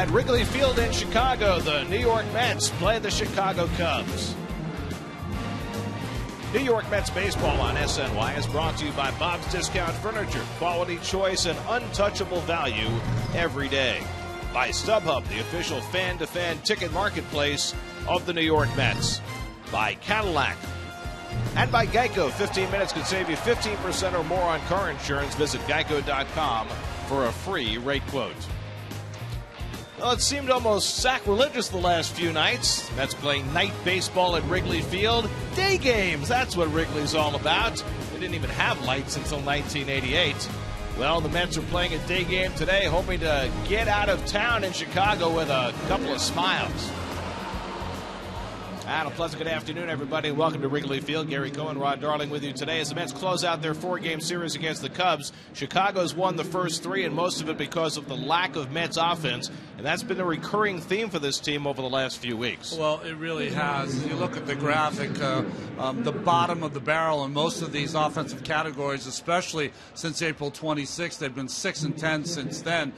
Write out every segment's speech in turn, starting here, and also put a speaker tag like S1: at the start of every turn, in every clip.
S1: At Wrigley Field in Chicago, the New York Mets play the Chicago Cubs. New York Mets baseball on SNY is brought to you by Bob's Discount Furniture. Quality, choice, and untouchable value every day. By StubHub, the official fan-to-fan ticket marketplace of the New York Mets. By Cadillac. And by Geico. 15 minutes could save you 15% or more on car insurance. Visit geico.com for a free rate quote. Well, it seemed almost sacrilegious the last few nights. Mets playing night baseball at Wrigley Field. Day games, that's what Wrigley's all about. They didn't even have lights until 1988. Well, the Mets are playing a day game today, hoping to get out of town in Chicago with a couple of smiles. And a pleasant good afternoon, everybody. Welcome to Wrigley Field. Gary Cohen, Rod Darling with you today as the Mets close out their four-game series against the Cubs. Chicago's won the first three, and most of it because of the lack of Mets offense. And that's been a recurring theme for this team over the last few weeks.
S2: Well, it really has. You look at the graphic, the bottom of the barrel in most of these offensive categories, especially since April 26th. They've been 6-10 since then.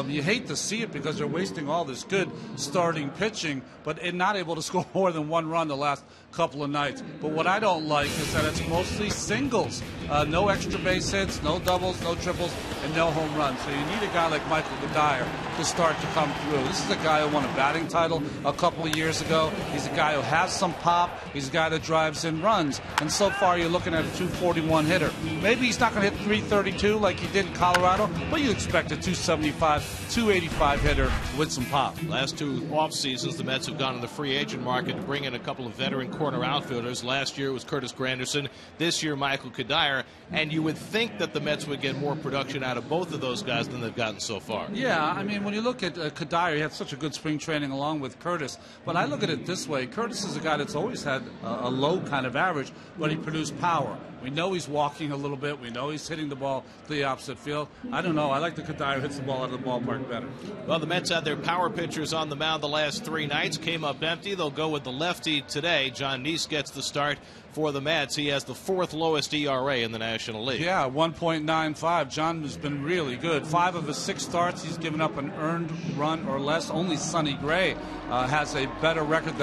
S2: You hate to see it because they're wasting all this good starting pitching, but not able to score more than one run the last couple of nights. But what I don't like is that it's mostly singles. No extra base hits, no doubles, no triples, and no home runs. So you need a guy like Michael Goeddel to start to come through. This is a guy who won a batting title a couple of years ago. He's a guy who has some pop. He's a guy that drives in runs. And so far you're looking at a 241 hitter. Maybe he's not going to hit 332 like he did in Colorado, but you expect a 275, 285 hitter with some pop.
S1: Last two off seasons, the Mets have gone to the free agent market to bring in a couple of veteran corner outfielders. Last year it was Curtis Granderson. This year, Michael Goeddel. And you would think that the Mets would get more production out of both of those guys than they've gotten so far.
S2: Yeah, I mean, when you look at Goeddel, he had such a good spring training along with Curtis. But I look at it this way. Curtis is a guy that's always had a low kind of average, but he produced power. We know he's walking a little bit. We know he's hitting the ball to the opposite field. I don't know. I like the Goeddel hits the ball out of the ballpark better.
S1: Well, the Mets had their power pitchers on the mound the last three nights. Came up empty. They'll go with the lefty today. John Neese gets the start for the Mets. He has the fourth lowest ERA in the National League.
S2: Yeah, 1.95. John has been really good. 5 of his 6 starts, he's given up an earned run or less. Only Sonny Gray has a better record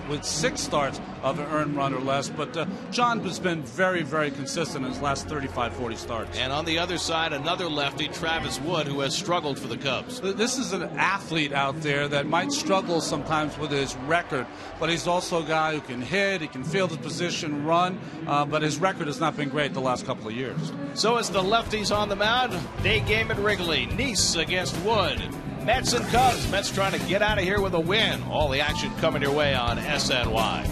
S2: with 6 starts of an earned run or less. But John has been very, very consistent in his last 35, 40 starts.
S1: And on the other side, another lefty, Travis Wood, who has struggled for the Cubs.
S2: This is an athlete out there that might struggle sometimes with his record, but he's also a guy who can hit, he can field his position, run, but his record has not been great the last couple of years.
S1: So it's the lefties on the mound. Day game at Wrigley. Neese against Wood. Mets and Cubs. Mets trying to get out of here with a win. All the action coming your way on SNY.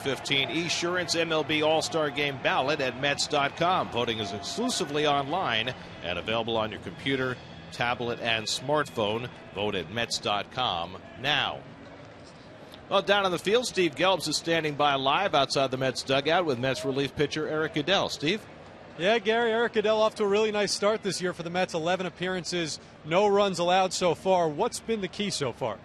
S1: 2015 Esurance MLB All-Star Game ballot at Mets.com. Voting is exclusively online and available on your computer, tablet, and smartphone. Vote at Mets.com now. Well, down on the field, Steve Gelbs is standing by live outside the Mets dugout with Mets relief pitcher Eric Goeddel. Steve?
S3: Yeah, Gary, Eric Goeddel off to a really nice start this year for the Mets. 11 appearances, no runs allowed so far. What's been the key so far?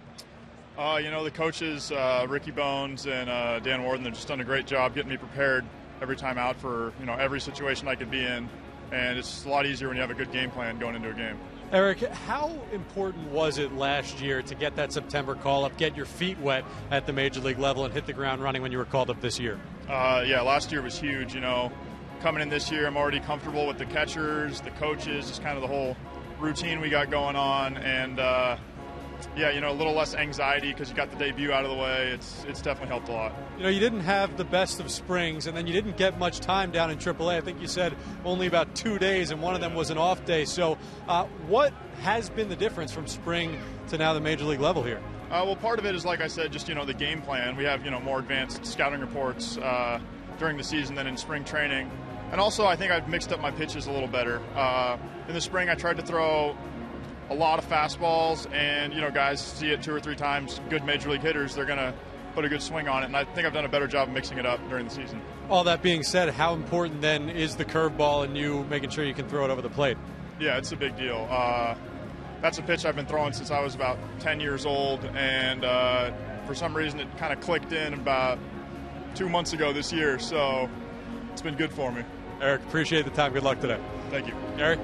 S4: The coaches, Ricky Bones and Dan Warden, they've just done a great job getting me prepared every time out for, every situation I could be in. And it's a lot easier when you have a good game plan going into a game.
S3: Eric, how important was it last year to get that September call-up, get your feet wet at the major league level, and hit the ground running when you were called up this year?
S4: Last year was huge. Coming in this year, I'm already comfortable with the catchers, the coaches, just kind of the whole routine we got going on. And, a little less anxiety because you got the debut out of the way. It's definitely helped a lot.
S3: You didn't have the best of springs, and then you didn't get much time down in AAA. I think you said only about 2 days, and one of them was an off day. So what has been the difference from spring to now the major league level here?
S4: Well, part of it is, like I said, just, the game plan. We have, more advanced scouting reports during the season than in spring training. And also, I think I've mixed up my pitches a little better. In the spring, I tried to throw a lot of fastballs, and, guys see it 2 or 3 times. Good major league hitters, they're going to put a good swing on it. And I think I've done a better job of mixing it up during the season.
S3: All that being said, how important then is the curveball and you making sure you can throw it over the plate?
S4: Yeah, it's a big deal. That's a pitch I've been throwing since I was about 10 years old, and for some reason it kind of clicked in about 2 months ago this year, so it's been good for me.
S3: Eric, appreciate the time. Good luck today.
S4: Thank you.
S3: Eric?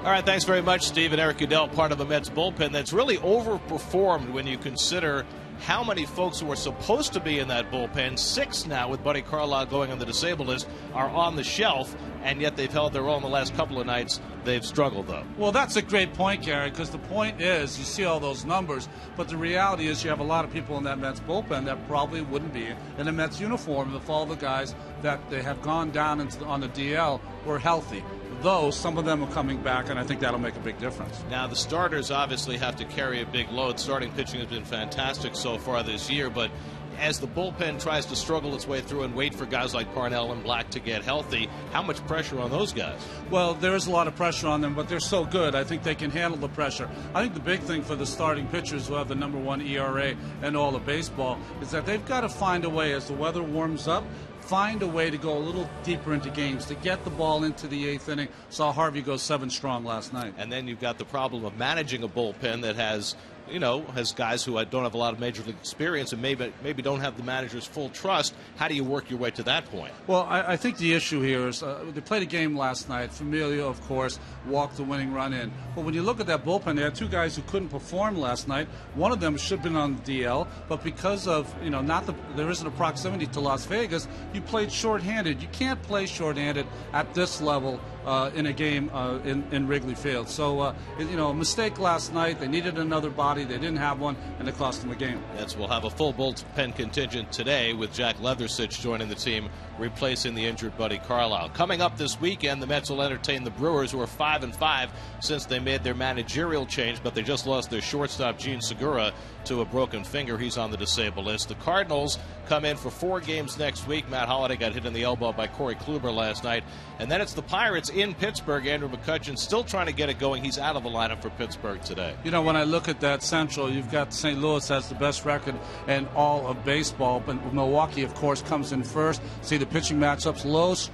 S1: All right, thanks very much, Steve. And Eric Goeddel, part of the Mets bullpen that's really overperformed when you consider how many folks who are supposed to be in that bullpen, 6 now with Buddy Carlisle going on the disabled list, are on the shelf, and yet they've held their own the last couple of nights. They've struggled, though.
S2: Well, that's a great point, Gary, because the point is you see all those numbers, but the reality is you have a lot of people in that Mets bullpen that probably wouldn't be in a Mets uniform if all the guys that they have gone down on the DL were healthy. Though some of them are coming back, and I think that'll make a big difference.
S1: Now, the starters obviously have to carry a big load. Starting pitching has been fantastic so far this year, but as the bullpen tries to struggle its way through and wait for guys like Parnell and Black to get healthy, how much pressure on those guys?
S2: Well, there is a lot of pressure on them, but they're so good. I think they can handle the pressure. I think the big thing for the starting pitchers who have the #1 ERA in all of baseball is that they've got to find a way, as the weather warms up, find a way to go a little deeper into games, to get the ball into the 8th inning. Saw Harvey go 7 strong last night.
S1: And then you've got the problem of managing a bullpen that has guys who don't have a lot of major league experience and maybe don't have the manager's full trust. How do you work your way to that point?
S2: Well, I think the issue here is they played a game last night. Familia, of course, walked the winning run in. But when you look at that bullpen, they had 2 guys who couldn't perform last night. One of them should have been on the DL, but because of there isn't a proximity to Las Vegas, you played shorthanded. You can't play shorthanded at this level in a game in Wrigley Field. So, a mistake last night. They needed another body. They didn't have one, and it cost them a game.
S1: Yes, we'll have a full bullpen contingent today with Jack Leathersich joining the team, replacing the injured Buddy Carlisle. Coming up this weekend, the Mets will entertain the Brewers, who are 5-5 since they made their managerial change, but they just lost their shortstop, Gene Segura, to a broken finger. He's on the disabled list. The Cardinals come in for 4 games next week. Matt Holliday got hit in the elbow by Corey Kluber last night. And then it's the Pirates in Pittsburgh. Andrew McCutcheon still trying to get it going. He's out of the lineup for Pittsburgh today.
S2: When I look at that Central, you've got St. Louis has the best record in all of baseball. But Milwaukee, of course, comes in first. See the pitching matchups. Los,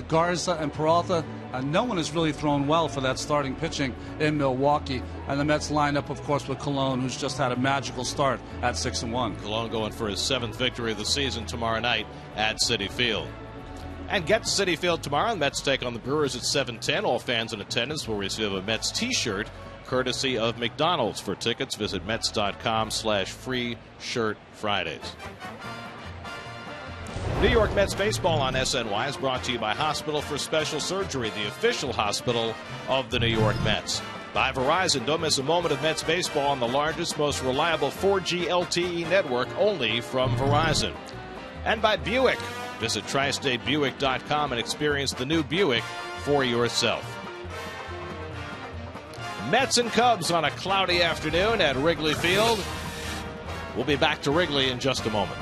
S2: Garza, and Peralta. No one has really thrown well for that starting pitching in Milwaukee. And the Mets line up, of course, with Cologne, who's just had a magical start at 6-1.
S1: Cologne going for his 7th victory of the season tomorrow night at Citi Field. And get to Citi Field tomorrow. The Mets take on the Brewers at 7:10. All fans in attendance will receive a Mets T-shirt courtesy of McDonald's. For tickets, visit Mets.com/free shirt Fridays. New York Mets baseball on SNY is brought to you by Hospital for Special Surgery, the official hospital of the New York Mets. By Verizon, don't miss a moment of Mets baseball on the largest, most reliable 4G LTE network, only from Verizon. And by Buick. Visit TriStateBuick.com and experience the new Buick for yourself. Mets and Cubs on a cloudy afternoon at Wrigley Field. We'll be back to Wrigley in just a moment.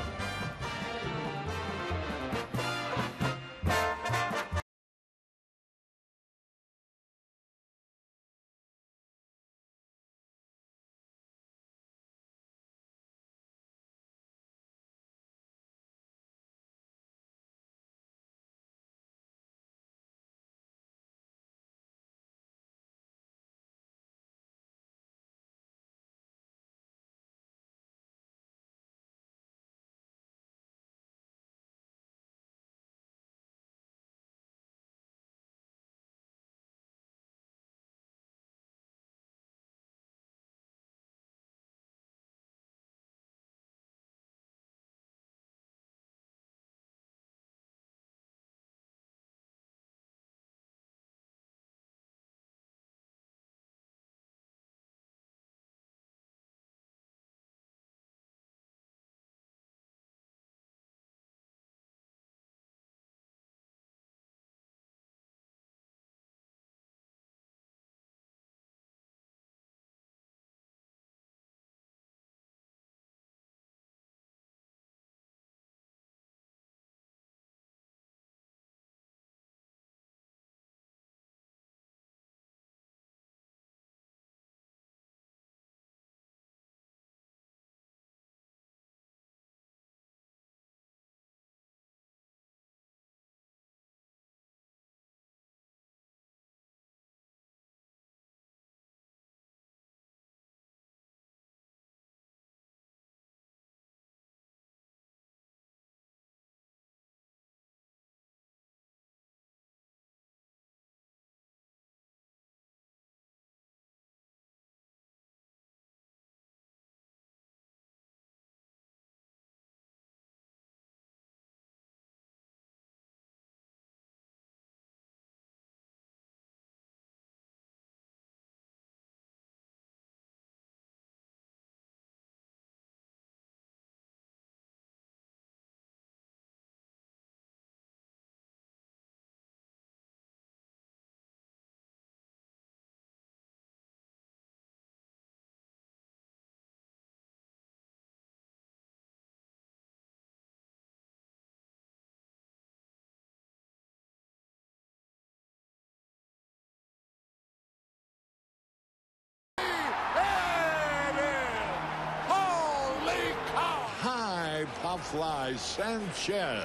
S5: Pop fly, Sanchez.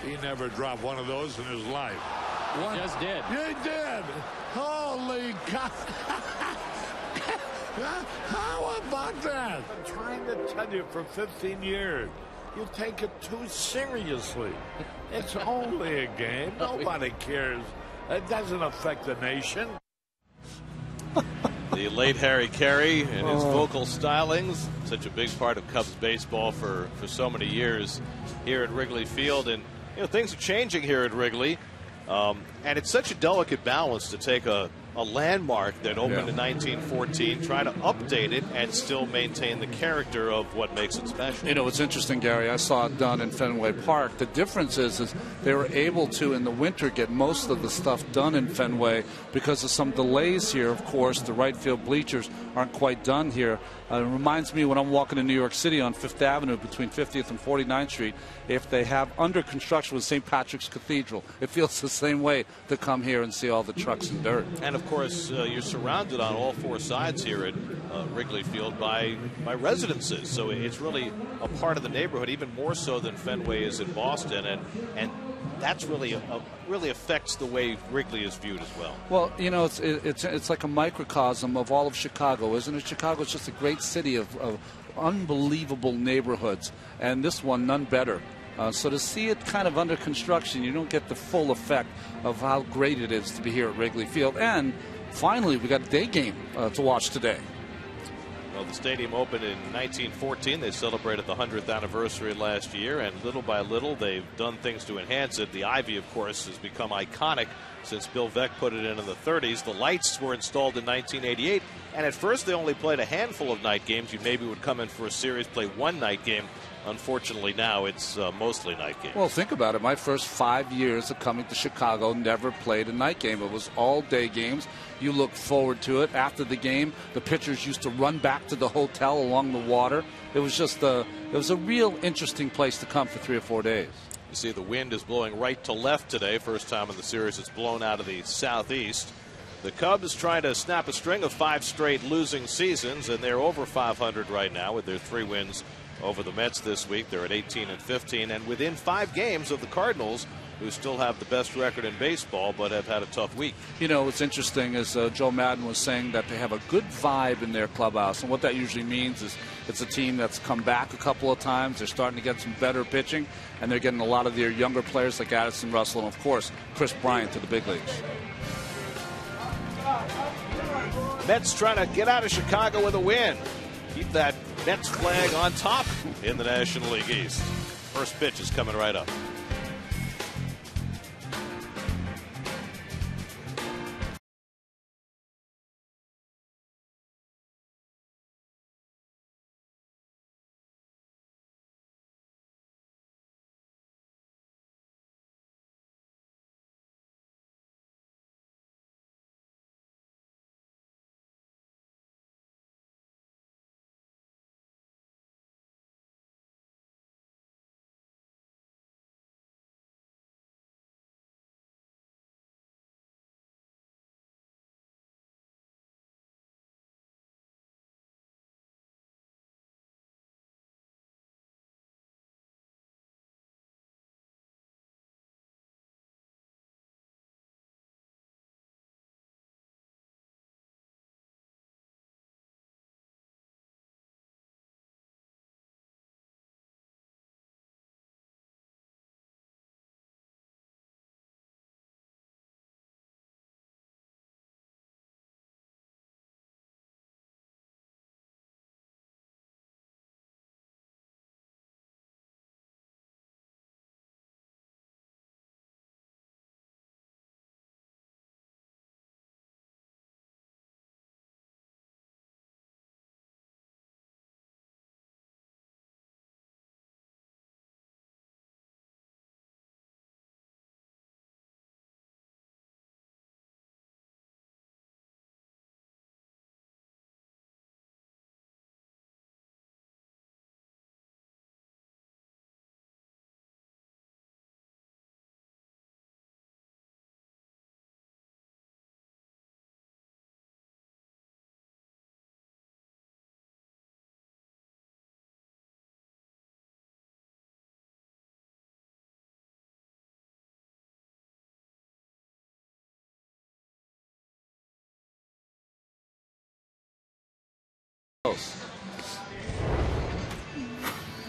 S5: He never dropped one of those in his life. One.
S6: Just did.
S5: He did. Holy cow. How about that? I'm trying to tell you for 15 years. You take it too seriously. It's only a game. Nobody cares. It doesn't affect the nation.
S1: The late Harry Carey and his vocal stylings, such a big part of Cubs baseball for so many years here at Wrigley Field. And things are changing here at Wrigley. And it's such a delicate balance to take a landmark that opened in 1914, try to update it and still maintain the character of what makes it special.
S2: It's interesting, Gary. I saw it done in Fenway Park. The difference is they were able to, in the winter, get most of the stuff done in Fenway because of some delays here. Of course, the right field bleachers aren't quite done here. It reminds me when I'm walking in New York City on 5th Avenue between 50th and 49th Street, if they have under construction with St. Patrick's Cathedral, it feels the same way to come here and see all the trucks and dirt.
S1: And, of course, you're surrounded on all four sides here at Wrigley Field by residences. So it's really a part of the neighborhood, even more so than Fenway is in Boston. And that's really affects the way Wrigley is viewed as well.
S2: Well, it's like a microcosm of all of Chicago, isn't it? Chicago's just a great city of unbelievable neighborhoods, and this one none better. So to see it kind of under construction, you don't get the full effect of how great it is to be here at Wrigley Field. And finally, we got a day game to watch today.
S1: Well, the stadium opened in 1914. They celebrated the 100th anniversary last year, and little by little, they've done things to enhance it. The Ivy, of course, has become iconic since Bill Veeck put it in the 30s. The lights were installed in 1988, and at first they only played a handful of night games. You maybe would come in for a series, play one night game. Unfortunately, now it's mostly night games.
S2: Well, think about it. My first 5 years of coming to Chicago never played a night game. It was all day games. You look forward to it. After the game, the pitchers used to run back to the hotel along the water. It was just it was a real interesting place to come for 3 or 4 days.
S1: You see the wind is blowing right to left today. First time in the series it's blown out of the southeast. The Cubs trying to snap a string of 5 straight losing seasons, and they're over 500 right now with their 3 wins over the Mets this week. They're at 18-15 and within 5 games of the Cardinals, who still have the best record in baseball but have had a tough week.
S2: What's interesting is Joe Madden was saying that they have a good vibe in their clubhouse, and what that usually means is it's a team that's come back a couple of times. They're starting to get some better pitching, and they're getting a lot of their younger players like Addison Russell and, of course, Chris Bryant to the big leagues.
S1: Mets trying to get out of Chicago with a win. Keep that Mets flag on top in the National League East. First pitch is coming right up.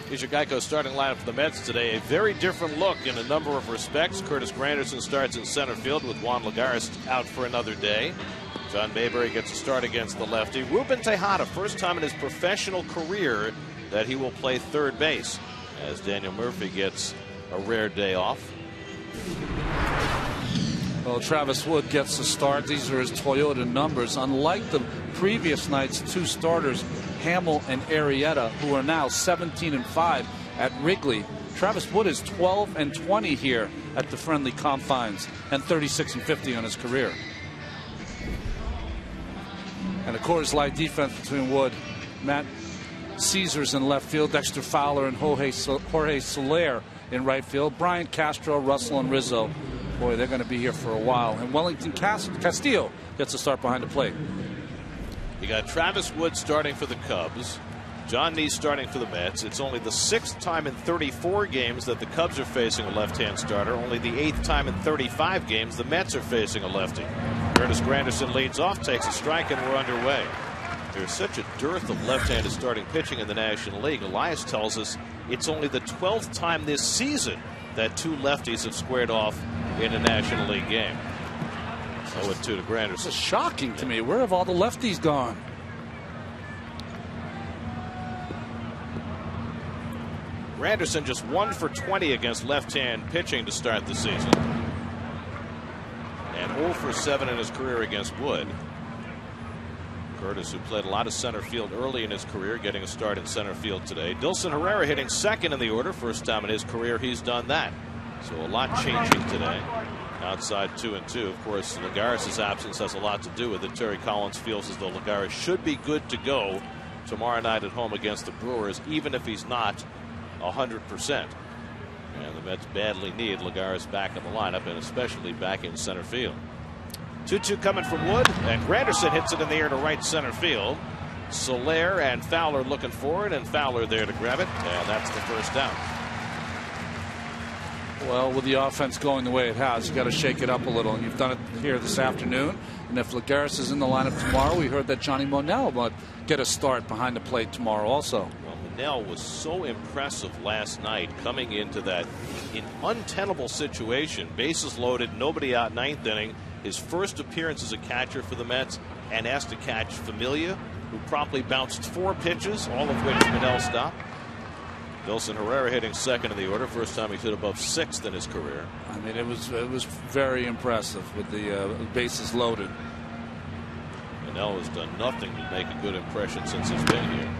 S1: Here's your Geico starting lineup for the Mets today. A very different look in a number of respects. Curtis Granderson starts in center field with Juan Lagares out for another day. John Mayberry gets a start against the lefty. Ruben Tejada, first time in his professional career that he will play third base, as Daniel Murphy gets a rare day off.
S2: Well, Travis Wood gets the start. These are his Toyota numbers. Unlike the previous night's two starters, Hamill and Arrieta, who are now 17-5 at Wrigley, Travis Wood is 12-20 here at the friendly confines and 36-50 on his career. And a Coors Light defense between Wood, Matt Caesars in left field, Dexter Fowler and Jorge Soler in right field, Brian Castro, Russell, and Rizzo. Boy, they're going to be here for a while. And Wellington Castillo gets a start behind the plate.
S1: You got Travis Wood starting for the Cubs, John Neese starting for the Mets. It's only the 6th time in 34 games that the Cubs are facing a left-hand starter. Only the 8th time in 35 games the Mets are facing a lefty. Curtis Granderson leads off, takes a strike, and we're underway. There's such a dearth of left-handed starting pitching in the National League. Elias tells us it's only the 12th time this season that two lefties have squared off in a National League game. 0-2 to Granderson.
S2: It's shocking to me. Where have all the lefties gone?
S1: Granderson just 1 for 20 against left-hand pitching to start the season. And 0 for 7 in his career against Wood. Curtis, who played a lot of center field early in his career, getting a start in center field today. Dilson Herrera hitting second in the order. First time in his career he's done that. So a lot changing today. Outside 2-2. Of course, Lagares' absence has a lot to do with it. Terry Collins feels as though Lagares should be good to go tomorrow night at home against the Brewers, even if he's not 100%. And the Mets badly need Lagares back in the lineup, and especially back in center field. 2-2 coming from Wood, and Granderson hits it in the air to right center field. Soler and Fowler looking for it, and Fowler there to grab it, and that's the first down.
S2: Well, with the offense going the way it has, you got to shake it up a little, and you've done it here this afternoon. And if Lagares is in the lineup tomorrow, we heard that Johnny Monell might get a start behind the plate tomorrow also.
S1: Well, Monell was so impressive last night coming into that untenable situation. Bases loaded, nobody out, 9th inning. His first appearance as a catcher for the Mets, and asked to catch Familia, who promptly bounced 4 pitches, all of which Monell stopped. Dilson Herrera hitting second in the order. First time he's hit above 6th in his career.
S2: I mean, it was very impressive with the bases loaded.
S1: Monell has done nothing to make a good impression since he's been here.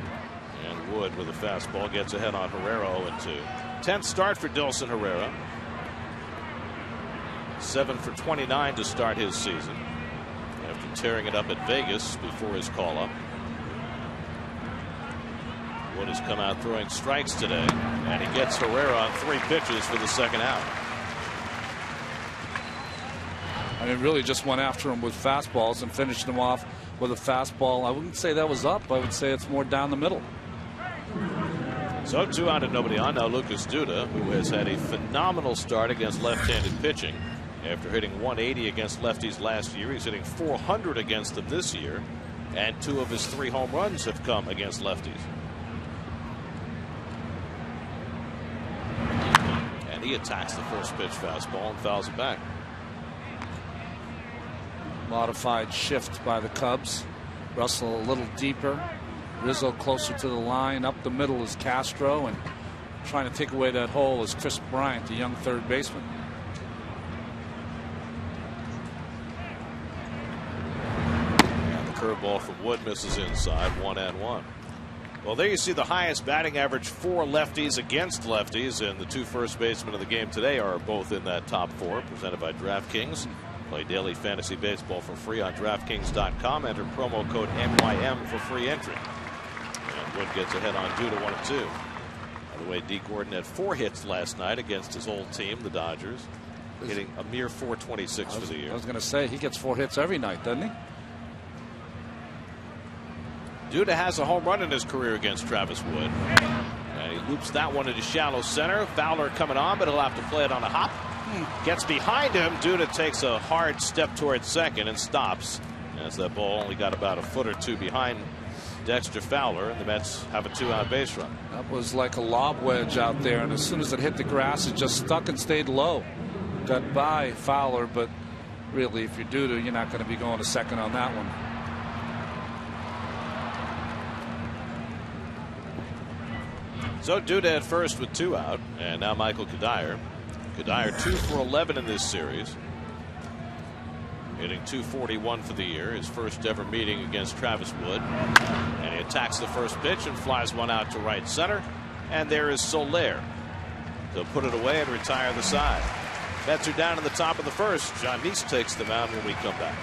S1: And Wood with a fastball gets ahead on Herrera, 0-2. 10th start for Dilson Herrera. 7 for 29 to start his season after tearing it up at Vegas before his call-up. Wood has come out throwing strikes today, and he gets Herrera on 3 pitches for the second out.
S2: I mean, really just went after him with fastballs and finished him off with a fastball. I wouldn't say that was up. I would say it's more down the middle.
S1: So 2 out and nobody on. Now Lucas Duda, who has had a phenomenal start against left-handed pitching. After hitting 180 against lefties last year, he's hitting 400 against them this year, and 2 of his 3 home runs have come against lefties. And he attacks the first pitch fastball and fouls it back.
S2: Modified shift by the Cubs. Russell a little deeper. Rizzo closer to the line. Up the middle is Castro, and trying to take away that hole is Chris Bryant, the young third baseman.
S1: And the curveball from Wood misses inside, 1-1. Well, there you see the highest batting average for lefties against lefties, and the 2 first basemen of the game today are both in that top 4, presented by DraftKings. Play daily fantasy baseball for free on DraftKings.com. Enter promo code NYM for free entry. And Wood gets ahead on Duda, 1-2. By the way, Dee Gordon had 4 hits last night against his old team, the Dodgers, hitting a mere 426 for the year.
S2: I was going to say, he gets 4 hits every night, doesn't he?
S1: Duda has a home run in his career against Travis Wood. And he loops that one into shallow center. Fowler coming on, but he'll have to play it on a hop. Gets behind him. Duda takes a hard step towards second and stops, as that ball only got about a foot or 2 behind Dexter Fowler, and the Mets have a 2-out base run.
S2: That was like a lob wedge out there, and as soon as it hit the grass, it just stuck and stayed low. Got by Fowler, but really, if you're due to, you're not going to be going to second on that one.
S1: So Duda at first with 2 out, and now Michael Cuddyer. Cuddyer 2 for 11 in this series, hitting .241 for the year, his first ever meeting against Travis Wood, and he attacks the first pitch and flies one out to right center, and there is Soler to put it away and retire the side. Mets are down in the top of the first. John Neese takes the mound when we come back.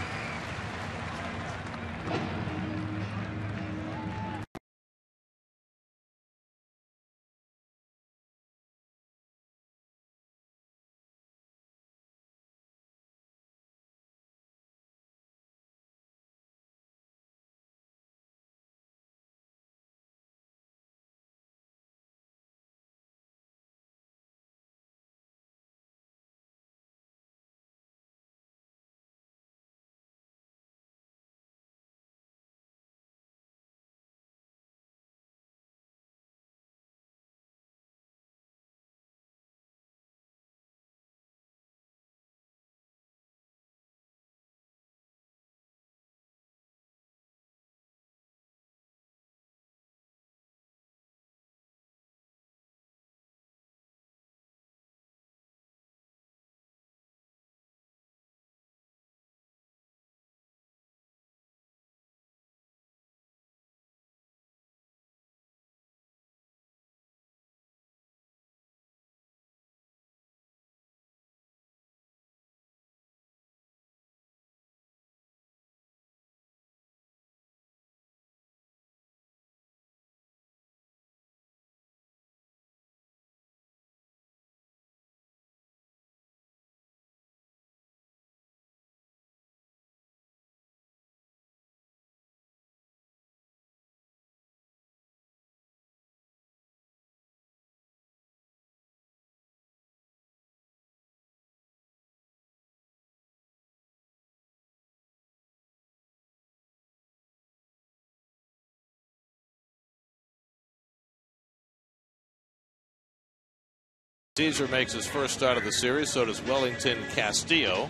S1: Caesar makes his first start of the series. So does Wellington Castillo,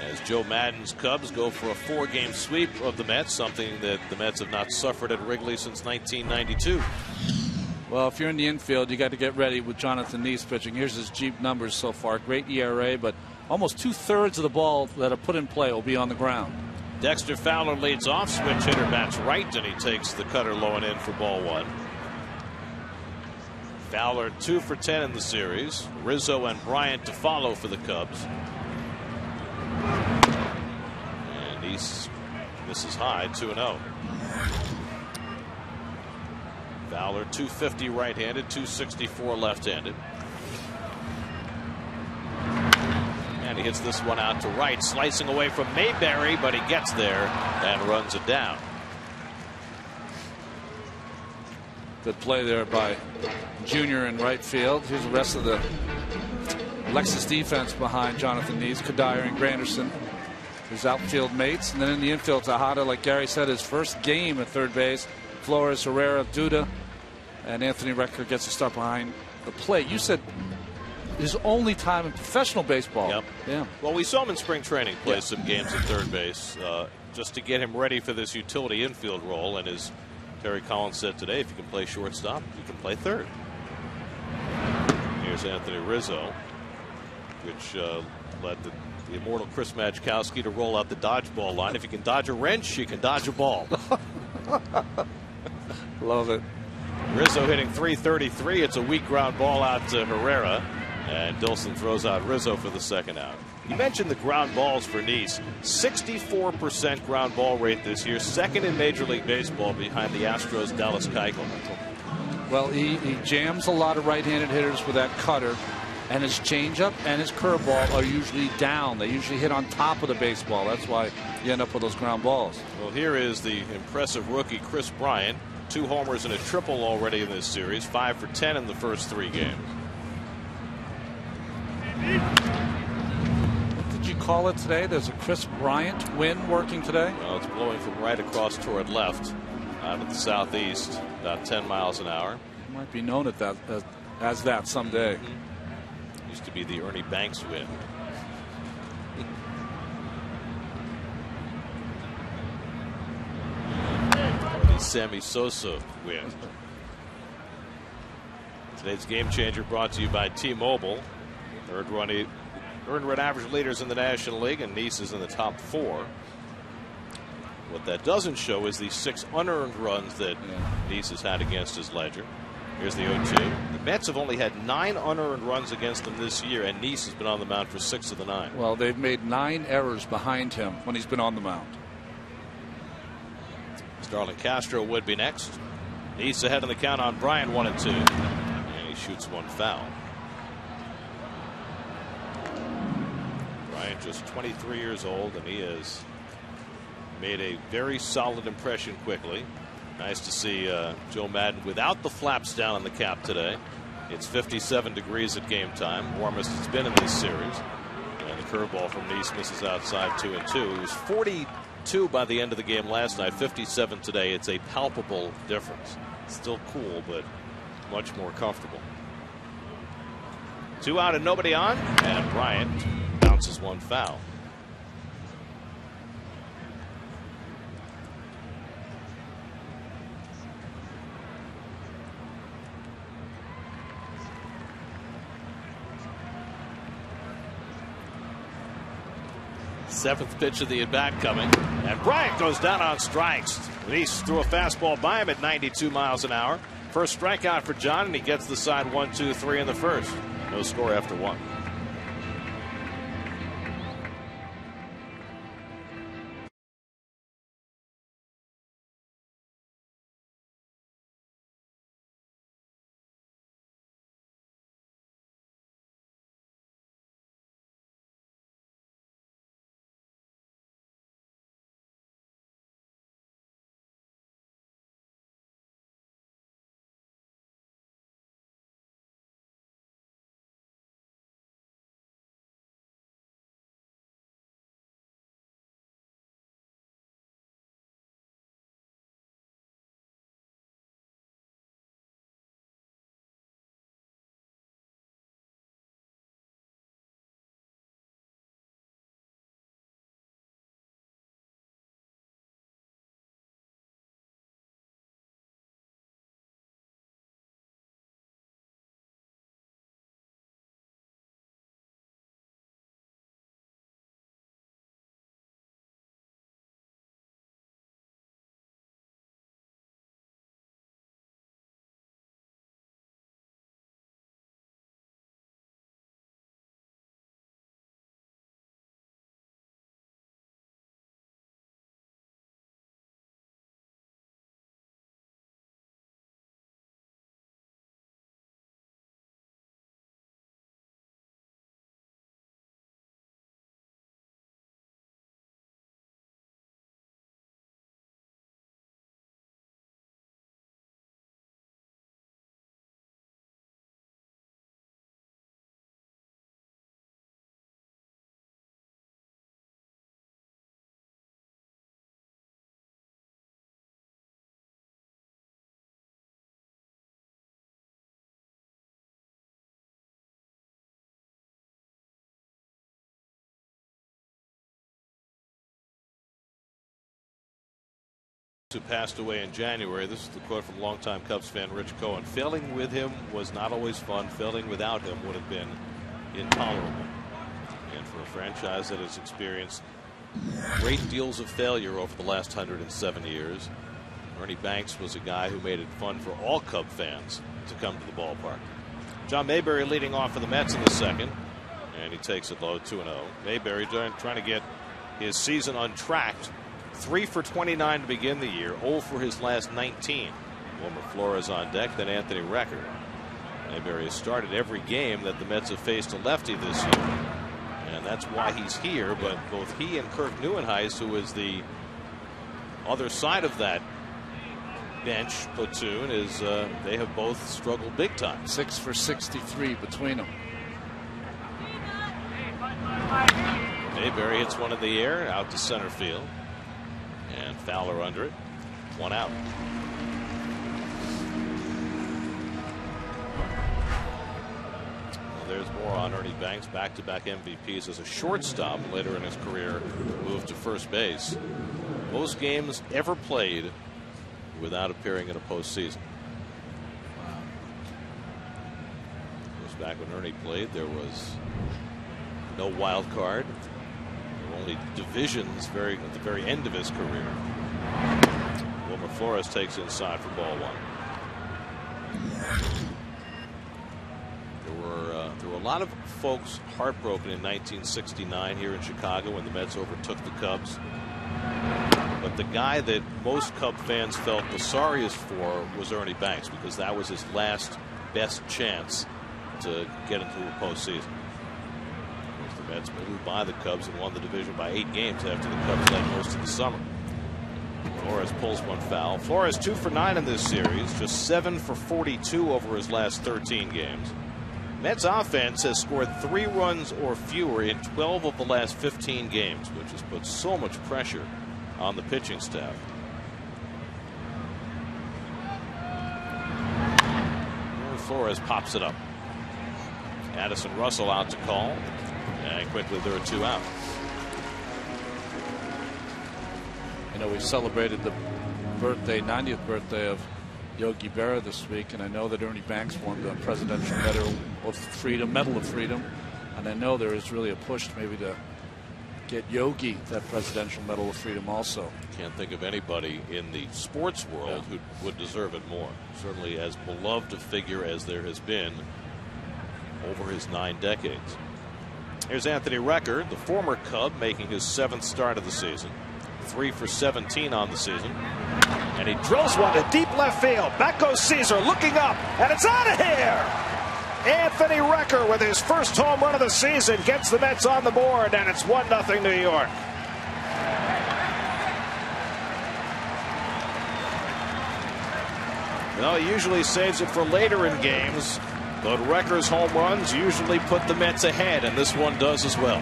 S1: as Joe Madden's Cubs go for a 4-game sweep of the Mets, something that the Mets have not suffered at Wrigley since 1992.
S2: Well, if you're in the infield, you got to get ready with Jonathan Neese pitching. Here's his Jeep numbers so far. Great ERA, but almost 2/3 of the ball that are put in play will be on the ground.
S1: Dexter Fowler leads off. Switch hitter bats right, and he takes the cutter low and in for ball 1. Fowler 2 for 10 in the series. Rizzo and Bryant to follow for the Cubs. And Neese misses high, 2-0. Fowler 250 right-handed, 264 left-handed. And he hits this one out to right, slicing away from Mayberry, but he gets there and runs it down.
S2: Good play there by Junior in right field. Here's the rest of the Lexus defense behind Jonathan Neese, Cuddyer and Granderson, his outfield mates. And then in the infield, Tejada, like Gary said, his first game at third base. Flores, Herrera, Duda, and Anthony Recker gets a start behind the plate. You said his only time in professional baseball.
S1: Yep.
S2: Yeah.
S1: Well, we saw him in spring training play some games at third base just to get him ready for this utility infield role. And as Terry Collins said today, if you can play shortstop, you can play third. Here's Anthony Rizzo, which led the immortal Chris Majkowski to roll out the dodgeball line. If you can dodge a wrench, you can dodge a ball.
S2: Love it.
S1: Rizzo hitting .333. It's a weak ground ball out to Herrera, and Dilson throws out Rizzo for the second out. You mentioned the ground balls for Neese. 64% ground ball rate this year, second in Major League Baseball behind the Astros' Dallas Keuchel.
S2: Well, he jams a lot of right-handed hitters with that cutter, and his changeup and his curveball are usually down. They usually hit on top of the baseball. That's why you end up with those ground balls.
S1: Well, here is the impressive rookie Chris Bryant. 2 homers and a triple already in this series. 5 for 10 in the first 3 games.
S2: What did you call it today? There's a Chris Bryant wind working today?
S1: Well, it's blowing from right across toward left. out of the southeast, about 10 miles an hour.
S2: Might be known as that someday.
S1: Used to be the Ernie Banks wind. Or the Sammy Sosa wind. Today's game changer brought to you by T-Mobile. Earned run average leaders in the National League, and Nice is in the top 4. What that doesn't show is the 6 unearned runs that Nice has had against his ledger. Here's the 0-2. The Mets have only had 9 unearned runs against them this year, and Nice has been on the mound for 6 of the 9.
S2: Well, they've made 9 errors behind him when he's been on the mound.
S1: Starlin Castro would be next. Nice ahead in the count on Bryant, 1-2. And he shoots one foul. Bryant just 23 years old, and he has made a very solid impression quickly. Nice to see Joe Madden without the flaps down on the cap today. It's 57 degrees at game time, warmest it's been in this series. And the curveball from Nice misses outside 2-2. He was 42 by the end of the game last night, 57 today. It's a palpable difference. Still cool, but much more comfortable. 2 out and nobody on, and Bryant bounces one foul. Seventh pitch of the at-bat coming, and Bryant goes down on strikes. Nice threw a fastball by him at 92 miles an hour. First strikeout for John, and he gets the side 1-2-3 in the first. No score after 1. Who passed away in January. This is the quote from longtime Cubs fan Rich Cohen. Failing with him was not always fun. Failing without him would have been intolerable. And for a franchise that has experienced great deals of failure over the last 107 years, Ernie Banks was a guy who made it fun for all Cub fans to come to the ballpark. John Mayberry leading off for the Mets in the second, and he takes it low, 2-0. Mayberry trying to get his season untracked. 3 for 29 to begin the year, 0 for his last 19. Wilmer Flores on deck, then Anthony Recker. Mayberry has started every game that the Mets have faced a lefty this year, and that's why he's here. But both he and Kirk Neuenhuis, who is the other side of that bench platoon, they have both struggled big time.
S2: 6 for 63 between them.
S1: Mayberry hits one in the air out to center field. And Fowler under it. 1 out. There's more on Ernie Banks. Back-to-back MVPs as a shortstop. Later in his career, moved to first base. Most games ever played without appearing in a postseason. Goes back when Ernie played, there was no wild card. There were only divisions at the very end of his career. Wilmer Flores takes inside for ball 1. There were a lot of folks heartbroken in 1969 here in Chicago when the Mets overtook the Cubs. But the guy that most Cub fans felt the sorriest for was Ernie Banks, because that was his last best chance to get into a postseason. The Mets moved by the Cubs and won the division by 8 games after the Cubs led most of the summer. Flores pulls one foul. Flores 2 for 9 in this series, just 7 for 42 over his last 13 games. Mets offense has scored 3 runs or fewer in 12 of the last 15 games, which has put so much pressure on the pitching staff. And Flores pops it up. Addison Russell out to call, and quickly there are 2 out.
S2: You know, we celebrated the 90th birthday of Yogi Berra this week, and I know that Ernie Banks won the Presidential Medal of Freedom, and I know there is really a push maybe to get Yogi that Presidential Medal of Freedom also.
S1: Can't think of anybody in the sports world who would deserve it more. Certainly as beloved a figure as there has been over his 9 decades. Here's Anthony Recker, the former Cub, making his 7th start of the season. 3 for 17 on the season. And he drills one to deep left field. Back goes Caesar, looking up, and it's out of here! Anthony Recker with his first home run of the season gets the Mets on the board, and it's 1-0 New York. Well, he usually saves it for later in games, but Recker's home runs usually put the Mets ahead, and this one does as well.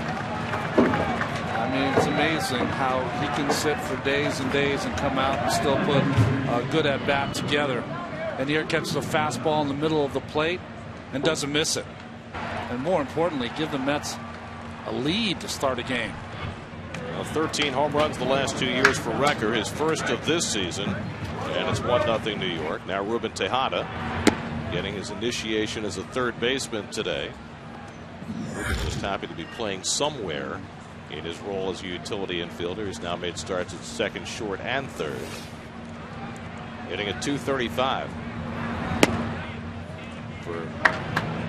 S2: I mean, it's amazing how he can sit for days and days and come out and still put a good at bat together. And here catches a fastball in the middle of the plate and doesn't miss it. And more importantly, give the Mets a lead to start a game.
S1: Well, 13 home runs the last 2 years for Recker, his first of this season, and it's 1-0 New York. Now Ruben Tejada getting his initiation as a third baseman today. Ruben just happy to be playing somewhere in his role as a utility infielder. He's now made starts at second, short, and third. Hitting at .235. For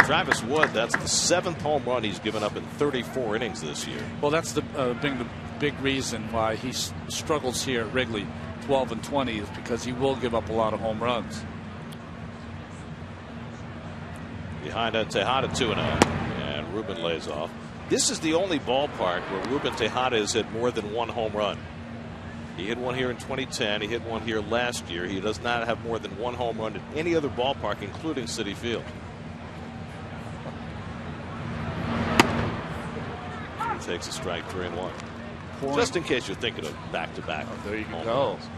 S1: Travis Wood, that's the 7th home run he's given up in 34 innings this year.
S2: Well, that's the big reason why he struggles here at Wrigley 12 and 20 is because he will give up a lot of home runs.
S1: Behind Tejada 2-0, and Ruben lays off. This is the only ballpark where Ruben Tejada has hit more than 1 home run. He hit one here in 2010. He hit one here last year. He does not have more than 1 home run at any other ballpark, including Citi Field. He takes a strike, 3-1. Just in case you're thinking of back-to-back.
S2: Oh, there you
S1: home
S2: go.
S1: runs.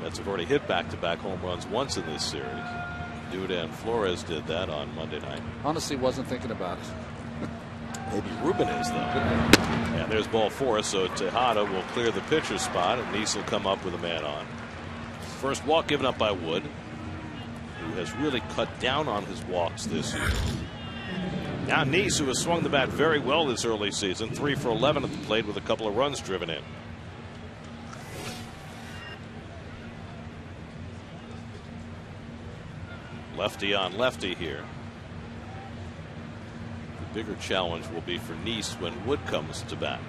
S1: Mets have already hit back-to-back home runs once in this series. Duda and Flores did that on Monday night.
S2: Honestly, wasn't thinking about it.
S1: Maybe Ruben is, though. And there's ball 4, so Tejada will clear the pitcher's spot, and Neese will come up with a man on. First walk given up by Wood, who has really cut down on his walks this year. Now Neese, who has swung the bat very well this early season, 3 for 11 at the plate with a couple of runs driven in. Lefty on lefty here. Bigger challenge will be for Neese when Wood comes to bat.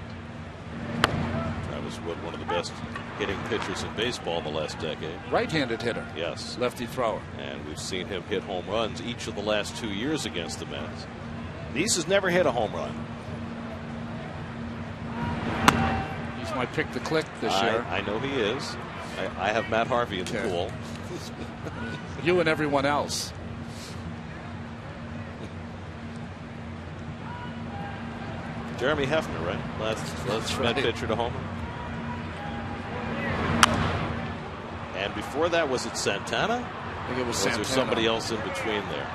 S1: Travis Wood, one of the best hitting pitchers in baseball the last decade.
S2: Right-handed hitter.
S1: Yes.
S2: Lefty thrower.
S1: And we've seen him hit home runs each of the last 2 years against the Mets. Neese has never hit a home run.
S2: He's my pick to click this year.
S1: I know he is. I have Matt Harvey in the pool.
S2: You and everyone else.
S1: Jeremy Hefner, right? Last Met pitcher to homer. And before that, was it Santana?
S2: I think it was Santana.
S1: Was there somebody else in between there?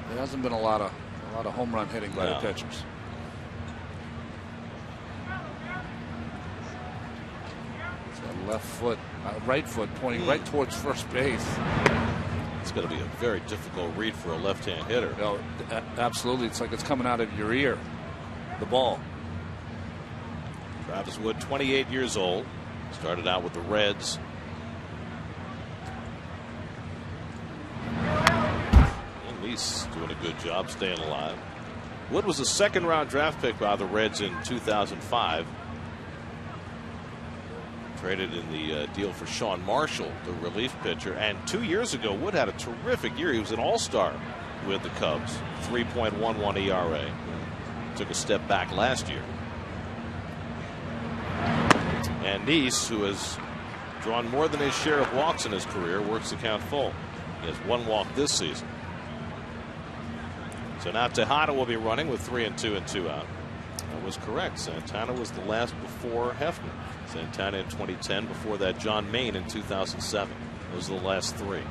S2: There hasn't been a lot of home run hitting by the pitchers. It's got left foot, right foot pointing right towards first base.
S1: It's going to be a very difficult read for a left-hand hitter.
S2: No, absolutely. It's like it's coming out of your ear, the ball.
S1: Travis Wood, 28 years old, started out with the Reds. And he's doing a good job staying alive. Wood was a second-round draft pick by the Reds in 2005. Traded in the deal for Sean Marshall, the relief pitcher. And 2 years ago, Wood had a terrific year. He was an all-star with the Cubs. 3.11 ERA. Took a step back last year. And Neese, who has drawn more than his share of walks in his career, works the count full. He has 1 walk this season. So now Tejada will be running with 3 and 2 and 2 out. That was correct. Santana was the last before Hefner. Santana in 2010. Before that, John Maine in 2007. Those are the last 3.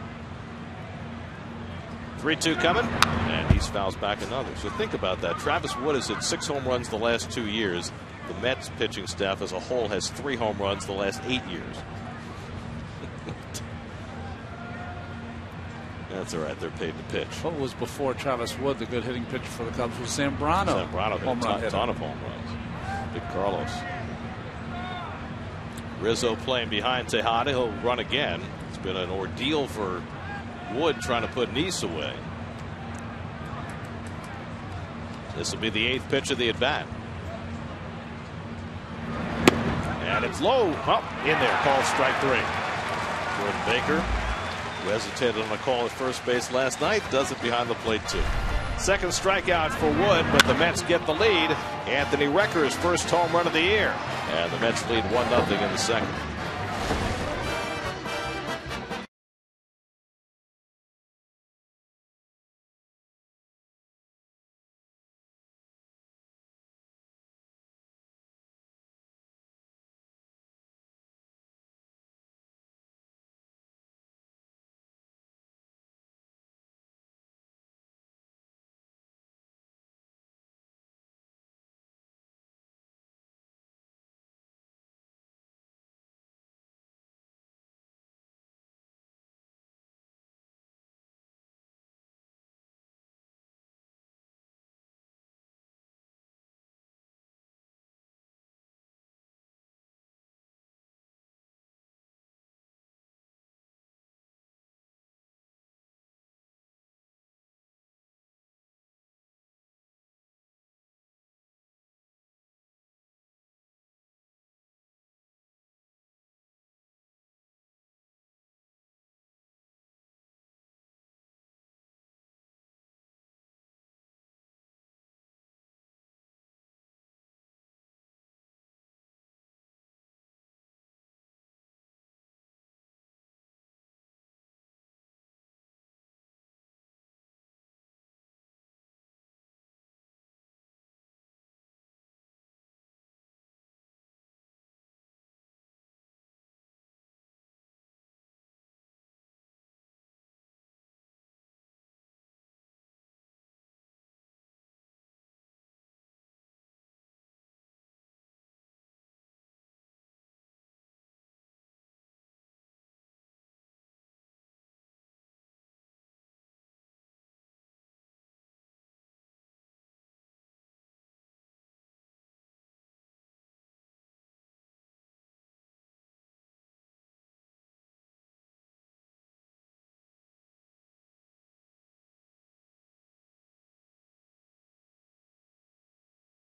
S1: 3-2 coming, and he fouls back another. So think about that. Travis Wood has hit 6 home runs the last 2 years. The Mets pitching staff as a whole has 3 home runs the last 8 years. That's all right. They're paid to pitch.
S2: What was before Travis Wood, the good hitting pitcher for the Cubs, was Zambrano.
S1: Zambrano hit a ton of home runs. Big Carlos. Rizzo playing behind Tejada. He'll run again. It's been an ordeal for Wood trying to put Neese away. This will be the 8th pitch of the at bat. And it's low. Up in there. Called strike 3. Jordan Baker, who hesitated on a call at first base last night, does it behind the plate too. Second strikeout for Wood, but the Mets get the lead. Anthony Recker's first home run of the year. And the Mets lead 1-0 in the second.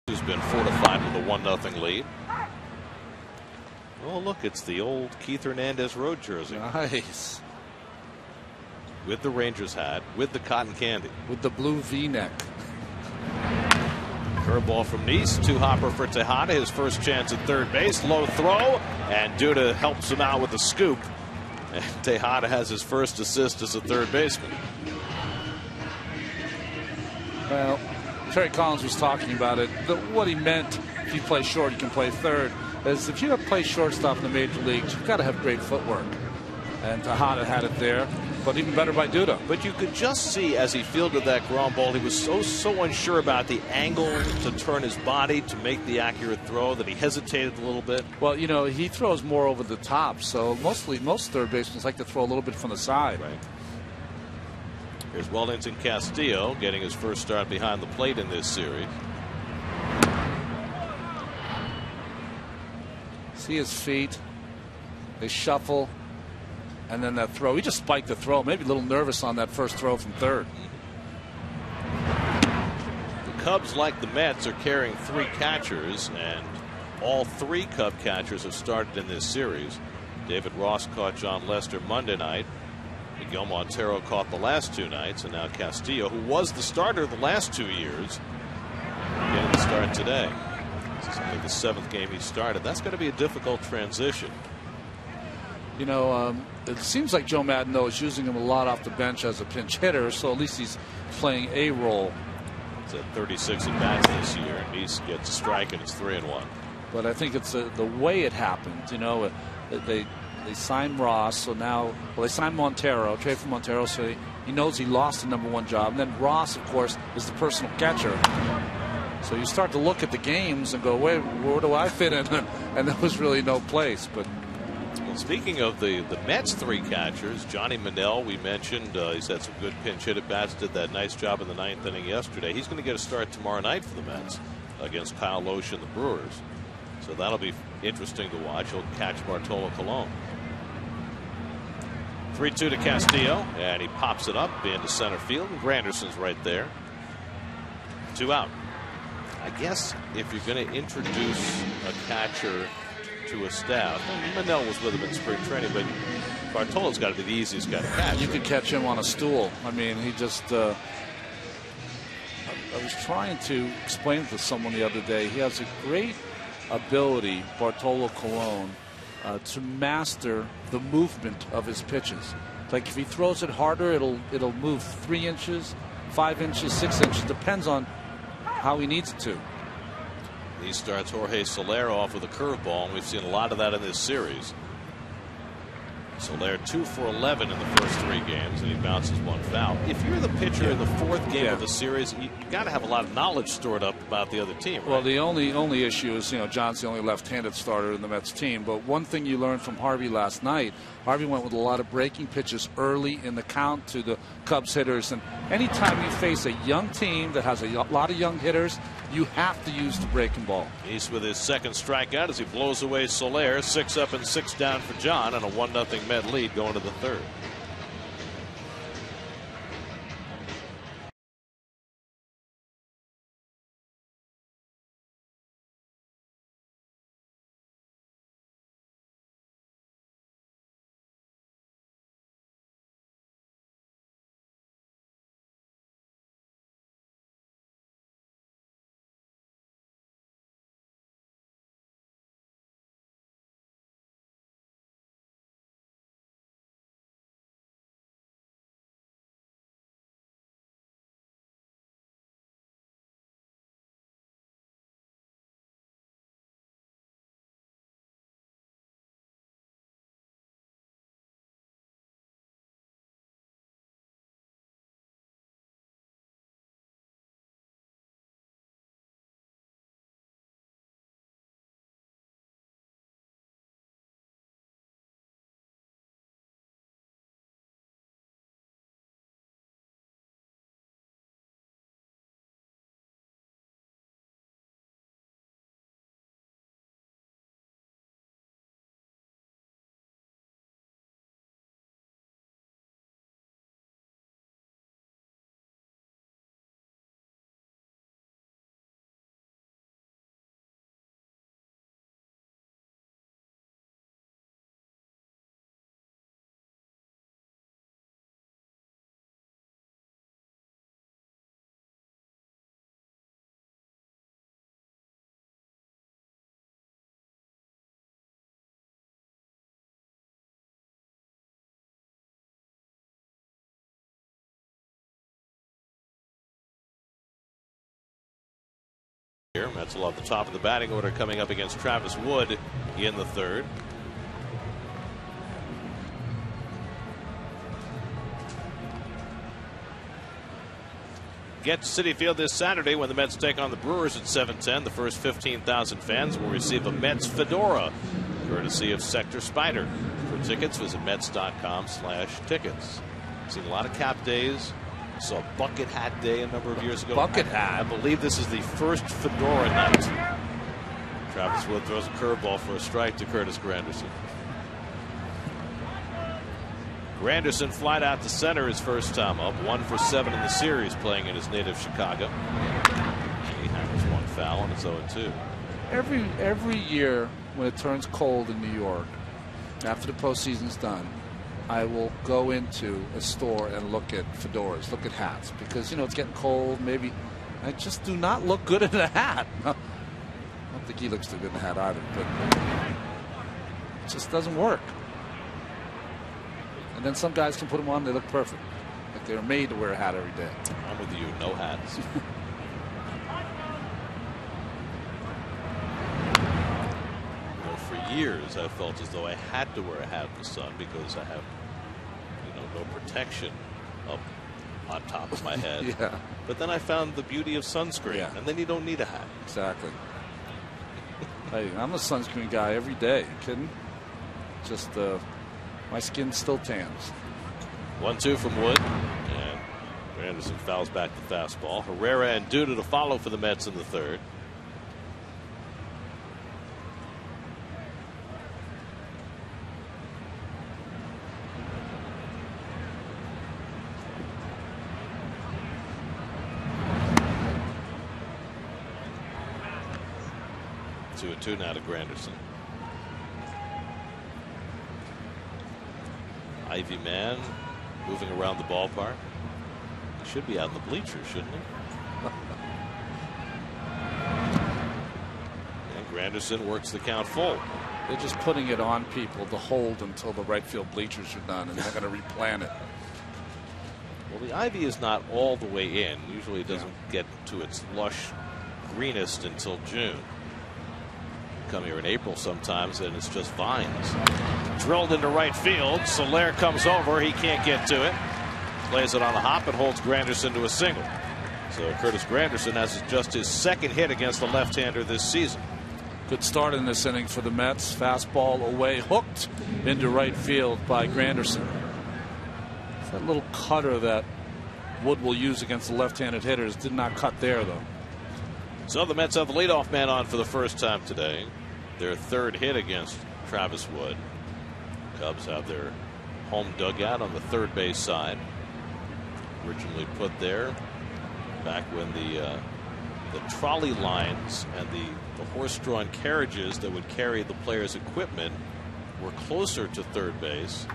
S1: Who's been fortified with a 1-0 lead. Oh, look, it's the old Keith Hernandez road jersey.
S2: Nice.
S1: With the Rangers hat, with the cotton candy.
S2: With the blue V-neck.
S1: Curveball from Neese. 2-hopper for Tejada. His first chance at third base. Low throw. And Duda helps him out with the scoop. And Tejada has his first assist as a third baseman.
S2: Well, Terry Collins was talking about it. What he meant, if you play short, you can play third. is if you play shortstop in the major leagues, you've got to have great footwork. And Tejada had it there, but even better by Duda.
S1: But you could just see as he fielded that ground ball, he was so unsure about the angle to turn his body to make the accurate throw that he hesitated a little bit.
S2: Well, you know, he throws more over the top, so most third basemen like to throw a little bit from the side.
S1: Right. Here's Wellington Castillo getting his first start behind the plate in this series.
S2: See his feet. They shuffle. And then that throw. He just spiked the throw. Maybe a little nervous on that first throw from third.
S1: The Cubs, like the Mets, are carrying 3 catchers, and all 3 Cub catchers have started in this series. David Ross caught John Lester Monday night. Miguel Montero caught the last 2 nights, and now Castillo, who was the starter the last 2 years, getting the start today. This is only the 7th game he started. That's going to be a difficult transition.
S2: You know, it seems like Joe Maddon, though, is using him a lot off the bench as a pinch hitter, so at least he's playing a role.
S1: It's at 36 at bats this year, and Meese gets a strike, and it's 3-1.
S2: But I think it's the way it happened. You know, they signed Ross, so now, well, they signed Montero, trade for Montero, so he knows he lost the #1 job. And then Ross, of course, is the personal catcher. So you start to look at the games and go, wait, where do I fit in? And there was really no place. But
S1: speaking of the Mets 3 catchers, Johnny Manel, we mentioned, he's had some good pinch hit at bats, did that nice job in the 9th inning yesterday. He's going to get a start tomorrow night for the Mets against Kyle Loesch and the Brewers. So that'll be interesting to watch. He'll catch Bartolo Colon. 3-2 to Castillo, and he pops it up into center field, and Granderson's right there. 2 out. I guess if you're going to introduce a catcher to a staff, Manel was with him in spring training, but Bartolo's got to be the easiest guy to catch.
S2: You could catch him on a stool. I mean, he just I was trying to explain to someone the other day, he has a great ability, Bartolo Colon, to master the movement of his pitches. Like if he throws it harder, it'll move 3 inches, 5 inches, 6 inches, depends on how he needs it to.
S1: He starts Jorge Soler off with a curveball, and we've seen a lot of that in this series. Soler 2 for 11 in the first 3 games, and he bounces 1 foul. If you're the pitcher in the 4th game of the series, you got to have a lot of knowledge stored up about the other team, right?
S2: Well, the only issue is, you know, John's the only left-handed starter in the Mets team. But one thing you learned from Harvey last night, Harvey went with a lot of breaking pitches early in the count to the Cubs hitters. And anytime you face a young team that has a lot of young hitters, you have to use the breaking ball.
S1: He's with his 2nd strikeout as he blows away Soler. 6 up and 6 down for John, and a 1-0 Met lead going to the 3rd. Mets will have the top of the batting order coming up against Travis Wood in the third. Get to Citi Field this Saturday when the Mets take on the Brewers at 7:10. The first 15,000 fans will receive a Mets fedora, courtesy of Sector Spider. For tickets, visit Mets.com/tickets. Seen a lot of cap days. Saw Bucket Hat Day a number of years ago.
S2: Bucket hat.
S1: I believe this is the first fedora night. Travis Wood throws a curveball for a strike to Curtis Granderson. Granderson flied out to center his first time up, 1 for 7 in the series, playing in his native Chicago. He hammers one foul, and it's 0-2.
S2: Every year when it turns cold in New York, after the postseason's done, I will go into a store and look at fedoras, look at hats, because it's getting cold. Maybe I just do not look good in a hat. I don't think he looks too good in a hat either, but it just doesn't work. And then some guys can put them on, they look perfect. Like they were made to wear a hat every day.
S1: I'm with you, no hats. For years, I felt as though I had to wear a hat in the sun because I have, no protection up on top of my head.
S2: Yeah.
S1: But then I found the beauty of sunscreen,
S2: Yeah.
S1: and then you don't need a hat.
S2: Exactly. Hey, I'm a sunscreen guy every day. You kidding? Just my skin still tans.
S1: 1-2 from Wood, and Anderson fouls back the fastball. Herrera and Duda to follow for the Mets in the third. Two and two now to Granderson. Ivy Man moving around the ballpark. He should be out in the bleachers, shouldn't he? And Granderson works the count full.
S2: They're just putting it on people to hold until the right field bleachers are done, and they're going to replant it.
S1: Well, the ivy is not all the way in. Usually it doesn't get to its lush greenest until June. Come here in April sometimes, and it's just vines. Drilled into right field. Soler comes over. He can't get to it. Plays it on the hop and holds Granderson to a single. So Curtis Granderson has just his second hit against the left-hander this season.
S2: Good start in this inning for the Mets. Fastball away, hooked into right field by Granderson. It's that little cutter that Wood will use against the left-handed hitters. Did not cut there, though.
S1: So the Mets have the leadoff man on for the first time today. Their third hit against Travis Wood. Cubs have their home dugout on the third base side. Originally put there back when the trolley lines and the horse-drawn carriages that would carry the players' equipment were closer to third base.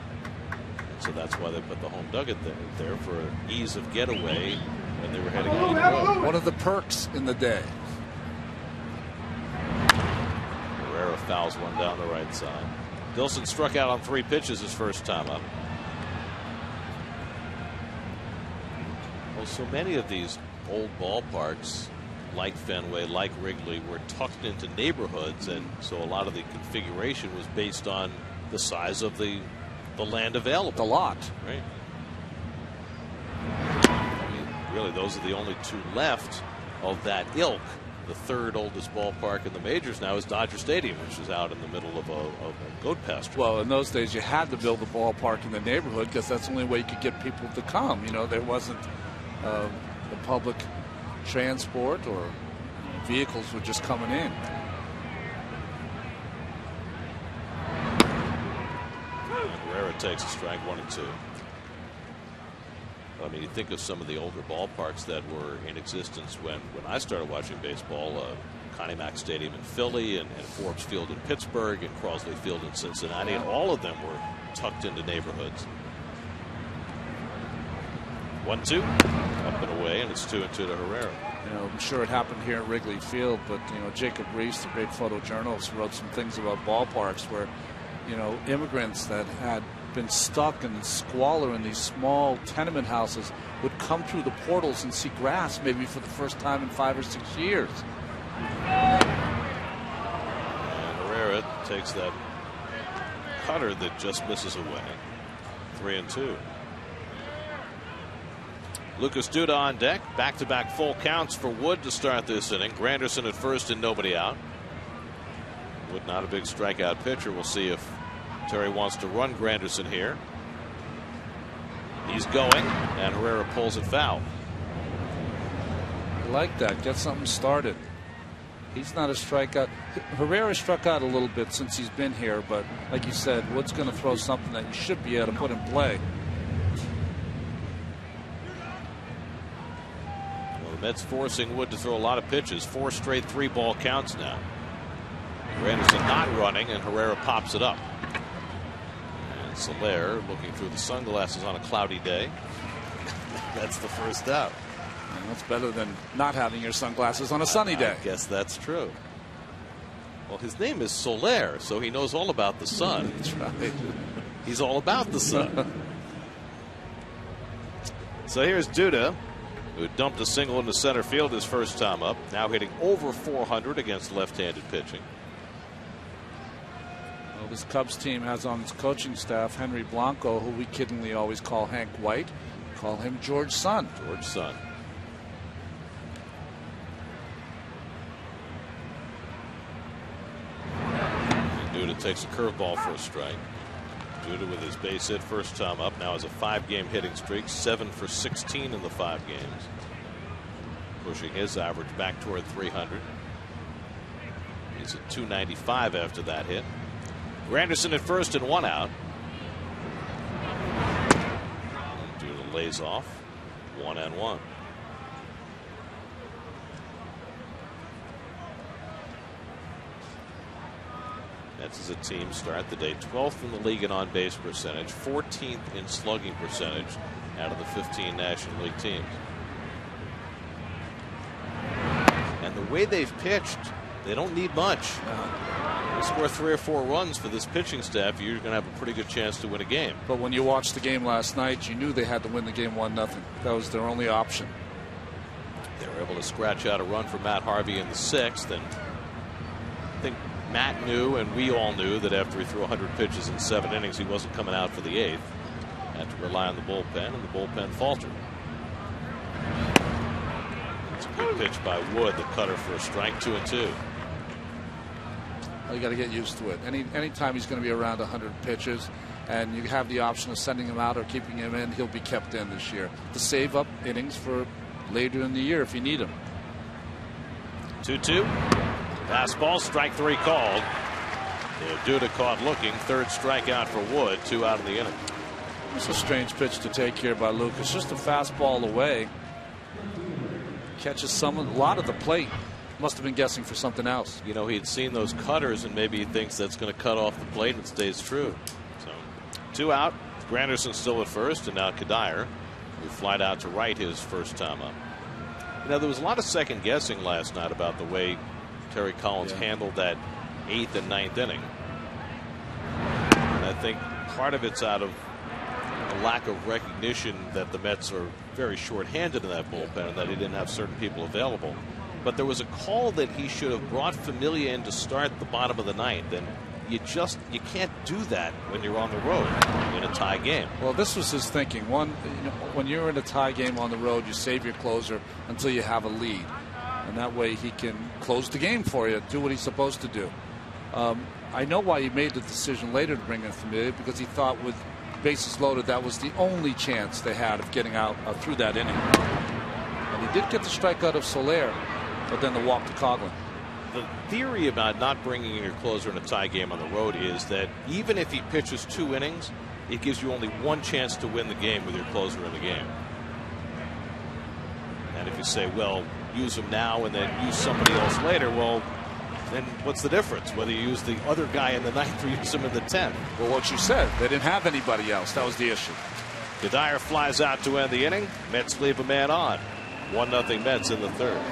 S1: And so that's why they put the home dugout there for ease of getaway when they were heading out.
S2: One of the perks in the day.
S1: Herrera fouls one down the right side. Dilson struck out on 3 pitches his first time up. Well, so many of these old ballparks, like Fenway, like Wrigley, were tucked into neighborhoods, and so a lot of the configuration was based on the size of the land available.
S2: The lot.
S1: Right. I mean, really, those are the only two left of that ilk. The third oldest ballpark in the majors now is Dodger Stadium, which is out in the middle of a goat pasture.
S2: Well, in those days, you had to build a ballpark in the neighborhood because that's the only way you could get people to come. There wasn't the public transport, or vehicles were just coming in.
S1: And Herrera takes a strike, 1-2. I mean, you think of some of the older ballparks that were in existence when I started watching baseball. Connie Mack Stadium in Philly, and Forbes Field in Pittsburgh, and Crosley Field in Cincinnati, and all of them were tucked into neighborhoods. 1-2, up and away, and it's 2-2 to Herrera.
S2: I'm sure it happened here at Wrigley Field, but Jacob Reese, the great photojournalist, wrote some things about ballparks where immigrants that had been stuck in squalor in these small tenement houses would come through the portals and see grass maybe for the first time in 5 or 6 years.
S1: And Herrera takes that cutter that just misses away. 3-2. Lucas Duda on deck. Back-to-back full counts for Wood to start this inning. Granderson at first and nobody out. Wood not a big strikeout pitcher. We'll see if Terry wants to run Granderson here. He's going, and Herrera pulls it foul.
S2: I like that. Get something started. He's not a strikeout. Herrera struck out a little bit since he's been here, but like you said, Wood's going to throw something that you should be able to put in play.
S1: Well, the Mets forcing Wood to throw a lot of pitches. 4 straight 3-ball counts now. Granderson not running, and Herrera pops it up. And Soler looking through the sunglasses on a cloudy day. That's the first out.
S2: And that's better than not having your sunglasses on a sunny day.
S1: I guess that's true. Well, his name is Soler, so he knows all about the sun.
S2: That's right.
S1: He's all about the sun. So here's Duda, who dumped a single into center field his first time up. Now hitting over 400 against left-handed pitching.
S2: Well, this Cubs team has on its coaching staff Henry Blanco, who we kiddingly always call Hank White. Call him George Sun.
S1: George Sun. Duda takes a curveball for a strike. Duda with his base hit first time up now has a 5-game hitting streak, 7 for 16 in the 5 games, pushing his average back toward 300. He's at 295 after that hit. Granderson at first and 1 out. Duda lays off. 1-1. Mets as a team start the day 12th in the league in on-base percentage, 14th in slugging percentage out of the 15 National League teams. And the way they've pitched, they don't need much. They score 3 or 4 runs for this pitching staff, you're going to have a pretty good chance to win a game.
S2: But when you watched the game last night, you knew they had to win the game 1-0. That was their only option.
S1: They were able to scratch out a run for Matt Harvey in the 6th, and I think Matt knew, and we all knew, that after he threw 100 pitches in 7 innings, he wasn't coming out for the 8th. Had to rely on the bullpen, and the bullpen faltered. It's a good pitch by Wood, the cutter for a strike. 2-2.
S2: Well, you got to get used to it. Anytime he's going to be around 100 pitches, and you have the option of sending him out or keeping him in, he'll be kept in this year to save up innings for later in the year if you need him.
S1: 2-2. Fastball, strike 3 called. Duda caught looking. 3rd strikeout for Wood. 2 out of the inning.
S2: It's a strange pitch to take here by Lucas. Just a fastball away. Catches a lot of the plate. Must have been guessing for something else.
S1: You know, he'd seen those cutters, and maybe he thinks that's going to cut off the plate and stays true. So 2 out. Granderson still at first, and now Kadire, who flied out to right his first time up. You know, there was a lot of second guessing last night about the way Terry Collins handled that 8th and 9th inning. And I think part of it's out of a lack of recognition that the Mets are very short-handed in that bullpen and that he didn't have certain people available. But there was a call that he should have brought Familia in to start the bottom of the 9th, and you can't do that when you're on the road in a tie game.
S2: Well, this was his thinking. One, when you're in a tie game on the road, you save your closer until you have a lead. And that way he can close the game for you, do what he's supposed to do. I know why he made the decision later to bring in Familia, because he thought with bases loaded that was the only chance they had of getting out through that inning. And he did get the strikeout of Soler, but then the walk to Coughlin.
S1: The theory about not bringing in your closer in a tie game on the road is that even if he pitches 2 innings, it gives you only 1 chance to win the game with your closer in the game. And if you say, well, use him now and then use somebody else later, well, then what's the difference whether you use the other guy in the 9th or use him in the 10th?
S2: Well, what you said, they didn't have anybody else. That was the issue.
S1: Kadire flies out to end the inning. Mets leave a man on. 1-0 Mets in the 3rd.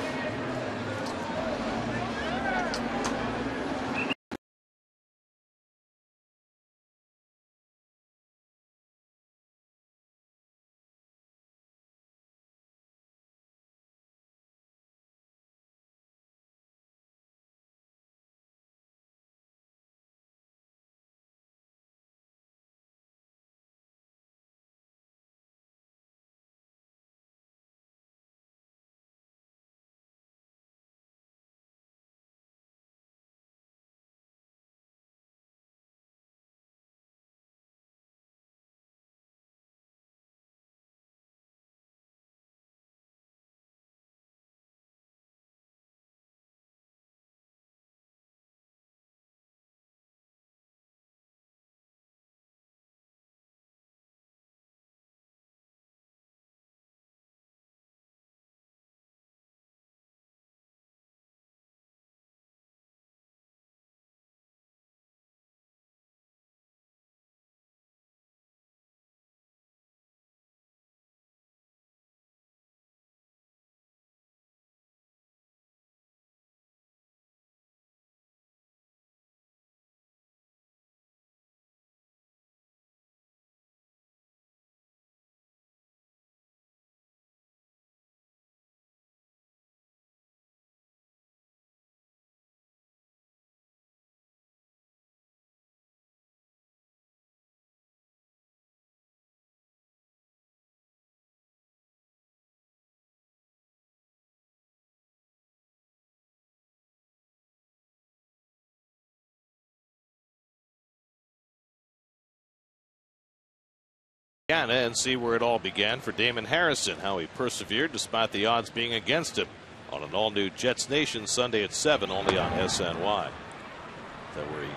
S1: And see where it all began for Damon Harrison, how he persevered despite the odds being against him on an all-new Jets Nation Sunday at 7 only on SNY. Is that where he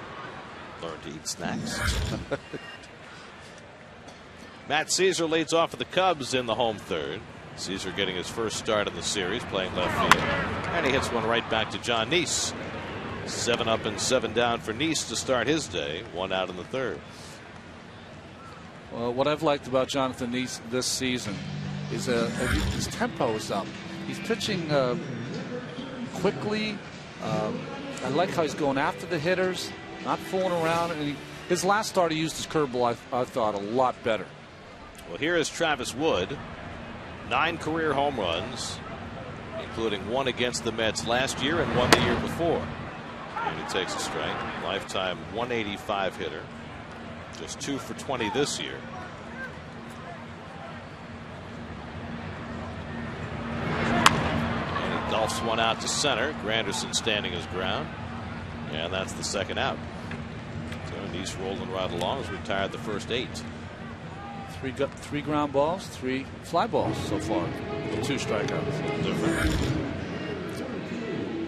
S1: learned to eat snacks? Matt Caesar leads off for the Cubs in the home third. Caesar getting his first start in the series, playing left field, and he hits one right back to John Neese. 7 up and 7 down for Neese to start his day. 1 out in the third.
S2: Well, what I've liked about Jonathan Neese this season is his tempo is up. He's pitching quickly. I like how he's going after the hitters, not fooling around. And his last start, he used his curveball, I thought, a lot better.
S1: Well, here is Travis Wood. 9 career home runs, including 1 against the Mets last year and 1 the year before. And he takes a strike. Lifetime 185 hitter. Just 2 for 20 this year. And he golfs one out to center. Granderson standing his ground. And that's the second out. So Neese rolling right along as we retired the first 8.
S2: 3 ground balls, 3 fly balls so far. 2 strikeouts.
S1: Different.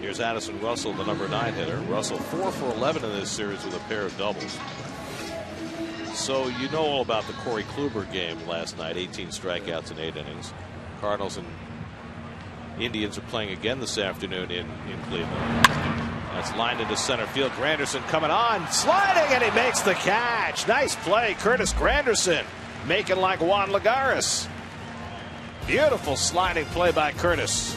S1: Here's Addison Russell, the number 9 hitter. Russell 4 for 11 in this series with a pair of doubles. So you know all about the Corey Kluber game last night. 18 strikeouts in 8 innings. Cardinals and Indians are playing again this afternoon in Cleveland. That's lined into center field. Granderson coming on, sliding, and he makes the catch. Nice play, Curtis Granderson, making like Juan Lagares. Beautiful sliding play by Curtis.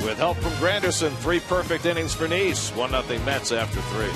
S1: With help from Granderson, 3 perfect innings for Neese. 1-0 Mets after 3.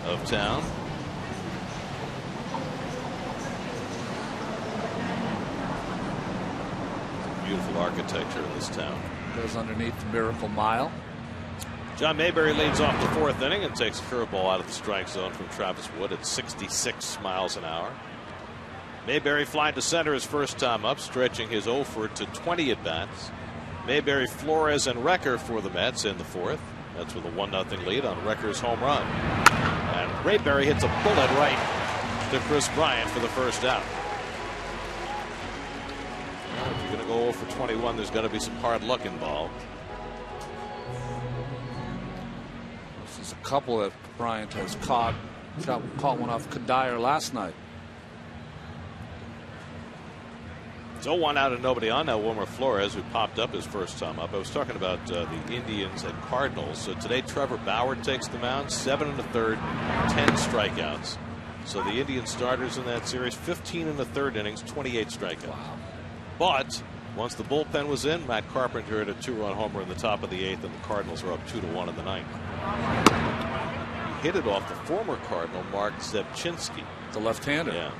S1: Of town. Beautiful architecture in this town.
S2: Goes underneath the Miracle Mile.
S1: John Mayberry leads off the 4th inning and takes a curveball out of the strike zone from Travis Wood at 66 miles an hour. Mayberry flying to center his first time up, stretching his 0 for to 20 at bats. Mayberry, Flores, and Recker for the Mets in the 4th. That's with a 1-0 lead on Recker's home run. And Mayberry hits a bullet right to Chris Bryant for the first out. Well, if you're going to go 0 for 21, there's got to be some hard luck involved.
S2: There's a couple that Bryant has caught one off Kadire last night.
S1: It's 0-1 out and nobody on now. Wilmer Flores, who popped up his first time up. I was talking about the Indians and Cardinals. So today Trevor Bauer takes the mound, 7 1/3, 10 strikeouts. So the Indian starters in that series, 15 1/3 innings, 28 strikeouts.
S2: Wow.
S1: But once the bullpen was in, Matt Carpenter hit a 2-run homer in the top of the 8th, and the Cardinals are up 2-1 in the 9th. He hit it off the former Cardinal Mark Zebchinski,
S2: the left-hander.
S1: Yeah.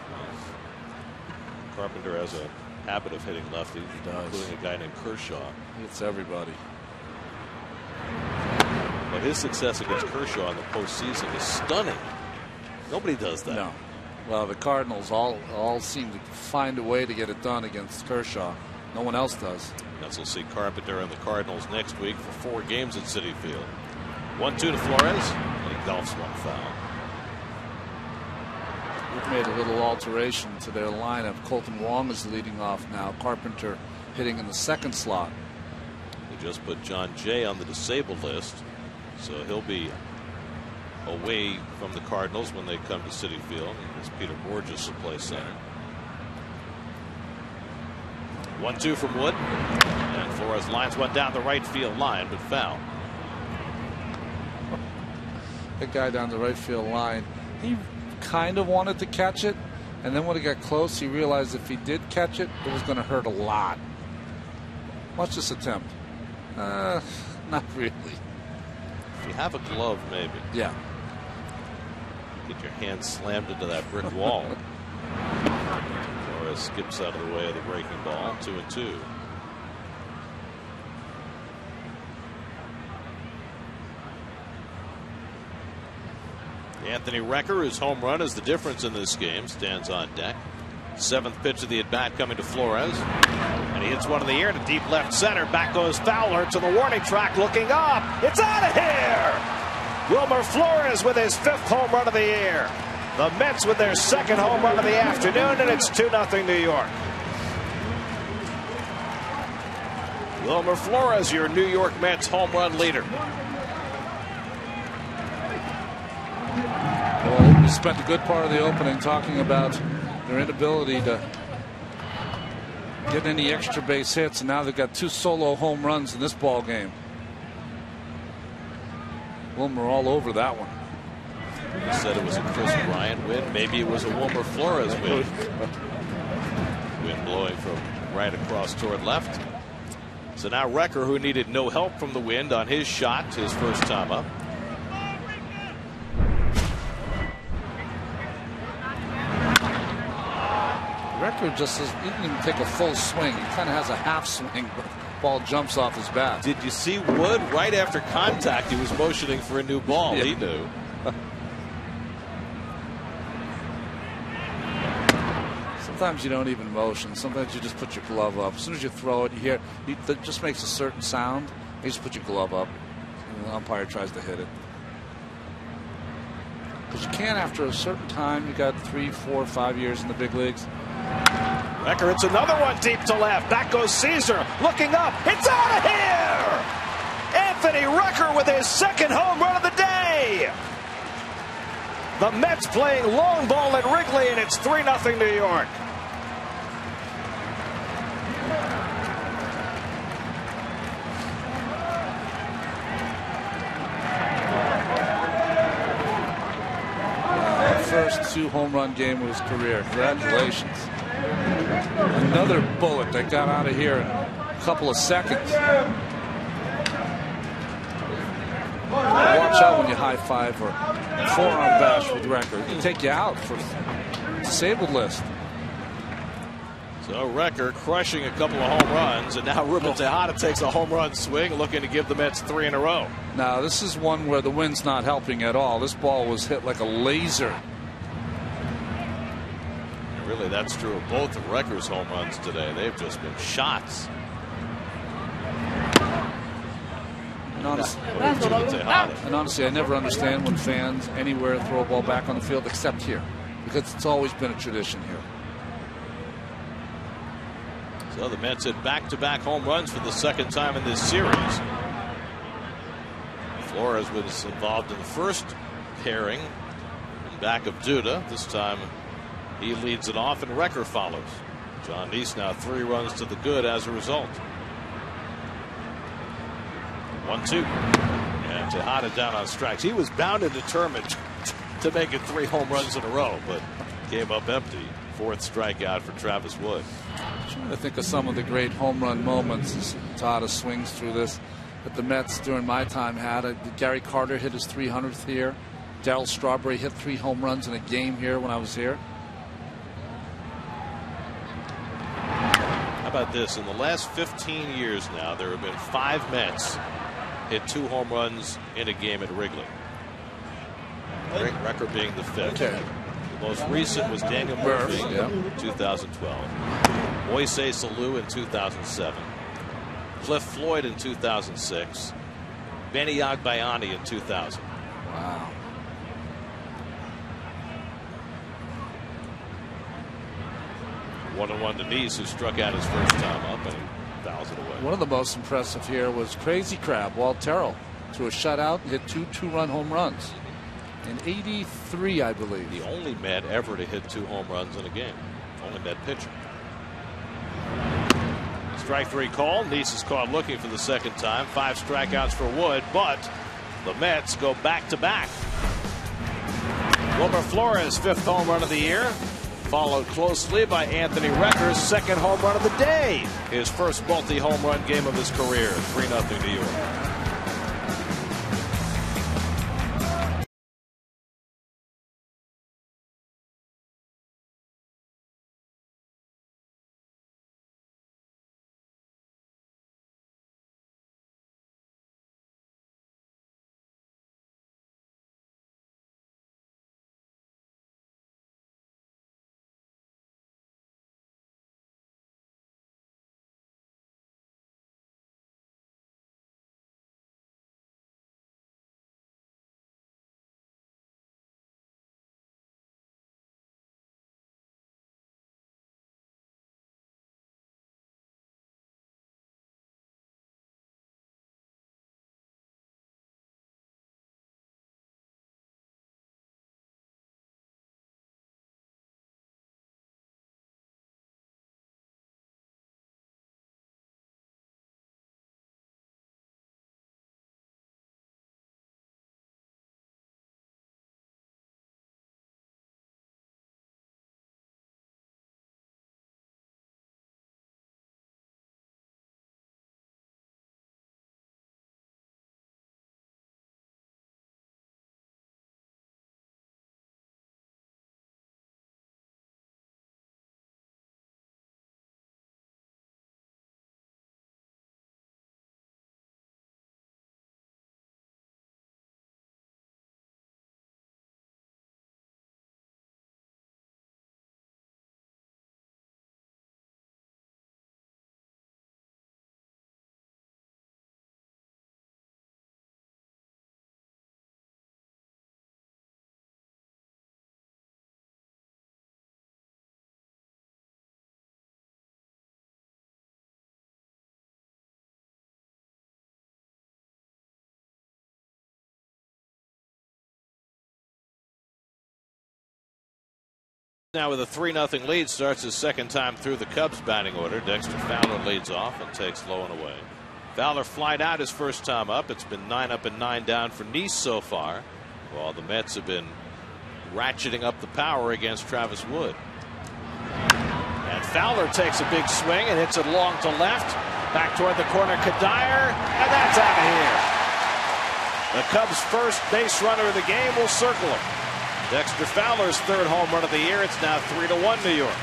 S1: Carpenter has a habit of hitting lefties, including a guy named Kershaw.
S2: He hits everybody.
S1: But his success against Kershaw in the postseason is stunning. Nobody does that.
S2: No. Well, the Cardinals all seem to find a way to get it done against Kershaw. No one else does.
S1: Guess we'll see Carpenter and the Cardinals next week for 4 games at Citi Field. 1-2 to Flores, and he golfs one foul.
S2: We've made a little alteration to their lineup. Colton Wong is leading off now. Carpenter hitting in the second slot.
S1: They just put John Jay on the disabled list, so he'll be away from the Cardinals when they come to Citi Field, as Peter Borges will play center. 1-2 from Wood, and Flores lines one down the right field line, but foul.
S2: The guy down the right field line, he kind of wanted to catch it, and then when it got close, he realized if he did catch it, it was going to hurt a lot. Watch this attempt. Not really.
S1: If you have a glove, maybe.
S2: Yeah.
S1: Get your hand slammed into that brick wall. Flores skips out of the way of the breaking ball. 2-2. Anthony Recker, whose home run is the difference in this game, stands on deck. 7th pitch of the at-bat coming to Flores. And he hits one in the air to deep left center. Back goes Fowler to the warning track, looking up. It's out of here! Wilmer Flores with his 5th home run of the year. The Mets with their 2nd home run of the afternoon, and it's 2-0 New York. Wilmer Flores, your New York Mets home run leader.
S2: Well, we spent a good part of the opening talking about their inability to get any extra base hits, and now they've got 2 solo home runs in this ball game. Wilmer all over that one.
S1: You said it was a Chris Bryant win. Maybe it was a Wilmer Flores win. Wind blowing from right across toward left. So now Recker, who needed no help from the wind on his shot, his first time up.
S2: Recker just says he didn't even take a full swing. He kind of has a half swing, but the ball jumps off his bat.
S1: Did you see Wood right after contact? He was motioning for a new ball. Yeah. He knew.
S2: Sometimes you don't even motion. Sometimes you just put your glove up. As soon as you throw it, you hear it just makes a certain sound. You just put your glove up, and the umpire tries to hit it. Because you can't after a certain time. You got 3, 4, 5 years in the big leagues.
S1: Recker, it's another one deep to left. Back goes Caesar, looking up. It's out of here! Anthony Recker with his 2nd home run of the day. The Mets playing long ball at Wrigley, and it's 3-0 New York.
S2: First 2 home run game of his career. Congratulations. Another bullet that got out of here in a couple of seconds. Watch out when you high five or forearm bash with Recker. He can take you out for disabled list.
S1: So Recker crushing a couple of home runs, and now Ruben Tejada takes a home run swing, looking to give the Mets 3 in a row.
S2: Now this is one where the wind's not helping at all. This ball was hit like a laser.
S1: Really, that's true of both of Recker's home runs today. They've just been shots.
S2: And honestly, I never understand when fans anywhere throw a ball back on the field except here, because it's always been a tradition here.
S1: So the Mets had back-to-back home runs for the 2nd time in this series. Flores was involved in the first pairing in back of Duda. This time he leads it off, and Recker follows. John Neese now 3 runs to the good as a result. 1-2. And Tejada down on strikes. He was bound and determined to make it 3 home runs in a row, but came up empty. 4th strikeout for Travis Wood.
S2: I'm trying to think of some of the great home run moments as Tejada swings through this that the Mets during my time had. Gary Carter hit his 300th here. Darryl Strawberry hit 3 home runs in a game here when I was here.
S1: How about this? In the last 15 years now, there have been 5 Mets hit 2 home runs in a game at Wrigley. Record being the 5th.
S2: Okay.
S1: The most recent was Daniel Murphy in 2012. Moises Alou in 2007. Cliff Floyd in 2006. Benny Agbayani in 2000.
S2: Wow.
S1: One and one to Neese, who struck out his first time up and fouls it away.
S2: One of the most impressive here was Crazy Crab Walt Terrell, threw a shutout and hit 2 two-run home runs in '83, I believe.
S1: The only Met ever to hit 2 home runs in a game. Only Met pitcher. Strike 3 call. Neese is caught looking for the second time. 5 strikeouts for Wood, but the Mets go back-to-back. Wilmer Flores' 5th home run of the year, followed closely by Anthony Recker's 2nd home run of the day. His first multi-home run game of his career. 3-0 New York. Now with a 3-0 lead, starts his 2nd time through the Cubs batting order. Dexter Fowler leads off and takes low and away. Fowler flied out his first time up. It's been 9 up and 9 down for Neese so far, while the Mets have been ratcheting up the power against Travis Wood. And Fowler takes a big swing and hits it long to left. Back toward the corner, Kadire, and that's out of here. The Cubs' first base runner of the game will circle him. Dexter Fowler's 3rd home run of the year. It's now 3-1 New York.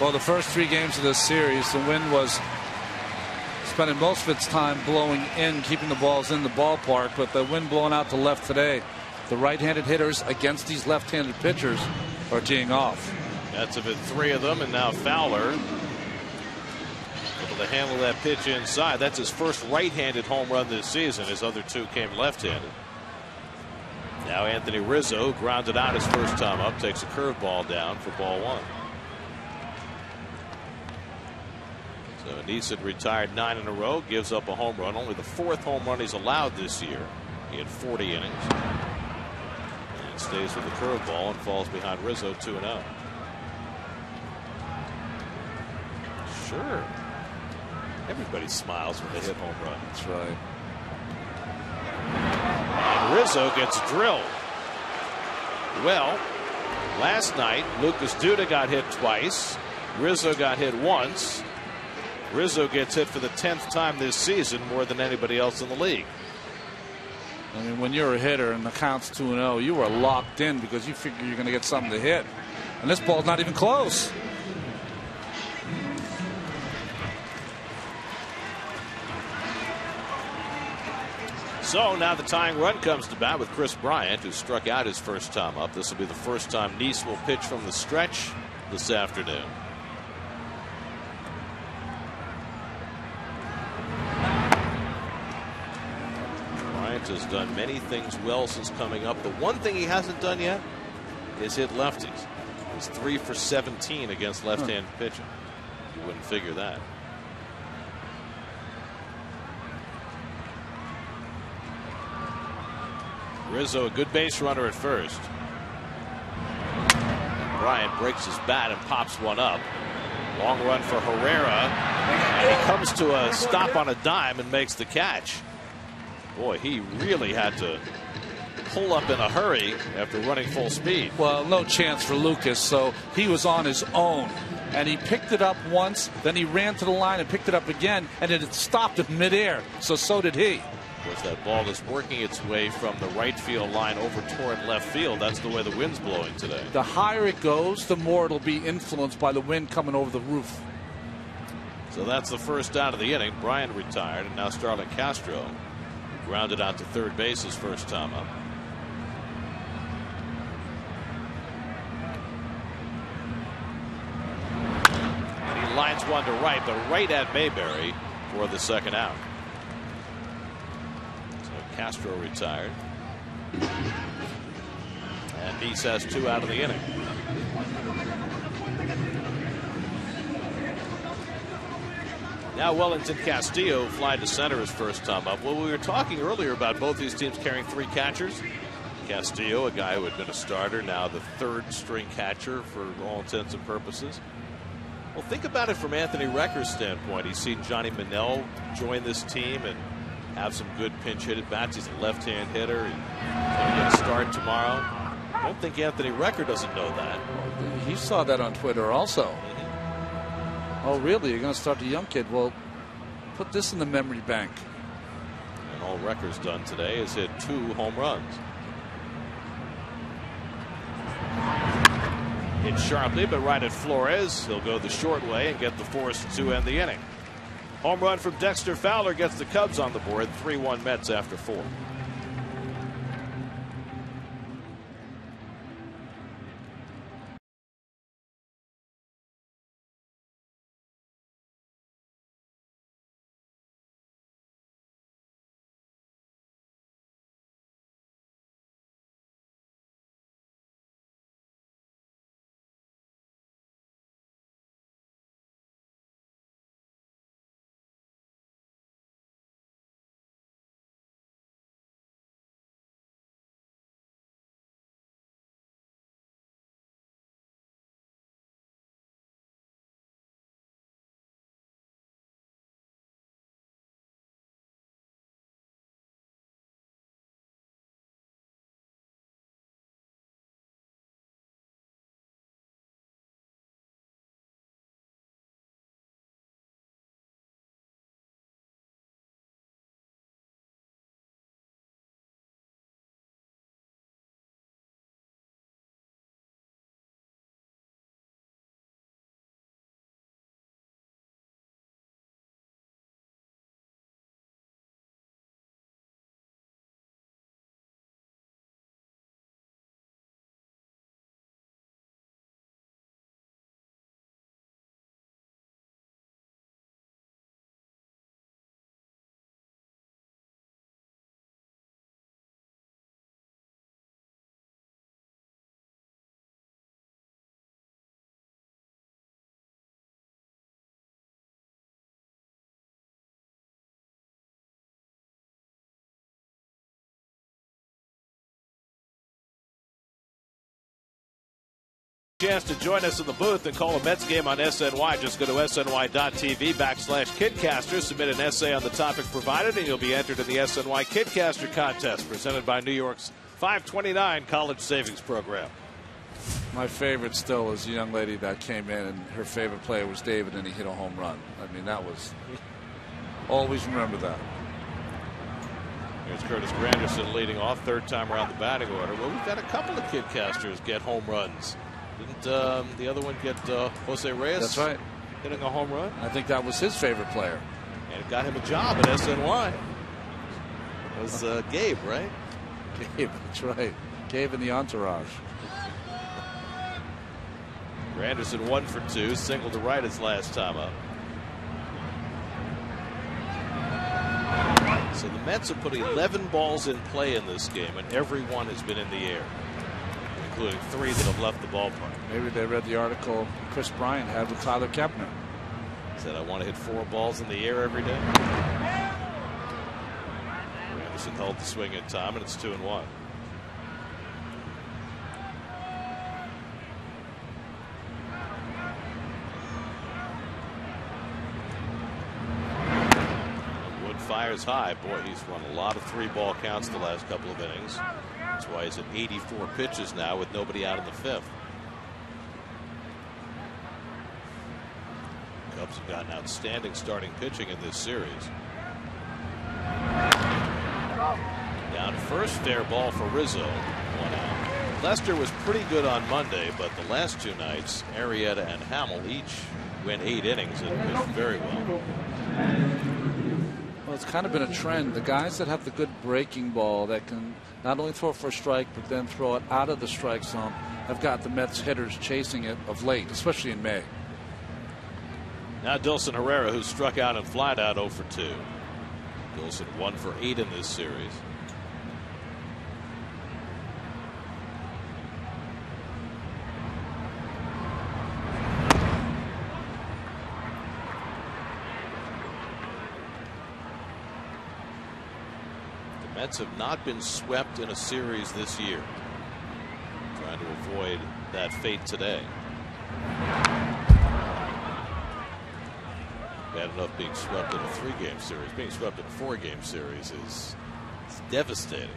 S2: Well, the first 3 games of this series, the wind was spending most of its time blowing in, keeping the balls in the ballpark, but the wind blowing out to left today. The right-handed hitters against these left-handed pitchers are teeing off.
S1: That's been 3 of them, and now Fowler able to handle that pitch inside. That's his first right-handed home run this season. His other 2 came left-handed. Now Anthony Rizzo grounded out his first time up, takes a curveball down for ball 1. So Neese had retired 9 in a row, gives up a home run, only the 4th home run he's allowed this year. He had 40 innings. And stays with the curveball and falls behind Rizzo 2-0. Sure. Everybody smiles when they hit home run.
S2: That's right.
S1: And Rizzo gets drilled. Well, last night, Lucas Duda got hit twice. Rizzo got hit once. Rizzo gets hit for the 10th time this season, more than anybody else in the league.
S2: I mean, when you're a hitter and the count's 2-0, you are locked in because you figure you're going to get something to hit. And this ball's not even close.
S1: So now the tying run comes to bat with Chris Bryant, who struck out his first time up. This will be the first time Neese will pitch from the stretch this afternoon. Bryant has done many things well since coming up. The one thing he hasn't done yet is hit lefties. He's 3 for 17 against left-handed pitching. You wouldn't figure that. Rizzo, a good base runner at first. Bryant breaks his bat and pops one up. Long run for Herrera. And he comes to a stop on a dime and makes the catch. Boy, he really had to pull up in a hurry after running full speed.
S2: Well, no chance for Lucas, so he was on his own. And he picked it up once, then he ran to the line and picked it up again, and it had stopped in midair. So did he.
S1: Of course, that ball is working its way from the right field line over toward left field. That's the way the wind's blowing today.
S2: The higher it goes, the more it'll be influenced by the wind coming over the roof.
S1: So that's the first out of the inning. Bryant retired, and now Starlin Castro grounded out to third base his first time up. And he lines one to right, but right at Mayberry for the second out. Castro retired. And Neese has 2 out of the inning. Now Wellington Castillo flied to center his first time up. Well, we were talking earlier about both these teams carrying 3 catchers. Castillo, a guy who had been a starter, now the 3rd string catcher for all intents and purposes. Well, think about it from Anthony Recker's standpoint. He's seen Johnny Manel join this team and have some good pinch hit at bats. He's a left-hand hitter. He's going to get a start tomorrow. I don't think Anthony Recker doesn't know that.
S2: He saw that on Twitter also. Oh, really? You're going to start the young kid? Well, put this in the memory bank.
S1: And all Recker's done today is hit 2 home runs. Hit sharply, but right at Flores. He'll go the short way and get the force to end the inning. Home run from Dexter Fowler gets the Cubs on the board. 3-1 Mets after 4. Chance to join us in the booth and call a Mets game on SNY. Just go to sny.tv/Kidcaster. Submit an essay on the topic provided, and you'll be entered in the SNY Kidcaster contest presented by New York's 529 College Savings Program.
S2: My favorite still is a young lady that came in, and her favorite player was David, and he hit a home run. I mean, that was always remember that.
S1: Here's Curtis Granderson leading off, third time around the batting order. Well, we've had a couple of Kidcasters get home runs. Didn't the other one get Jose Reyes?
S2: That's right.
S1: Hitting a home run?
S2: I think that was his favorite player.
S1: And it got him a job at SNY. It was Gabe, right?
S2: Gabe, that's right. Gabe in the entourage.
S1: Granderson 1 for 2, single to right his last time up. So the Mets have put 11 balls in play in this game, and every one has been in the air, including 3 that have left the ballpark.
S2: Maybe they read the article Chris Bryant had with Tyler Kepner.
S1: Said, I want to hit 4 balls in the air every day. Granderson held the swing in time, and it's 2-1. Fires high. Boy, he's run a lot of 3-ball counts the last couple of innings. That's why he's at 84 pitches now with nobody out in the 5th. Cubs have gotten outstanding starting pitching in this series. Down first, fair ball for Rizzo. 1 out. Lester was pretty good on Monday, but the last 2 nights, Arrieta and Hamill each went 8 innings and pitched very well.
S2: Well, it's kind of been a trend. The guys that have the good breaking ball that can not only throw for a strike but then throw it out of the strike zone have got the Mets hitters chasing it of late, especially in May.
S1: Now Dilson Herrera, who struck out and flied out 0 for 2. Dilson 1 for 8 in this series. Mets have not been swept in a series this year. Trying to avoid that fate today. Bad enough being swept in a 3-game series. Being swept in a 4-game series is devastating.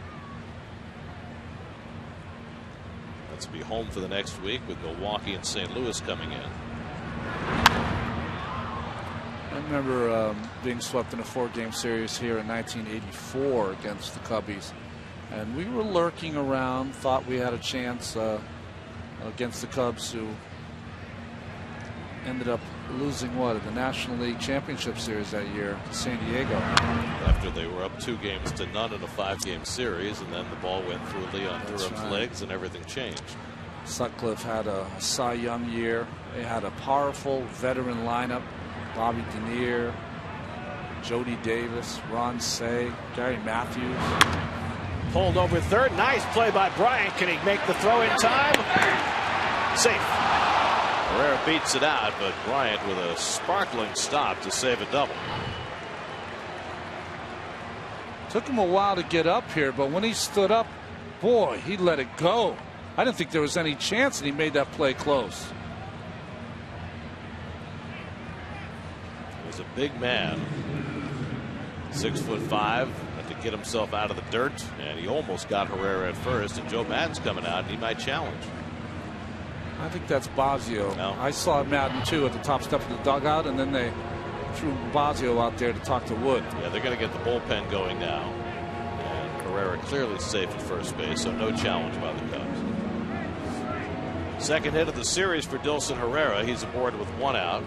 S1: Let's be home for the next week with Milwaukee and St. Louis coming in.
S2: I remember being swept in a 4-game series here in 1984 against the Cubbies, and we were lurking around, thought we had a chance against the Cubs, who ended up losing in the National League Championship Series that year to San Diego.
S1: After they were up 2-0 in a 5-game series, and then the ball went through Leon Durham's legs and everything changed.
S2: Sutcliffe had a Cy Young year. They had a powerful veteran lineup. Bobby Denier, Jody Davis, Ron Say, Gary Matthews.
S1: Pulled over third. Nice play by Bryant. Can he make the throw in time? Safe. Herrera beats it out, but Bryant with a sparkling stop to save a double.
S2: Took him a while to get up here, but when he stood up, boy, he let it go. I didn't think there was any chance, and he made that play close.
S1: He's a big man, 6'5", had to get himself out of the dirt, and he almost got Herrera at first, and Joe Maddon's coming out, and he might challenge.
S2: I think that's Bosio.
S1: No.
S2: I saw Madden too at the top step of the dugout, and then they threw Bosio out there to talk to Wood.
S1: Yeah, they're going to get the bullpen going now, and Herrera clearly safe at first base, so no challenge by the Cubs. Second hit of the series for Dilson Herrera. He's aboard with 1 out.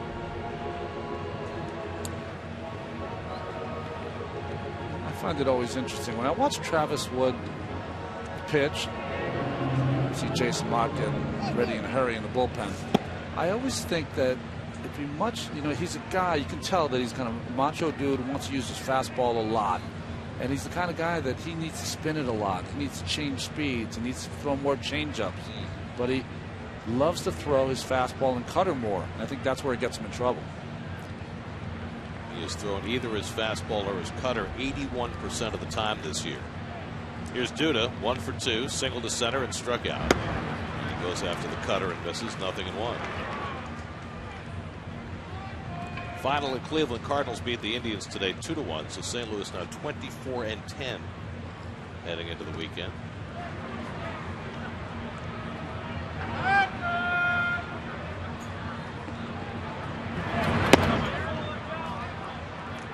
S2: I find it always interesting when I watch Travis Wood pitch, see Jason Mott getting ready in a hurry in the bullpen. I always think that if he he's a guy, you can tell that he's kind of a macho dude who wants to use his fastball a lot. And he's the kind of guy that he needs to spin it a lot. He needs to change speeds. He needs to throw more changeups. But he loves to throw his fastball and cutter more. And I think that's where he gets him in trouble.
S1: He has thrown either his fastball or his cutter 81% of the time this year. Here's Duda, 1 for 2, single to center and struck out. He Goes after the cutter and misses. 0-1. Final in Cleveland. Cardinals beat the Indians today 2-1. So St. Louis now 24-10 heading into the weekend.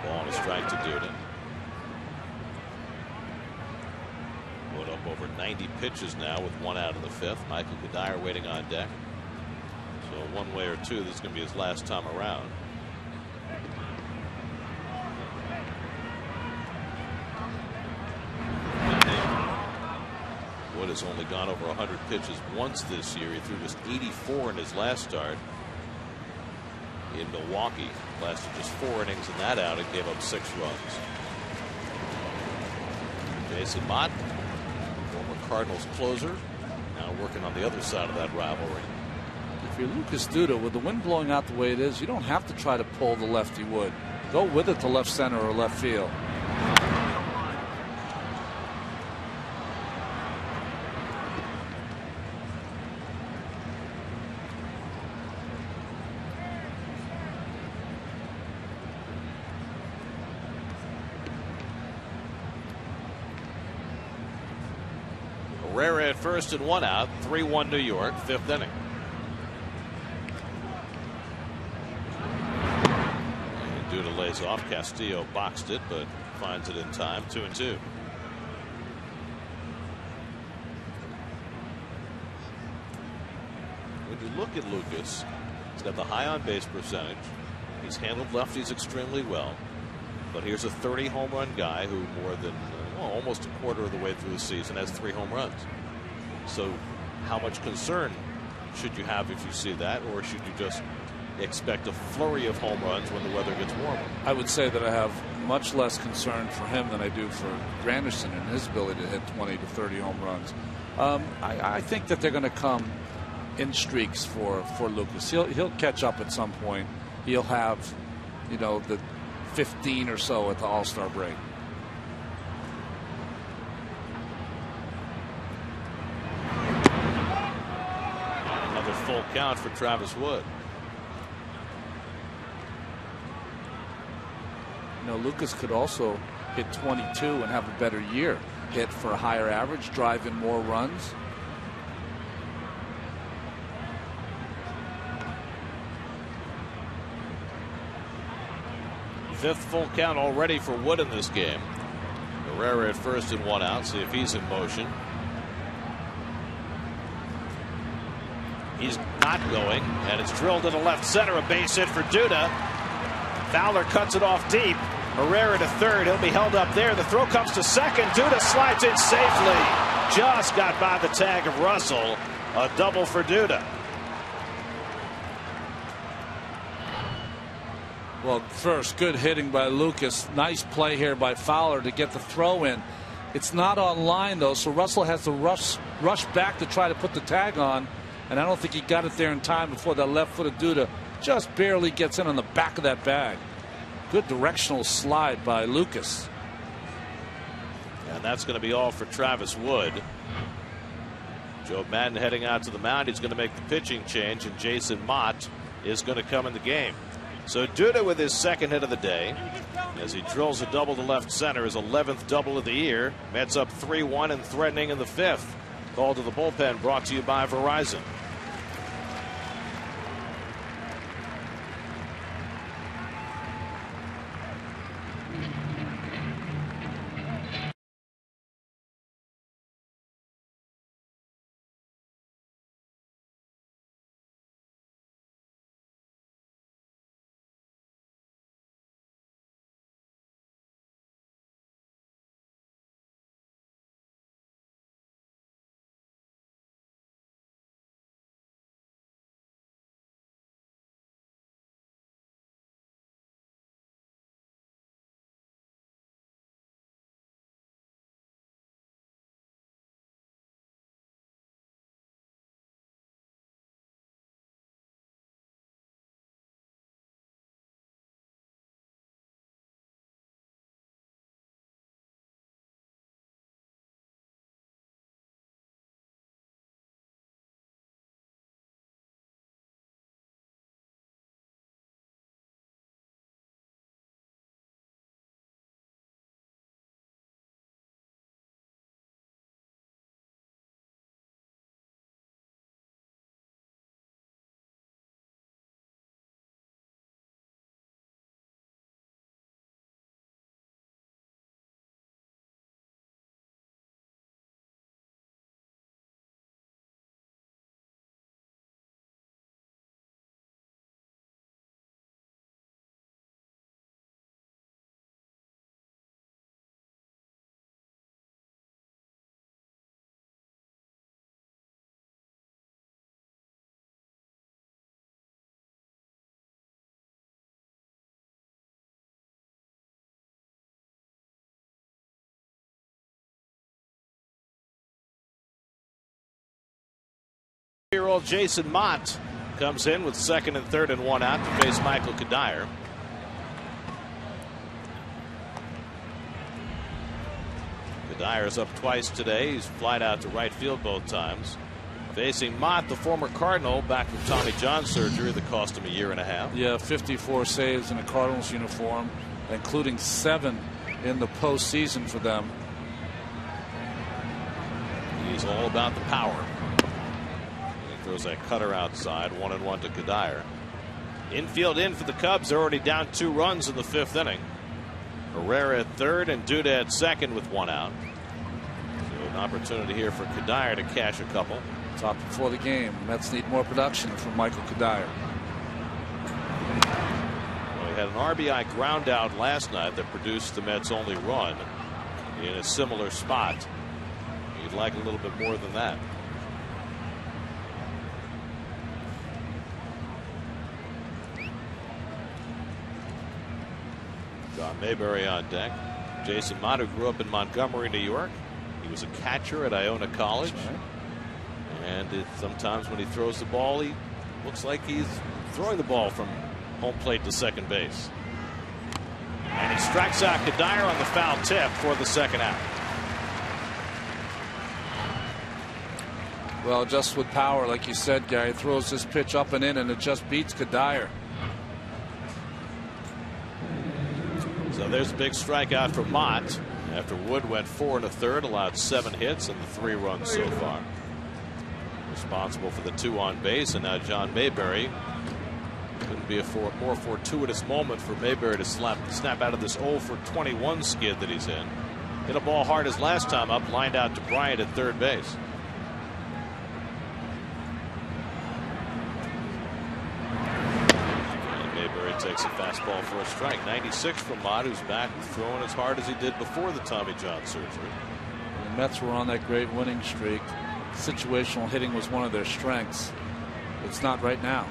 S1: Ball and a strike to Duda. Put up over 90 pitches now with 1 out of the 5th. Michael Goeddel waiting on deck. So one way or two, this is going to be his last time around. Wood has only gone over 100 pitches once this year. He threw just 84 in his last start in Milwaukee. Lasted just 4 innings in that outing, gave up 6 runs. Jason Mott, former Cardinals closer, now working on the other side of that rivalry.
S2: If you're Lucas Duda, with the wind blowing out the way it is, you don't have to try to pull the lefty Wood. Go with it to left center or left field.
S1: Herrera at first and 1 out. 3-1 New York, 5th inning. And Duda lays off. Castillo boxed it, but finds it in time. 2-2. When you look at Lucas, he's got the high on base percentage. He's handled lefties extremely well. But here's a 30 home run guy who more than almost a quarter of the way through the season has 3 home runs. So how much concern should you have if you see that, or should you just expect a flurry of home runs when the weather gets warmer?
S2: I would say that I have much less concern for him than I do for Granderson and his ability to hit 20 to 30 home runs. I think that they're going to come in streaks for Lucas. He'll catch up at some point. He'll have, the 15 or so at the All-Star break.
S1: Another full count for Travis Wood.
S2: Lucas could also hit 22 and have a better year. Hit for a higher average, drive in more runs.
S1: Fifth full count already for Wood in this game. Herrera at first and 1 out. See if he's in motion. He's not going, and it's drilled into left center. A base hit for Duda. Fowler cuts it off deep. Herrera to third. He'll be held up there. The throw comes to second. Duda slides in safely. Just got by the tag of Russell. A double for Duda.
S2: Well, first, good hitting by Lucas. Nice play here by Fowler to get the throw in. It's not on line, though, so Russell has to rush back to try to put the tag on. And I don't think he got it there in time before that left-footed Duda just barely gets in on the back of that bag. Good directional slide by Lucas.
S1: And that's going to be all for Travis Wood. Joe Madden heading out to the mound. He's going to make the pitching change, and Jason Mott is going to come in the game. So Duda with his second hit of the day as he drills a double to left center, his 11th double of the year. Mets up 3-1 and threatening in the 5th. Call to the bullpen brought to you by Verizon. 20-year-old Jason Mott comes in with second and third and one out to face Michael Cuddyer. Cuddyer's up twice today. He's flied out to right field both times. Facing Mott, the former Cardinal, back from Tommy John surgery that cost him a year and a half.
S2: Yeah, 54 saves in a Cardinals uniform, including 7 in the postseason for them.
S1: He's all about the power. He throws that cutter outside, 1-1 to Cuddyer. Infield in for the Cubs. They're already down 2 runs in the 5th inning. Herrera at third and Duda at second with 1 out. So an opportunity here for Cuddyer to cash a couple.
S2: Top before the game. Mets need more production from Michael Cuddyer.
S1: Well, he had an RBI ground out last night that produced the Mets' only run in a similar spot. You'd like a little bit more than that. John Mayberry on deck. Jason Mott, who grew up in Montgomery, New York. He was a catcher at Iona College.
S2: Right.
S1: And sometimes when he throws the ball, he looks like he's throwing the ball from home plate to second base. And he strikes out Cuddyer on the foul tip for the second out.
S2: Well, just with power, like you said, Gary, throws this pitch up and in, and it just beats Cuddyer.
S1: So there's a big strikeout for Mott after Wood went 4 1/3, allowed 7 hits and the 3 runs so far. Responsible for the 2 on base, and now John Mayberry. Couldn't be a more fortuitous moment for Mayberry to snap out of this 0 for 21 skid that he's in. Hit a ball hard his last time up, lined out to Bryant at third base. And Mayberry takes a fastball for a strike. 96 from Mott, who's back throwing as hard as he did before the Tommy John surgery.
S2: The Mets were on that great winning streak. Situational hitting was one of their strengths. It's not right now.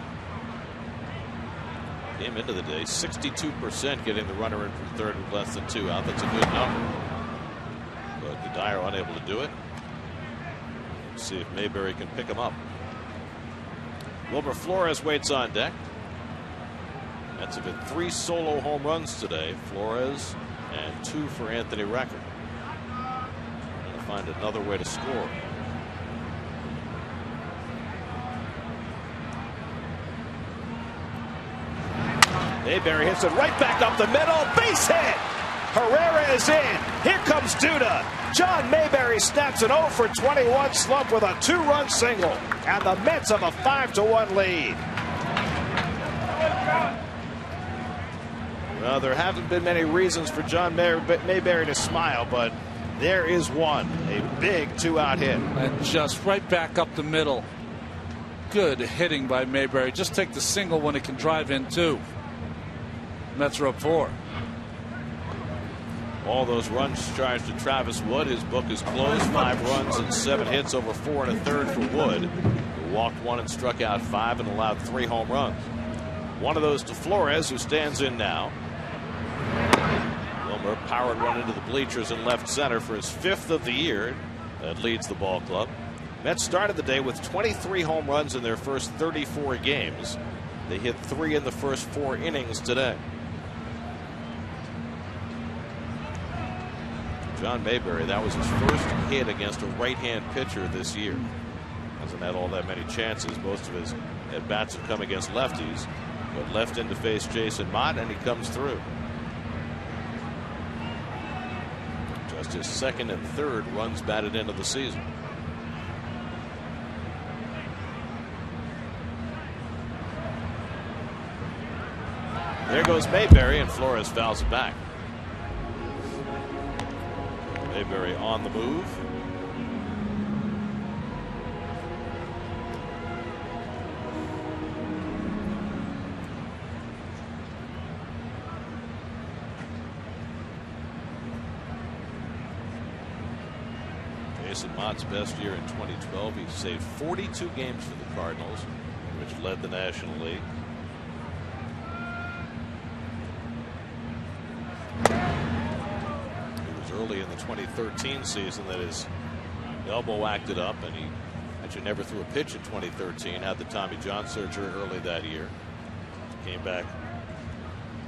S1: Came into the day 62% getting the runner in from third with less than 2 out. That's a good number. But Cuddyer unable to do it. Let's see if Mayberry can pick him up. Wilmer Flores waits on deck. Mets have hit 3 solo home runs today. Flores and 2 for Anthony Recker. Trying to find another way to score. Mayberry hits it right back up the middle. Base hit. Herrera is in. Here comes Duda. John Mayberry snaps an 0 for 21 slump with a 2-run single. And the Mets have a 5-1 lead. Well, there haven't been many reasons for John Mayberry to smile, but there is one. A big 2-out hit.
S2: And just right back up the middle. Good hitting by Mayberry. Just take the single when it can drive in, too. Mets are up 4.
S1: All those runs charged to Travis Wood. His book is closed. 5 runs and 7 hits over 4 1/3 for Wood, who walked 1 and struck out 5 and allowed 3 home runs. One of those to Flores, who stands in now. Wilmer powered one into the bleachers in left center for his 5th of the year. That leads the ball club. Mets started the day with 23 home runs in their first 34 games. They hit 3 in the first 4 innings today. John Mayberry, that was his first hit against a right-hand pitcher this year. Hasn't had all that many chances. Most of his at-bats have come against lefties. But left in to face Jason Mott, and he comes through. Just his 2nd and 3rd runs batted into the season. There goes Mayberry, and Flores fouls it back. Mayberry on the move. Jason Mott's best year in 2012. He saved 42 games for the Cardinals, which led the National League. Early in the 2013 season that his elbow acted up, and he Pitcher never threw a pitch in 2013. Had the Tommy John surgery early that year. Came back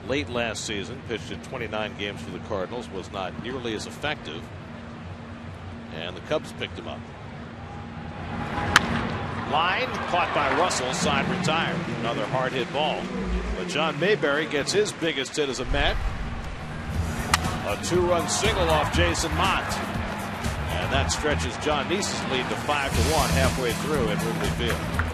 S1: late last season. Pitched in 29 games for the Cardinals. Was not nearly as effective. And the Cubs picked him up. Line caught by Russell. Side retired. Another hard hit ball. But John Mayberry gets his biggest hit as a Met. A 2-run single off Jason Mott. And that stretches John Neese's lead to 5-1 halfway through at Wrigley Field.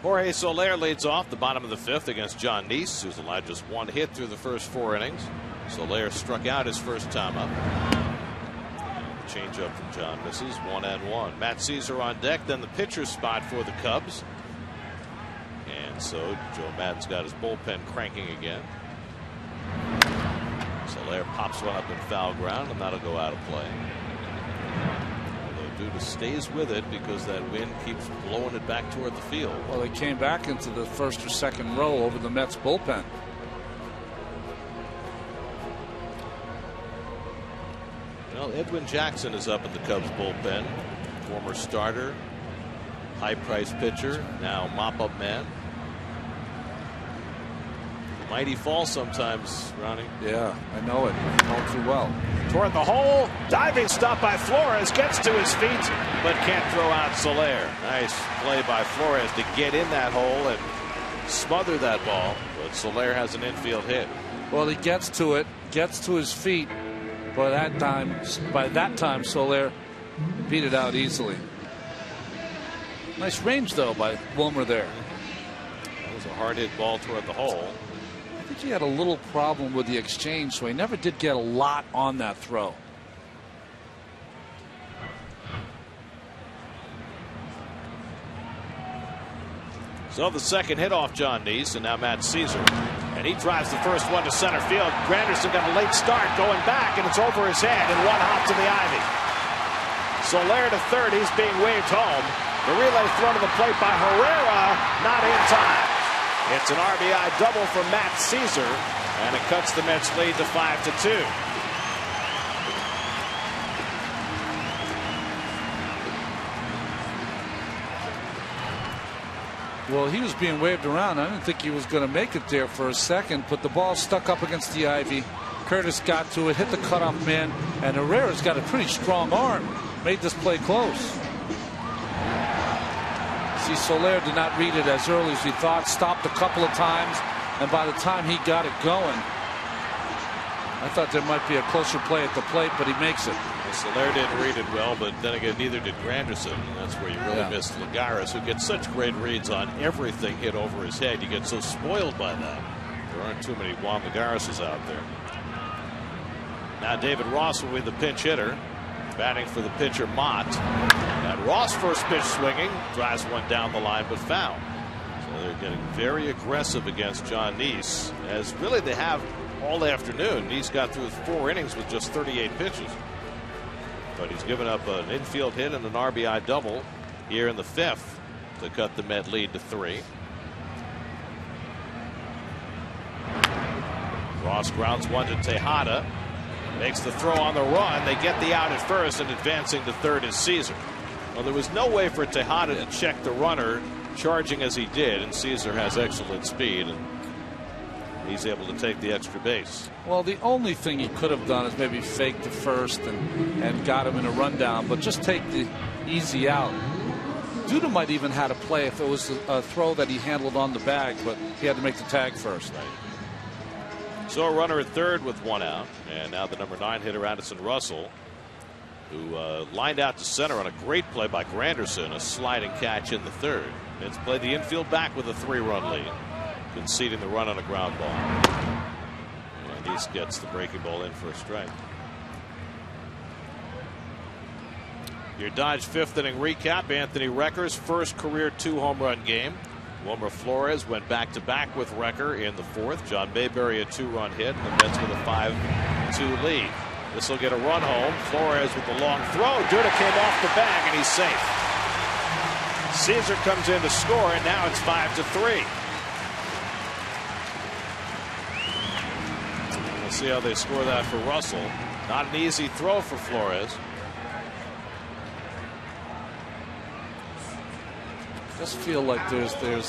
S1: Jorge Soler leads off the bottom of the 5th against John Neese, who's allowed just 1 hit through the first 4 innings. Soler struck out his first time up. The changeup from John misses. 1-1. Matt Caesar on deck. Then the pitcher's spot for the Cubs. And so Joe Maddon's got his bullpen cranking again. Soler pops one up in foul ground, and that'll go out of play. Duda stays with it because that wind keeps blowing it back toward the field.
S2: Well, they came back into the first or second row over the Mets bullpen.
S1: Well, Edwin Jackson is up in the Cubs bullpen. Former starter, high-priced pitcher, now mop-up man. Mighty fall sometimes, Ronnie.
S2: Yeah, I know it. All too well.
S1: Toward the hole, diving stop by Flores, gets to his feet, but can't throw out Soler. Nice play by Flores to get in that hole and smother that ball, but Soler has an infield hit.
S2: Well, he gets to it, gets to his feet, but by that time, Soler beat it out easily. Nice range, though, by Wilmer there.
S1: That was a hard hit ball toward the hole.
S2: I think he had a little problem with the exchange, so he never did get a lot on that throw.
S1: So the second hit off John Neese, and now Matt Caesar. And he drives the first one to center field. Granderson got a late start going back, and it's over his head, and 1 hop to the ivy. Soler to third. He's being waved home. The relay thrown to the plate by Herrera, not in time. It's an RBI double for Matt Caesar, and it cuts the Mets lead to 5-2.
S2: Well, he was being waved around. I didn't think he was going to make it there for a second, but the ball stuck up against the ivy. Curtis got to it, hit the cutoff man, and Herrera's got a pretty strong arm. Made this play close. See, Soler did not read it as early as he thought. Stopped a couple of times, and by the time he got it going, I thought there might be a closer play at the plate, but he makes it.
S1: Well, Soler didn't read it well, but then again, neither did Granderson. And that's where you really missed Lagares, who gets such great reads on everything hit over his head. You get so spoiled by that. There aren't too many Juan Lagares out there. Now David Ross will be the pinch hitter, batting for the pitcher Mott. And Ross, first pitch swinging, drives one down the line, but foul. So they're getting very aggressive against John Neese, as really they have all afternoon. Neese got through 4 innings with just 38 pitches. But he's given up an infield hit and an RBI double here in the 5th to cut the Met lead to 3. Ross grounds one to Tejada. Makes the throw on the run. They get the out at first, and advancing to third is Caesar. Well, there was no way for Tejada to check the runner charging as he did, and Caesar has excellent speed, and he's able to take the extra base.
S2: Well, the only thing he could have done is maybe fake the first and got him in a rundown, but just take the easy out. Duda might even had a play if it was a throw that he handled on the bag, but he had to make the tag first.
S1: Right. So a runner at third with 1 out, and now the number 9 hitter Addison Russell, who lined out to center on a great play by Granderson, a sliding catch in the 3rd. It's played the infield back with a 3-run lead, conceding the run on a ground ball. And Neese gets the breaking ball in for a strike. Your Dodge 5th inning recap: Anthony Recker's first career 2-home-run game. Wilmer Flores went back-to-back with Recker in the 4th. John Mayberry a 2-run hit, and the Mets with a 5-2 lead. This will get a run home. Flores with the long throw. Duda came off the bag, and he's safe. Caesar comes in to score, and now it's 5-3. We'll see how they score that for Russell. Not an easy throw for Flores.
S2: I just feel like there's the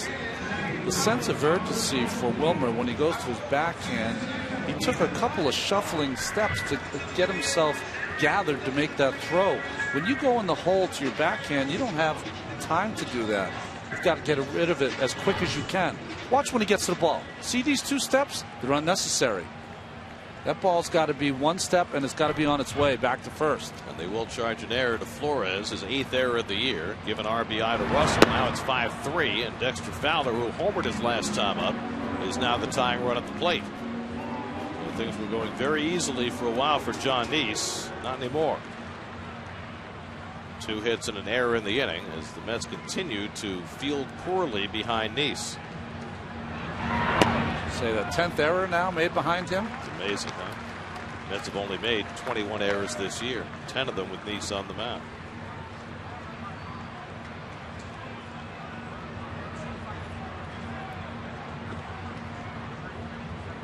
S2: sense of urgency for Wilmer when he goes to his backhand. He took a couple of shuffling steps to get himself gathered to make that throw. When you go in the hole to your backhand, you don't have time to do that. You've got to get rid of it as quick as you can. Watch when he gets to the ball. See these 2 steps? They're unnecessary. That ball's got to be 1 step, and it's got to be on its way back to first.
S1: And they will charge an error to Flores, his 8th error of the year. Give an RBI to Russell. Now it's 5-3, and Dexter Fowler, who homered his last time up, is now the tying run at the plate. Well, things were going very easily for a while for John Neese. Not anymore. 2 hits and an error in the inning as the Mets continue to field poorly behind Neese.
S2: Say the 10th error now made behind him.
S1: It's amazing, huh? Mets have only made 21 errors this year, 10 of them with Neese on the mound.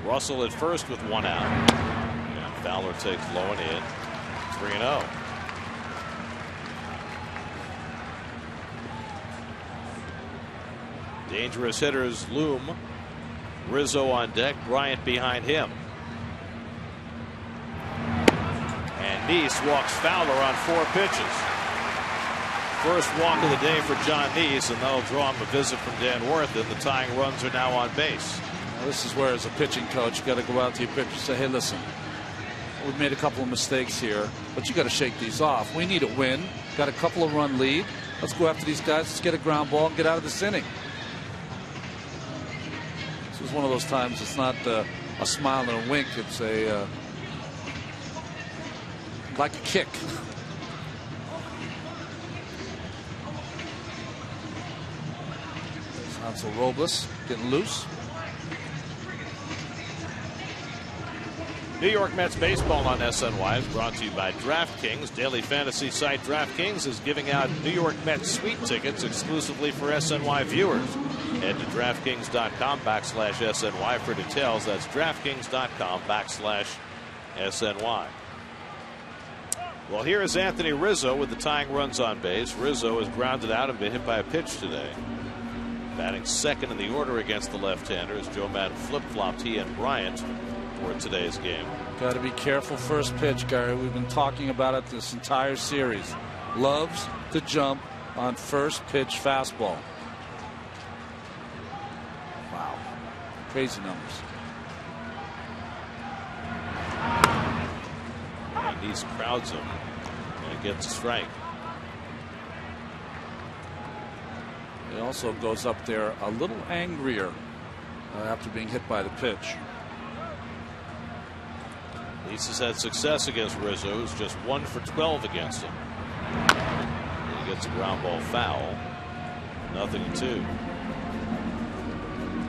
S1: Russell at first with 1 out. And Fowler takes low and in. 3-0. Dangerous hitters loom. Rizzo on deck, Bryant behind him. And Neese walks Fowler on 4 pitches. First walk of the day for John Neese, and they'll draw him a visit from Dan Worth, and the tying runs are now on base.
S2: Now this is where, as a pitching coach, you got to go out to your pitcher and say, hey, listen, we've made a couple of mistakes here, but you got to shake these off. We need a win. Got a couple of run lead. Let's go after these guys. Let's get a ground ball and get out of this inning. This was one of those times. It's not a smile and a wink. It's a like a kick. Hansel Robles getting loose.
S1: New York Mets baseball on SNY is brought to you by DraftKings. Daily fantasy site DraftKings is giving out New York Mets suite tickets exclusively for SNY viewers. Head to DraftKings.com/SNY for details. That's DraftKings.com/SNY. Well, here is Anthony Rizzo with the tying runs on base. Rizzo has grounded out and been hit by a pitch today. Batting second in the order against the left-hander as Joe Madden flip-flopped he and Bryant for today's game.
S2: Got to be careful first pitch, Gary. We've been talking about it this entire series. Loves to jump on first pitch fastball. Wow. Crazy numbers.
S1: Nice crowds him and gets a strike.
S2: He also goes up there a little angrier after being hit by the pitch.
S1: Nice has had success against Rizzo, who's just 1 for 12 against him. He gets a ground ball foul. 0-2.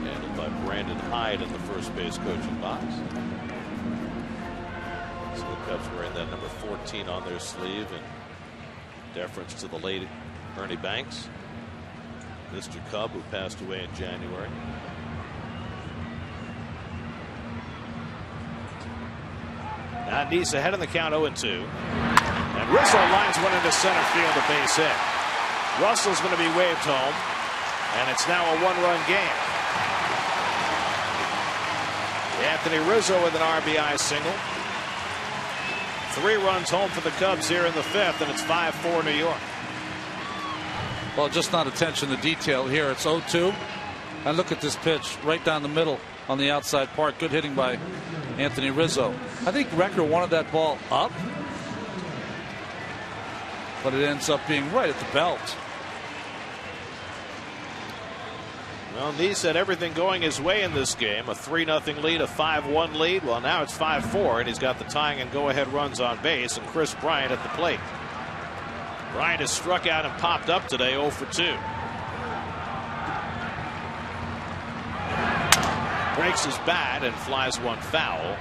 S1: Handled by Brandon Hyde in the first base coaching box. So the Cubs wearing that number 14 on their sleeve in deference to the late Ernie Banks, Mr. Cub, who passed away in January. Now Nice ahead in the count, 0-2. And Rizzo lines one into center field, a base hit. Russell's going to be waved home, and it's now a 1-run game. Anthony Rizzo with an RBI single. 3 runs home for the Cubs here in the 5th, and it's 5-4 New York.
S2: Well, just not attention to detail here. It's 0-2. And look at this pitch right down the middle on the outside part. Good hitting by Anthony Rizzo. I think Recker wanted that ball up, but it ends up being right at the belt.
S1: Well, Nice had everything going his way in this game. A 3-0 lead, a 5-1 lead. Well, now it's 5-4, and he's got the tying and go-ahead runs on base, and Chris Bryant at the plate. Bryant has struck out and popped up today, 0 for 2. Breaks his bat and flies one foul,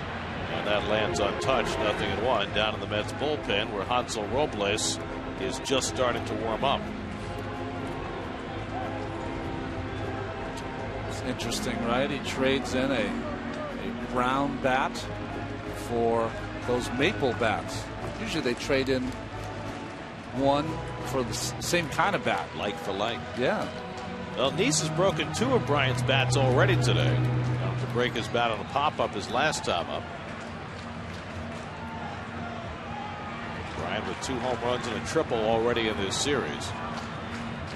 S1: and that lands untouched. 0-1 down in the Mets bullpen, where Hansel Robles is just starting to warm up.
S2: It's interesting, right? He trades in a brown bat for those maple bats. Usually they trade in one for the same kind of bat.
S1: Like for like.
S2: Yeah.
S1: Well, Nice has broken 2 of Bryant's bats already today. To break his bat on a pop-up his last time up. Bryant with 2 home runs and a triple already in this series.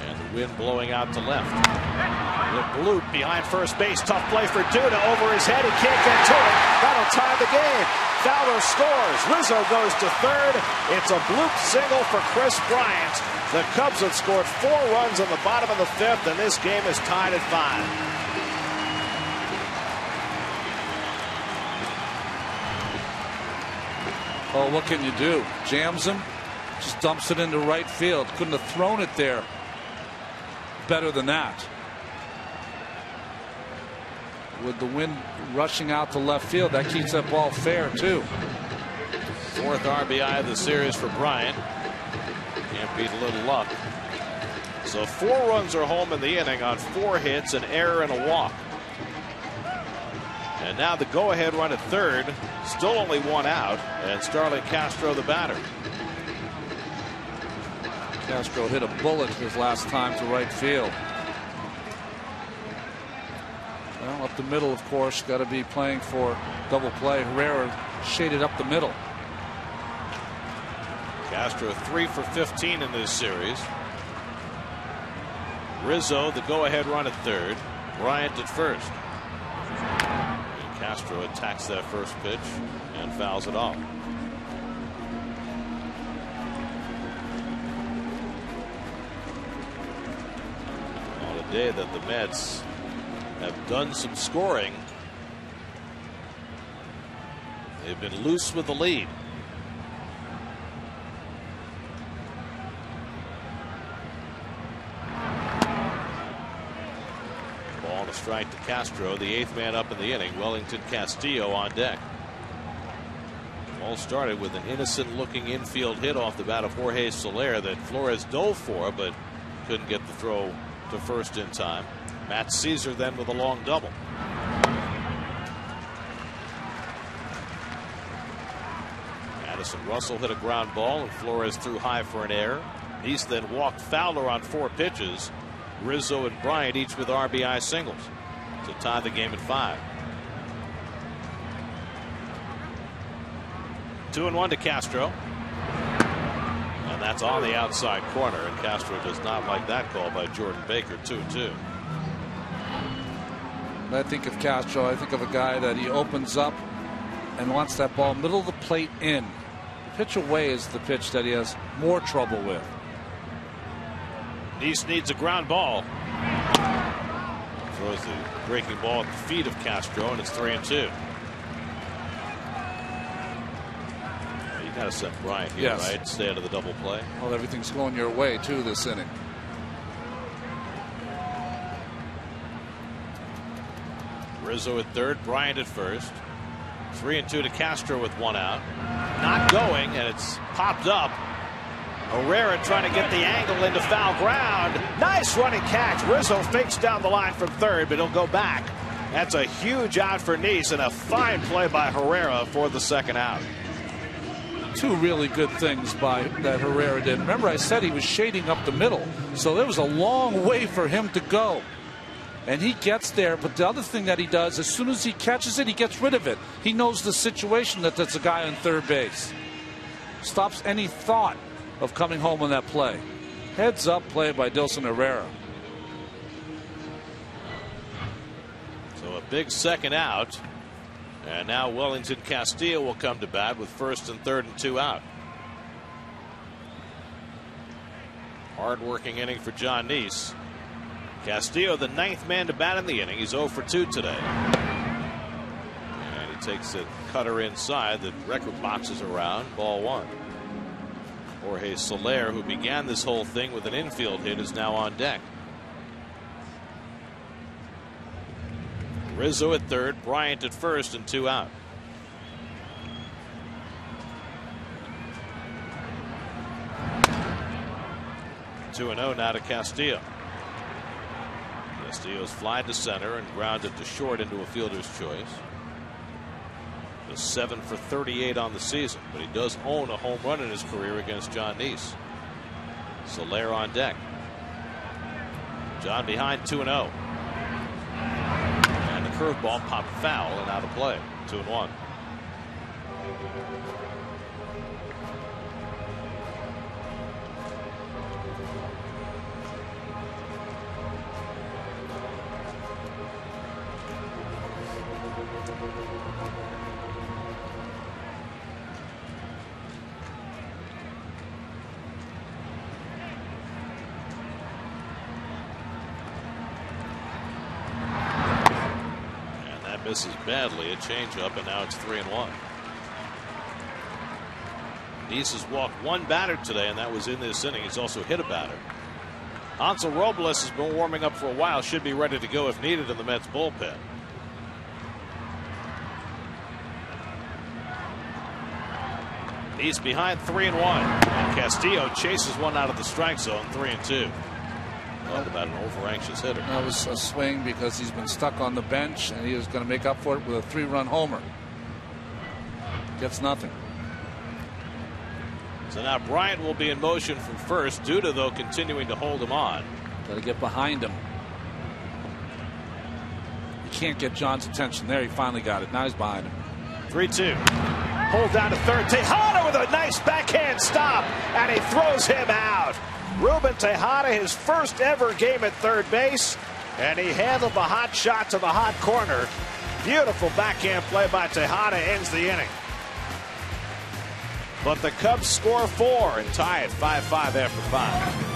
S1: And the wind blowing out to left. The bloop behind first base. Tough play for Duda over his head. He can't get to it. That'll tie the game. Fowler scores. Rizzo goes to third. It's a bloop single for Chris Bryant. The Cubs have scored 4 runs on the bottom of the 5th, and this game is tied at 5.
S2: Oh, what can you do? Jams him, just dumps it into right field. Couldn't have thrown it there better than that. With the wind rushing out to left field, that keeps that ball fair, too.
S1: 4th RBI of the series for Bryant. Can't beat a little luck. So 4 runs are home in the inning on 4 hits, an error, and a walk. And now the go-ahead run at third. Still only 1 out, and Starlin Castro the batter.
S2: Castro hit a bullet his last time to right field. Well, up the middle, of course, got to be playing for double play. Herrera shaded up the middle.
S1: Castro 3 for 15 in this series. Rizzo the go-ahead run at third. Bryant at first. And Castro attacks that first pitch and fouls it off. On a day that the Mets have done some scoring, they've been loose with the lead. Ball to strike to Castro, the 8th man up in the inning. Wellington Castillo on deck. All started with an innocent looking infield hit off the bat of Jorge Soler that Flores dove for, but couldn't get the throw to first in time. Matt Caesar then with a long double. Addison Russell hit a ground ball, and Flores threw high for an error. Nice then walked Fowler on 4 pitches. Rizzo and Bryant each with RBI singles to tie the game at 5. 2-1 to Castro. And that's on the outside corner, and Castro does not like that call by Jordan Baker. 2-2.
S2: When I think of Castro, I think of a guy that he opens up and wants that ball middle of the plate in. pitch away is the pitch that he has more trouble with.
S1: Nice needs a ground ball. Throws the breaking ball at the feet of Castro, and it's 3-2. You got to set Bryant here,
S2: yes.
S1: right? Stay out of the double play.
S2: Well, everything's going your way too this inning.
S1: Rizzo at third, Bryant at first. 3-2 to Castro with one out. Not going, and it's popped up. Herrera trying to get the angle into foul ground. Nice running catch. Rizzo fakes down the line from third, but he'll go back. That's a huge out for Nice, and a fine play by Herrera for the second out.
S2: Two really good things that Herrera did. Remember, I said he was shading up the middle, so there was a long way for him to go. And he gets there, but the other thing that he does, as soon as he catches it, he gets rid of it. He knows the situation that there's a guy on third base. Stops any thought of coming home on that play. Heads up play by Dilson Herrera.
S1: So a big second out. And now Wellington Castillo will come to bat with first and third and 2 out. Hard-working inning for John Nice. Castillo, the 9th man to bat in the inning. He's 0 for 2 today. And he takes a cutter inside. The record boxes around. Ball 1. Jorge Soler, who began this whole thing with an infield hit, is now on deck. Rizzo at third, Bryant at first, and 2 out. Two and 0 now to Castillo. Castillo's fly to center and grounded to short into a fielder's choice. The 7 for 38 on the season, but he does own a home run in his career against John Nice. Soler on deck. John behind 2-0. And the curveball popped foul and out of play. 2-1. Misses badly, a changeup, and now it's 3-1. Nice has walked one batter today, and that was in this inning. He's also hit a batter. Hansel Robles has been warming up for a while, should be ready to go if needed in the Mets bullpen. Nice behind 3-1, and Castillo chases one out of the strike zone. 3-2. Talk about an over-anxious hitter.
S2: That was a swing because he's been stuck on the bench, and he was going to make up for it with a 3-run homer. Gets nothing.
S1: So now Bryant will be in motion from first. Duda, though, continuing to hold him on.
S2: Got to get behind him. He can't get John's attention there. He finally got it. Now he's behind him.
S1: 3-2. Hold down to third. Tejada with a nice backhand stop, and he throws him out. Ruben Tejada, his first ever game at third base, and he handled the hot shot to the hot corner. Beautiful backhand play by Tejada ends the inning. But the Cubs score 4 and tie it 5-5 after 5.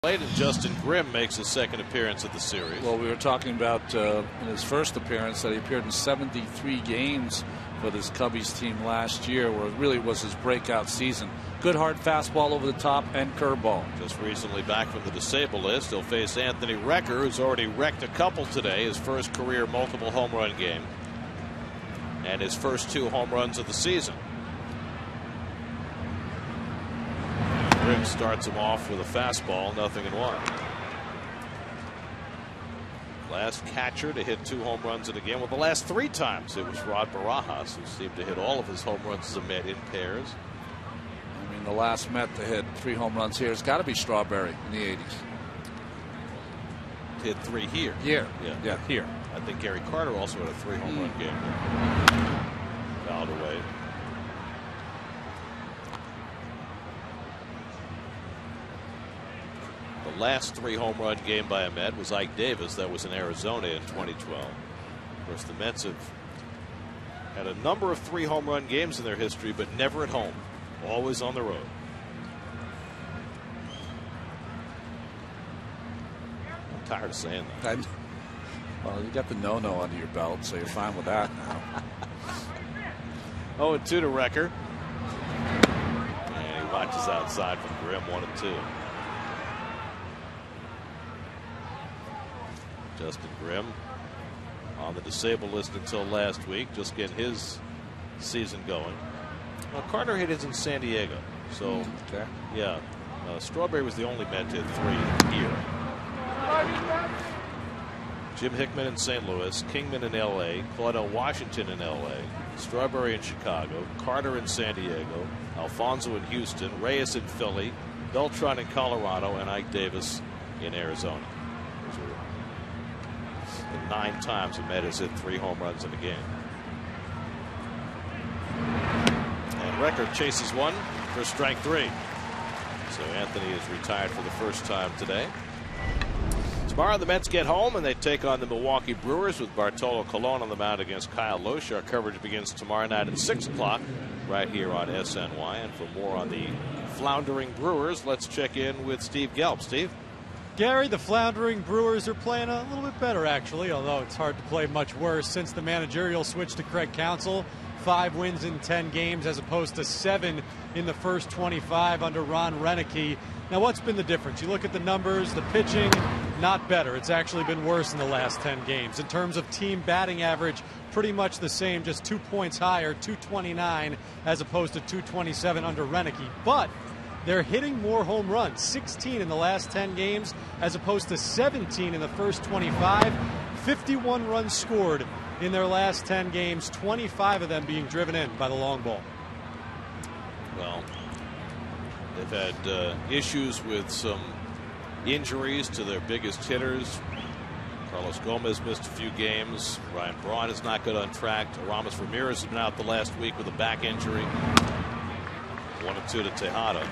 S1: plate, and Justin Grimm makes his second appearance of the series.
S2: Well, we were talking about in his first appearance that he appeared in 73 games for this Cubbies team last year, where it really was his breakout season. Good hard fastball over the top and curveball.
S1: Just recently back from the disabled list, he'll face Anthony Recker, who's already wrecked a couple today. His first career multiple home run game, and his first 2 home runs of the season. Grimm starts him off with a fastball, 0-1. Last catcher to hit 2 home runs in a game. Well, the last 3 times it was Rod Barajas, who seemed to hit all of his home runs as a Met in pairs.
S2: I mean, the last Met to hit 3 home runs here has got to be Strawberry in the 80s.
S1: Hit 3 here.
S2: Here.
S1: Yeah,
S2: here.
S1: I think Gary Carter also had a 3 home run game. Fouled away. The last 3 home run game by a Met was Ike Davis. That was in Arizona in 2012. Of course, the Mets have had a number of 3 home run games in their history, but never at home. Always on the road. I'm tired of saying that.
S2: Well, you got the no-no under your belt, so you're fine with that now.
S1: 0-2 to Recker. And he watches outside from Grimm, 1-2. Justin Grimm on the disabled list until last week, just getting his season going. Well, Carter hit his in San Diego, so yeah. Strawberry was the only Met to hit 3 here. Jim Hickman in St. Louis, Kingman in L.A., Claudel Washington in L.A., Strawberry in Chicago, Carter in San Diego, Alfonso in Houston, Reyes in Philly, Beltran in Colorado, and Ike Davis in Arizona. Those are the 9 times a Met has hit 3 home runs in a game. And Recker chases one for strike 3. So Anthony is retired for the first time today. Tomorrow the Mets get home and they take on the Milwaukee Brewers with Bartolo Colon on the mound against Kyle Loesch. Our coverage begins tomorrow night at 6 o'clock right here on SNY. And for more on the floundering Brewers, let's check in with Steve Gelb. Steve?
S3: Gary, the floundering Brewers are playing a little bit better, actually, although it's hard to play much worse since the managerial switch to Craig Counsell. 5 wins in 10 games as opposed to 7 in the first 25 under Ron Renneke. Now, what's been the difference? You look at the numbers, the pitching, not better. It's actually been worse in the last 10 games. In terms of team batting average, pretty much the same, just 2 points higher, 229 as opposed to 227 under Renneke. But they're hitting more home runs, 16 in the last 10 games as opposed to 17 in the first 25. 51 runs scored in their last 10 games, 25 of them being driven in by the long ball.
S1: Well, they've had issues with some injuries to their biggest hitters. Carlos Gomez missed a few games. Ryan Braun is not good on track. Aramis Ramirez has been out the last week with a back injury. 1-2 to Tejada.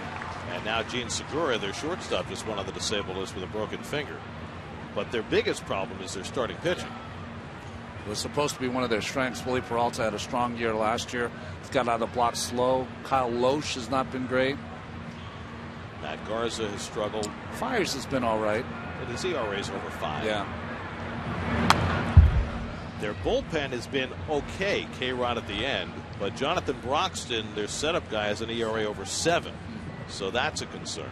S1: And now Gene Segura, their shortstop, just went on the disabled list with a broken finger. But their biggest problem is their starting pitching.
S2: It was supposed to be one of their strengths. Willie Peralta had a strong year last year. He's got out of the block slow. Kyle Loesch has not been great.
S1: Matt Garza has struggled.
S2: Fires has been all right.
S1: But his ERA is over 5.
S2: Yeah.
S1: Their bullpen has been okay, K-Rod at the end. But Jonathan Broxton, their setup guy, has an ERA over 7. So that's a concern.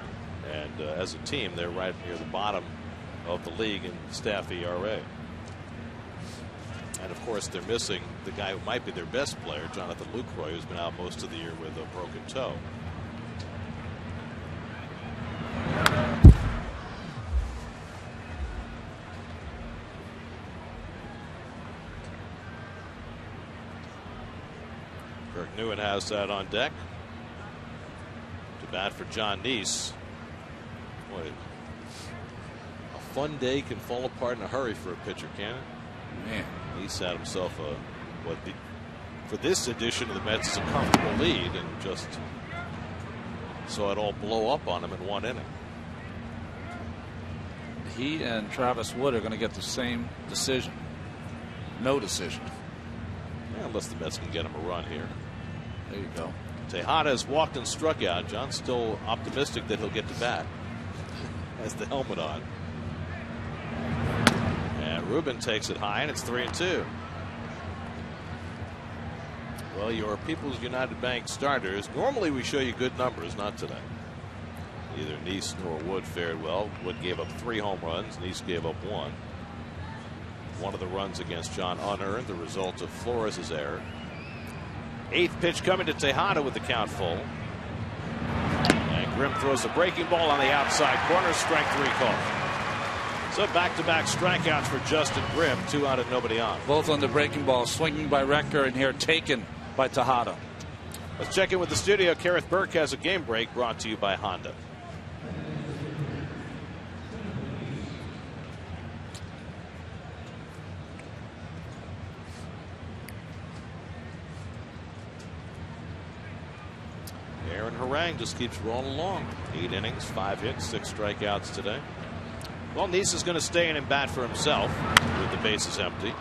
S1: And as a team, they're right near the bottom of the league in staff ERA. And of course, they're missing the guy who might be their best player, Jonathan Lucroy, who's been out most of the year with a broken toe. Kirk Newen has that on deck. To bat for John Neese. Boy, a fun day can fall apart in a hurry for a pitcher, can it?
S2: Man,
S1: Neese had himself for this edition of the Mets, is a comfortable lead, and just saw it all blow up on him in 1 inning.
S2: he and Travis Wood are going to get the same decision. No decision.
S1: Yeah, unless the Mets can get him a run here.
S2: There you go.
S1: Tejada has walked and struck out. John's still optimistic that he'll get to bat. has the helmet on. And Ruben takes it high, and it's 3-2. Well, your People's United Bank starters, normally we show you good numbers, not today. Neither Neese nor Wood fared well. Wood gave up 3 home runs. Neese gave up 1. One of the runs against John unearned, the result of Flores' error. 8th pitch coming to Tejada with the count full. And Grimm throws a breaking ball on the outside corner. Strike 3 call. So back-to-back strikeouts for Justin Grimm. 2 out and nobody on.
S2: Both on the breaking ball, swinging by Rector, and here taken by Tejada.
S1: Let's check in with the studio. Kareth Burke has a game break brought to you by Honda. Aaron Harang just keeps rolling along. 8 innings, 5 hits, 6 strikeouts today. Well, Neese is going to stay in and bat for himself with the bases empty.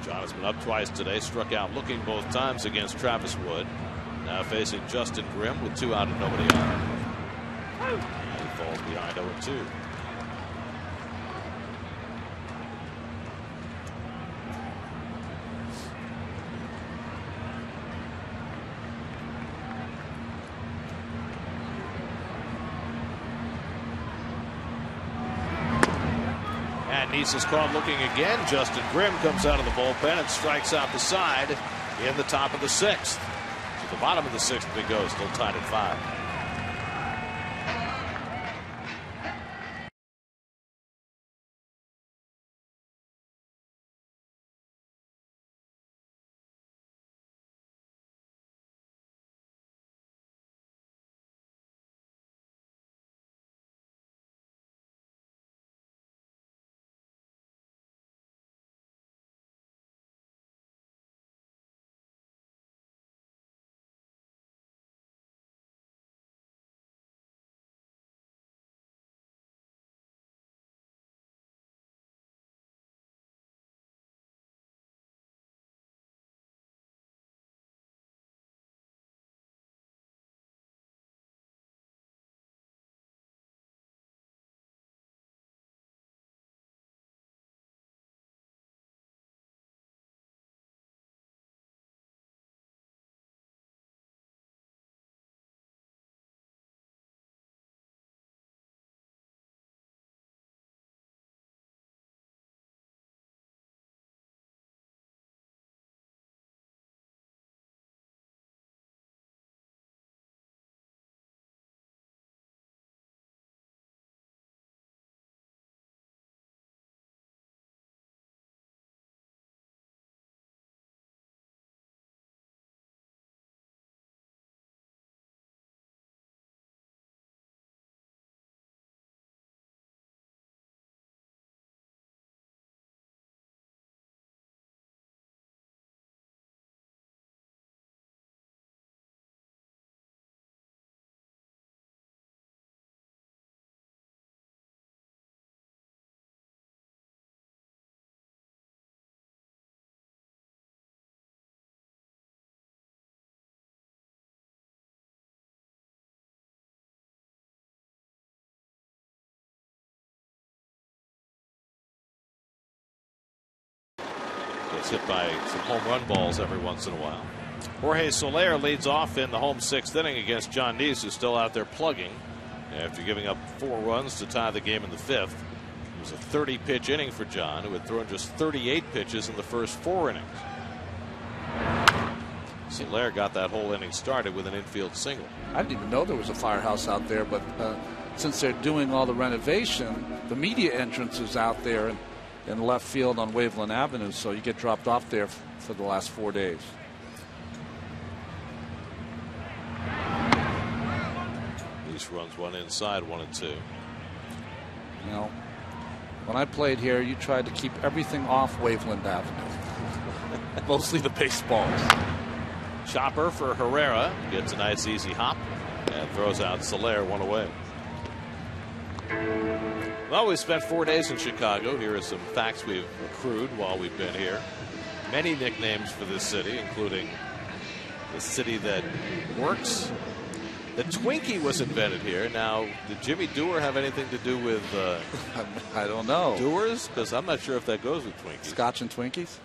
S1: John has been up twice today, struck out looking both times against Travis Wood. Now facing Justin Grimm with 2 out and nobody on. He falls behind 0-2. And Neese is caught looking again. Justin Grimm comes out of the bullpen and strikes out the side in the top of the 6th. To the bottom of the 6th it goes, still tied at 5. Gets hit by some home run balls every once in a while. Jorge Soler leads off in the home 6th inning against John Neese, who's still out there plugging after giving up 4 runs to tie the game in the 5th. It was a 30-pitch inning for John, who had thrown just 38 pitches in the first 4 innings. Soler got that whole inning started with an infield single.
S2: I didn't even know there was a firehouse out there, but since they're doing all the renovation, the media entrance is out there in left field on Waveland Avenue, so you get dropped off there for the last 4 days.
S1: Neese runs one inside, 1-2.
S2: You know, when I played here, you tried to keep everything off Waveland Avenue. Mostly the baseballs.
S1: Chopper for Herrera. Gets a nice easy hop and throws out Soler, 1 away. Well, we spent 4 days in Chicago. Here are some facts we've accrued while we've been here. Many nicknames for this city, including the city that works. The Twinkie was invented here. Now, did Jimmy Dewar have anything to do with
S2: I don't know.
S1: Dewars? Because I'm not sure if that goes with Twinkies.
S2: Scotch and Twinkies?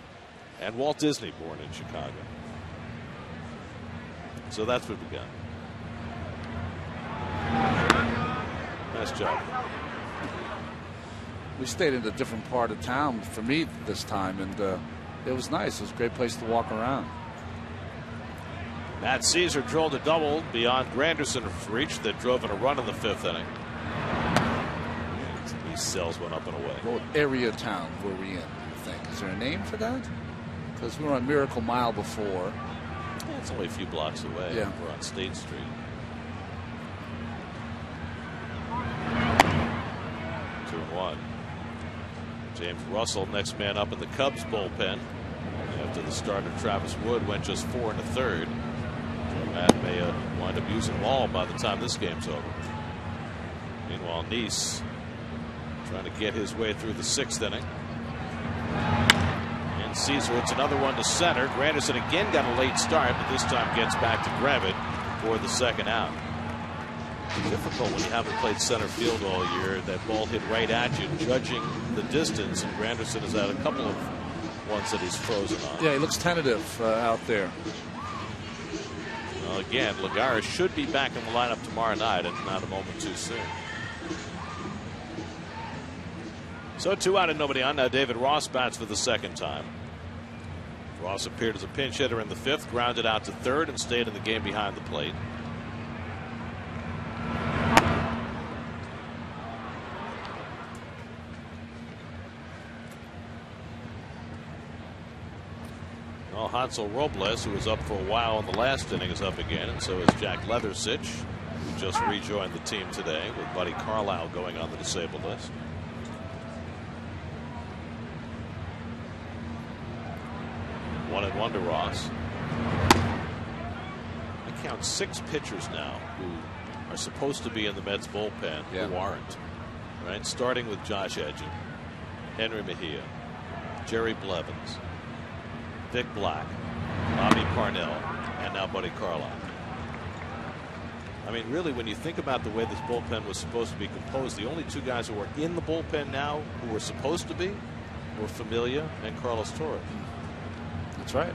S1: And Walt Disney, born in Chicago. So that's what we got. Nice job.
S2: We stayed in a different part of town for me this time, and it was nice. It was a great place to walk around.
S1: Matt Caesar drilled a double beyond Granderson's reach that drove in a run in the 5th inning. He sells one up and away.
S2: What area of town were we in, you think? Is there a name for that? Because we were on Miracle Mile before.
S1: Yeah, it's only a few blocks away.
S2: Yeah.
S1: We're on State Street. Two and one. James Russell, next man up in the Cubs bullpen. After the starter Travis Wood went just 4 1/3. Matt may wind up using them all by the time this game's over. Meanwhile, Neese trying to get his way through the 6th inning. And Caesar, it's another one to center. Granderson again got a late start, but this time gets back to grab it for the 2nd out. It's difficult when you haven't played center field all year. That ball hit right at you, judging the distance, and Granderson has had a couple of ones that he's frozen on.
S2: Yeah, he looks tentative out there.
S1: Well, again, Lagares should be back in the lineup tomorrow night, and not a moment too soon. So 2 out and nobody on. Now David Ross bats for the 2nd time. Ross appeared as a pinch hitter in the 5th, grounded out to 3rd, and stayed in the game behind the plate. Well, Hansel Robles, who was up for a while in the last inning, is up again, and so is Jack Leathersich, who just rejoined the team today, with Buddy Carlisle going on the disabled list. 1-1 to Ross. I count 6 pitchers now who are supposed to be in the Mets bullpen who aren't. Right, starting with Josh Edgin, Henry Mejia, Jerry Blevins, Vic Black, Bobby Parnell, and now Buddy Carlisle. I mean, really, when you think about the way this bullpen was supposed to be composed, the only 2 guys who are in the bullpen now who were supposed to be were Familia and Carlos Torres.
S2: That's right.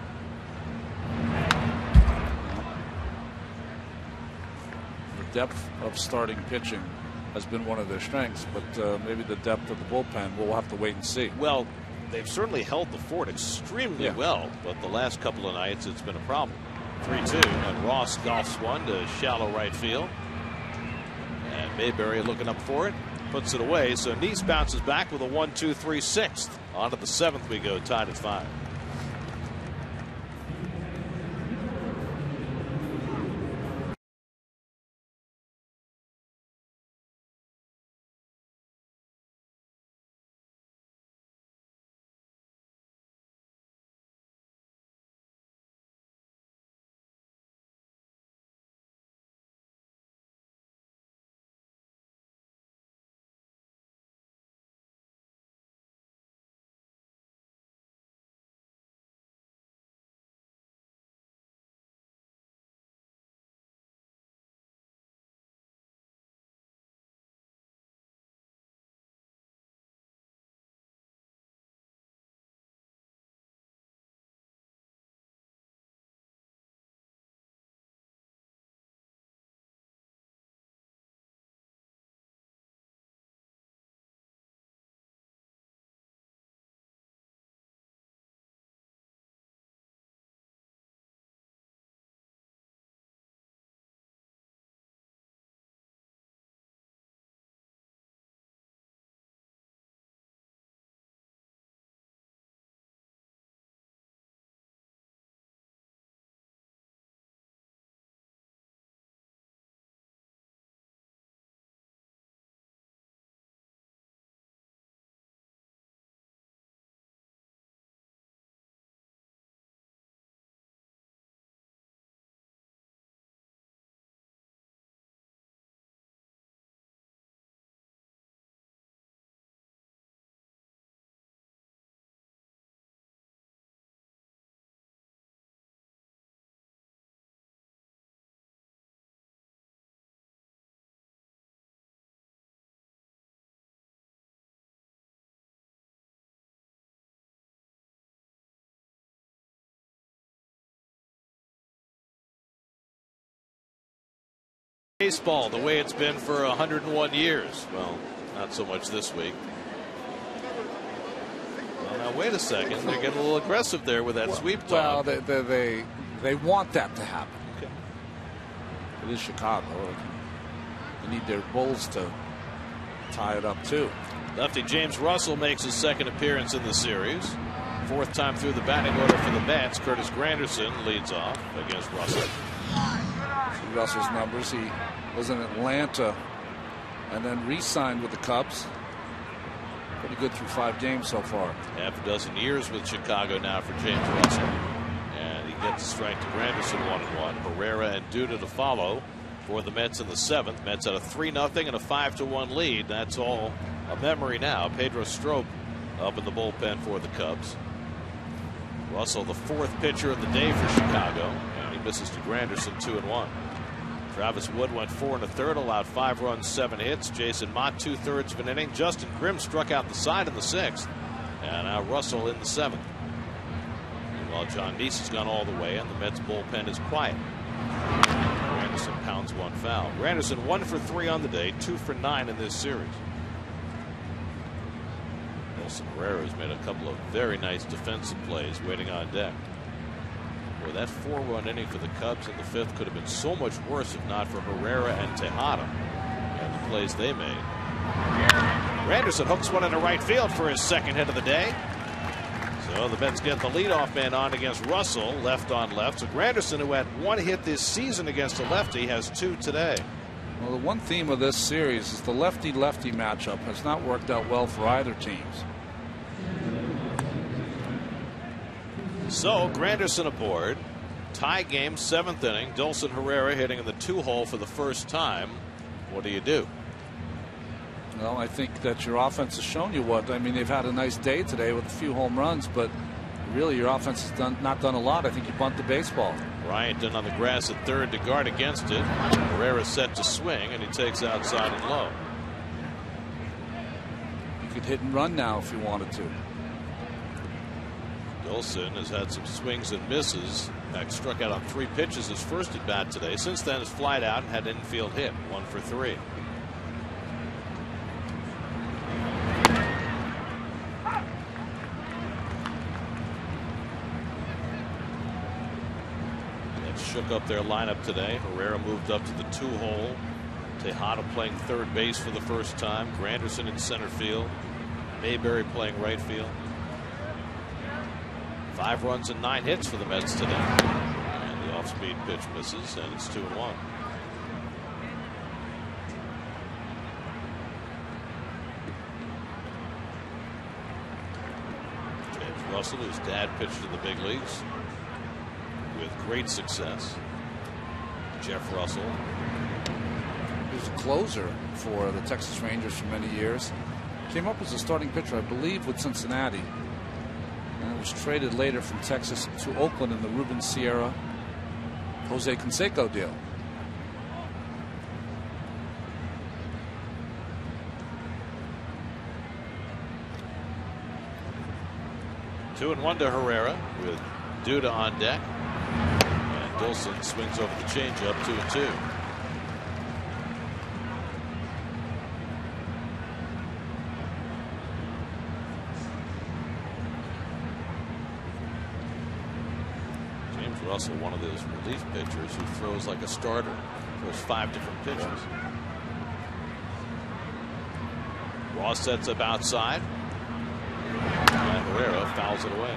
S2: The depth of starting pitching has been one of their strengths, but maybe the depth of the bullpen, we'll have to wait and see.
S1: Well, they've certainly held the fort extremely well, but the last couple of nights it's been a problem. 3-2, and Ross golfs one to shallow right field. And Mayberry looking up for it, puts it away. So Neese bounces back with a 1-2-3 6th. On to the 7th we go, tied at 5. Baseball the way it's been for 101 years. Well, not so much this week. Well, now wait a second. They're getting a little aggressive there with that sweep talk.
S2: Well, they want that to happen.
S1: Okay.
S2: It is Chicago. They need their Bulls to tie it up too.
S1: Lefty James Russell makes his second appearance in the series. Fourth time through the batting order for the Mets. Curtis Granderson leads off against Russell.
S2: See Russell's numbers. He was in Atlanta and then re-signed with the Cubs. Pretty good through 5 games so far.
S1: Half a dozen years with Chicago now for James Russell. And he gets a strike to Granderson 1-1. Herrera and Duda to follow for the Mets in the 7th. Mets had a 3-0 and a 5-1 lead. That's all a memory now. Pedro Strop up in the bullpen for the Cubs. Russell, the 4th pitcher of the day for Chicago, and he misses to Granderson 2-1. Travis Wood went 4 1/3, allowed 5 runs, 7 hits. Jason Mott 2/3 of an inning. Justin Grimm struck out the side in the 6th, and now Russell in the 7th. Meanwhile, John Neese has gone all the way, and the Mets bullpen is quiet. Granderson pounds 1 foul. Granderson 1 for 3 on the day, 2 for 9 in this series. Nelson Herrera has made a couple of very nice defensive plays waiting on deck. Boy, that 4-run inning for the Cubs in the 5th could have been so much worse if not for Herrera and Tejada and the plays they made. Granderson hooks one into right field for his 2nd hit of the day. So the Mets get the leadoff man on against Russell, left on left. So Granderson, who had 1 hit this season against a lefty, has 2 today.
S2: Well, the one theme of this series is the lefty-lefty matchup has not worked out well for either teams.
S1: So Granderson aboard. Tie game, 7th inning. Dulcin Herrera hitting in the 2-hole for the first time. What do you do?
S2: Well, I think that your offense has shown you what. I mean, they've had a nice day today with a few home runs, but really your offense has not done a lot. I think you bunt the baseball.
S1: Bryant on the grass at 3rd to guard against it. Herrera set to swing, and he takes outside and low.
S2: You could hit and run now if you wanted to.
S1: Dulcin has had some swings and misses. In fact, struck out on 3 pitches his first at bat today. Since then, has flied out and had an infield hit, 1 for 3. That shook up their lineup today. Herrera moved up to the 2-hole. Tejada playing 3rd base for the first time. Granderson in center field. Mayberry playing right field. 5 runs and 9 hits for the Mets today. And the off-speed pitch misses, and it's 2-1. James Russell, whose dad pitched in the big leagues with great success. Jeff Russell.
S2: He was a closer for the Texas Rangers for many years. Came up as a starting pitcher, I believe, with Cincinnati. And was traded later from Texas to Oakland in the Ruben Sierra Jose Canseco deal.
S1: Two and 1 to Herrera with Duda on deck. And Dulcin swings over the changeup, 2-2. Russell, one of those relief pitchers who throws like a starter, throws 5 different pitches. Ross sets up outside, and Herrera fouls it away.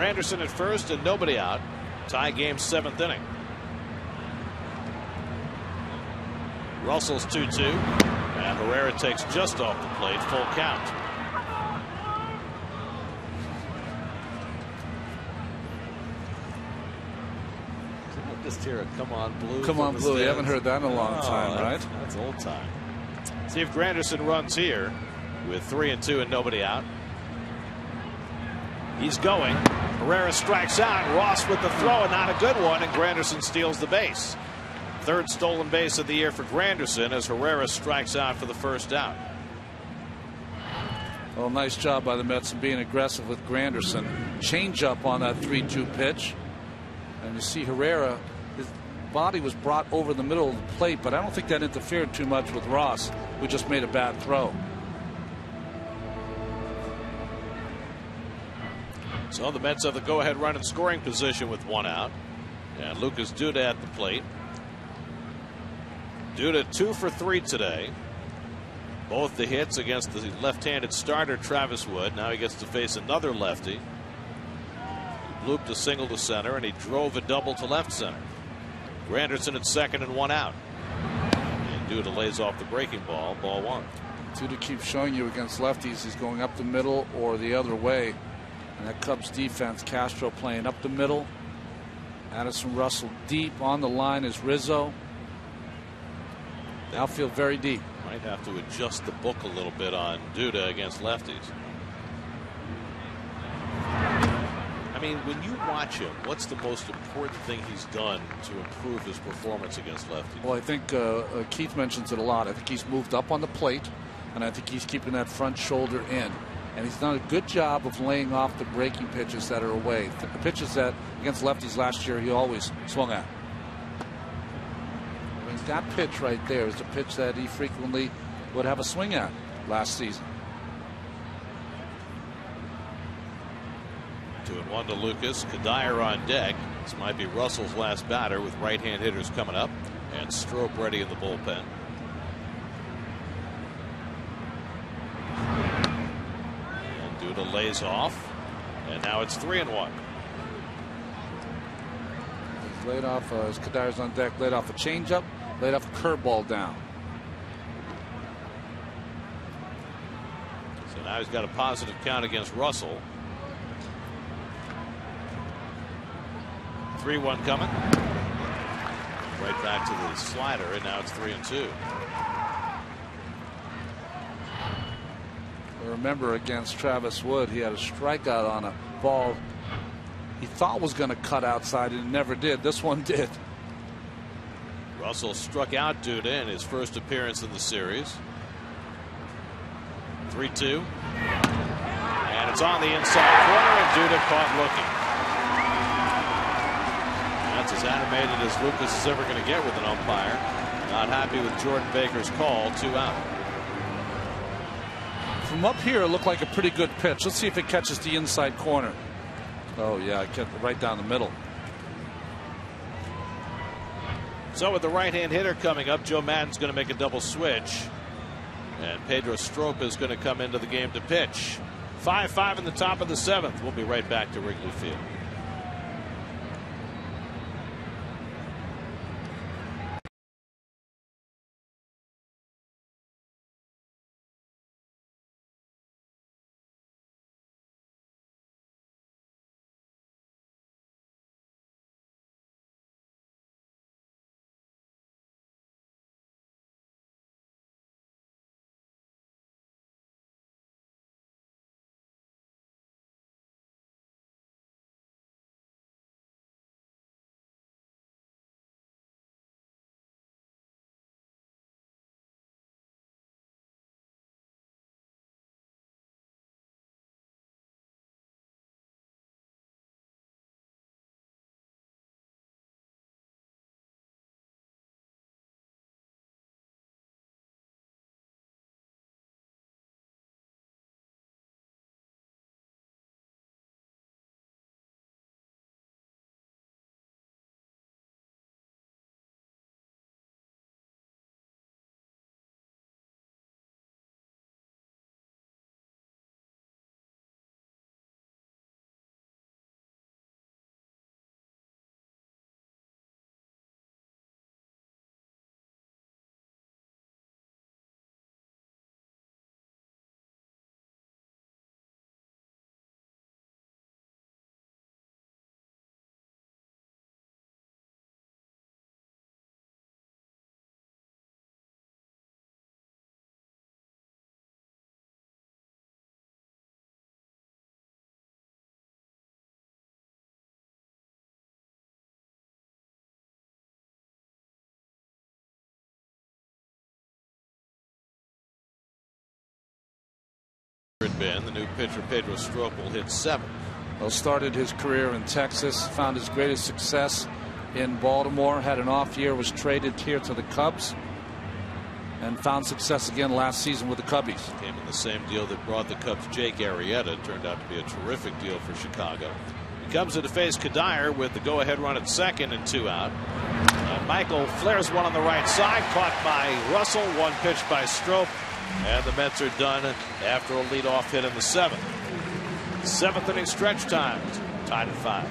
S1: Anderson at first and nobody out. Tie game, 7th inning. Russell's 2-2, and Herrera takes just off the plate, full count. Just hear a "Come on, Blue."
S2: Come on, Blue. You haven't heard that in a long time, right?
S1: That's old time. See if Granderson runs here with 3-2 and nobody out. He's going. Herrera strikes out. Ross with the throw, and not a good one, and Granderson steals the base. Third stolen base of the year for Granderson as Herrera strikes out for the first out.
S2: Well, nice job by the Mets of being aggressive with Granderson. Change up on that 3-2 pitch. And you see Herrera, his body was brought over the middle of the plate, but I don't think that interfered too much with Ross, who just made a bad throw.
S1: So the Mets have the go-ahead run in scoring position with 1 out. And Lucas Duda at the plate. Duda 2 for 3 today. Both the hits against the left-handed starter Travis Wood. Now he gets to face another lefty. He blooped a single to center, and he drove a double to left center. Granderson at second and 1 out. And Duda lays off the breaking ball. Ball 1.
S2: Duda keeps showing you against lefties he's going up the middle or the other way. And that Cubs defense, Castro playing up the middle. Addison Russell deep on the line is Rizzo. The outfield very deep.
S1: Might have to adjust the book a little bit on Duda against lefties. I mean, when you watch him, what's the most important thing he's done to improve his performance against lefties?
S2: Well, I think Keith mentions it a lot. I think he's moved up on the plate, and I think he's keeping that front shoulder in. And he's done a good job of laying off the breaking pitches that are away. The pitches that against lefties last year he always swung at. I mean, that pitch right there is the pitch that he frequently would have a swing at last season.
S1: 2-1 to Lucas. Kadire on deck. This might be Russell's last batter with right-hand hitters coming up. And Strop ready in the bullpen. Duda lays off, and now it's 3-1.
S2: He's laid off as Kadire's on deck, laid off a changeup, laid off a curveball down.
S1: So now he's got a positive count against Russell. 3-1 coming. Right back to the slider, and now it's 3-2.
S2: Remember against Travis Wood, he had a strikeout on a ball he thought was going to cut outside, and it never did. This one did.
S1: Russell struck out Duda in his first appearance in the series. 3-2. And it's on the inside corner, and Duda caught looking. That's as animated as Lucas is ever going to get with an umpire. Not happy with Jordan Baker's call. 2 out.
S2: From up here, it looked like a pretty good pitch. Let's see if it catches the inside corner. Oh, yeah, it kept it right down the middle.
S1: So with the right-hand hitter coming up, Joe Maddon's going to make a double switch. And Pedro Strop is going to come into the game to pitch. 5-5 in the top of the 7th. We'll be right back to Wrigley Field. been. The new pitcher Pedro Strop will hit 7.
S2: Well, started his career in Texas, found his greatest success in Baltimore, had an off year, was traded here to the Cubs, and found success again last season with the Cubbies.
S1: Came in the same deal that brought the Cubs Jake Arrieta. Turned out to be a terrific deal for Chicago. He comes in to face Kadire with the go-ahead run at second and 2 out. And Michael flares one on the right side, caught by Russell. 1 pitch by Strop, and the Mets are done after a leadoff hit in the 7th. 7th inning stretch time, tied at 5.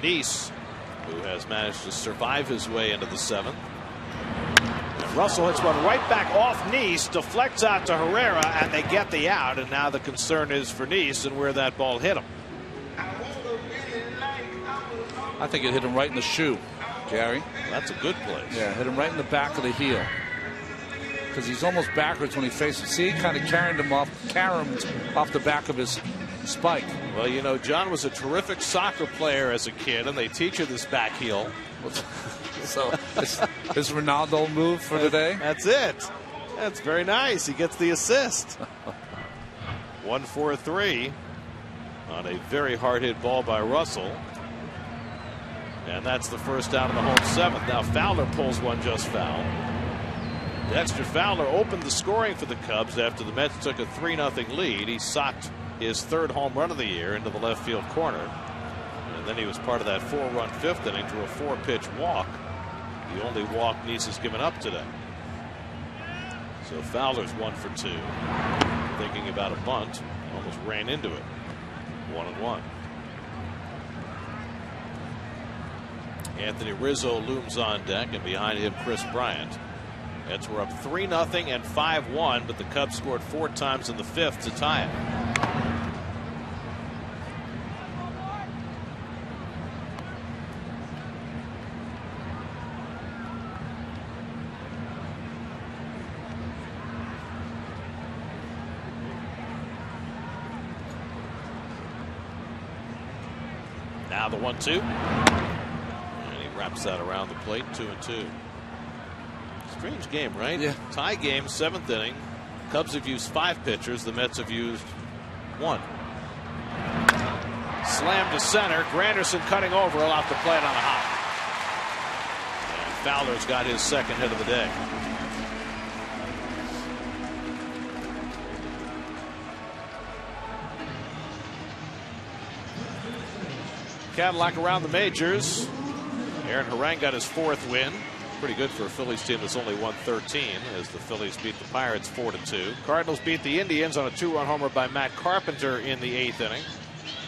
S1: Nice, who has managed to survive his way into the 7th. And Russell hits one right back off Nice, deflects out to Herrera, and they get the out. And now the concern is for Nice and where that ball hit him.
S2: I think it hit him right in the shoe, Gary.
S1: That's a good place.
S2: Yeah, hit him right in the back of the heel. Because he's almost backwards when he faces. See, kind of carried him off the back of his spike.
S1: Well, you know, John was a terrific soccer player as a kid, and they teach you this back heel.
S2: So his Ronaldo move for today?
S1: That's it. That's very nice. He gets the assist. 1-4-3 on a very hard hit ball by Russell. And that's the first out of the home 7th. Now Fowler pulls one just foul. Dexter Fowler opened the scoring for the Cubs after the Mets took a 3-0 lead. He socked his 3rd home run of the year into the left field corner. And then he was part of that 4-run 5th inning to a 4-pitch walk. The only walk Nice has given up today. So Fowler's 1 for 2. Thinking about a bunt. Almost ran into it. 1-1. Anthony Rizzo looms on deck, and behind him Chris Bryant. Mets were up 3-0 and 5-1, but the Cubs scored 4 times in the 5th to tie it. Now the 1-2. And he wraps that around the plate. 2-2. Strange game, right?
S2: Yeah.
S1: Tie game, 7th inning. Cubs have used 5 pitchers. The Mets have used 1. Slam to center. Granderson cutting over. He'll have to play it on a hop. And Fowler's got his 2nd hit of the day. Cadillac around the majors. Aaron Harang got his 4th win. pretty good for a Phillies team that's only won 13, as the Phillies beat the Pirates 4-2. Cardinals beat the Indians on a 2-run homer by Matt Carpenter in the 8th inning.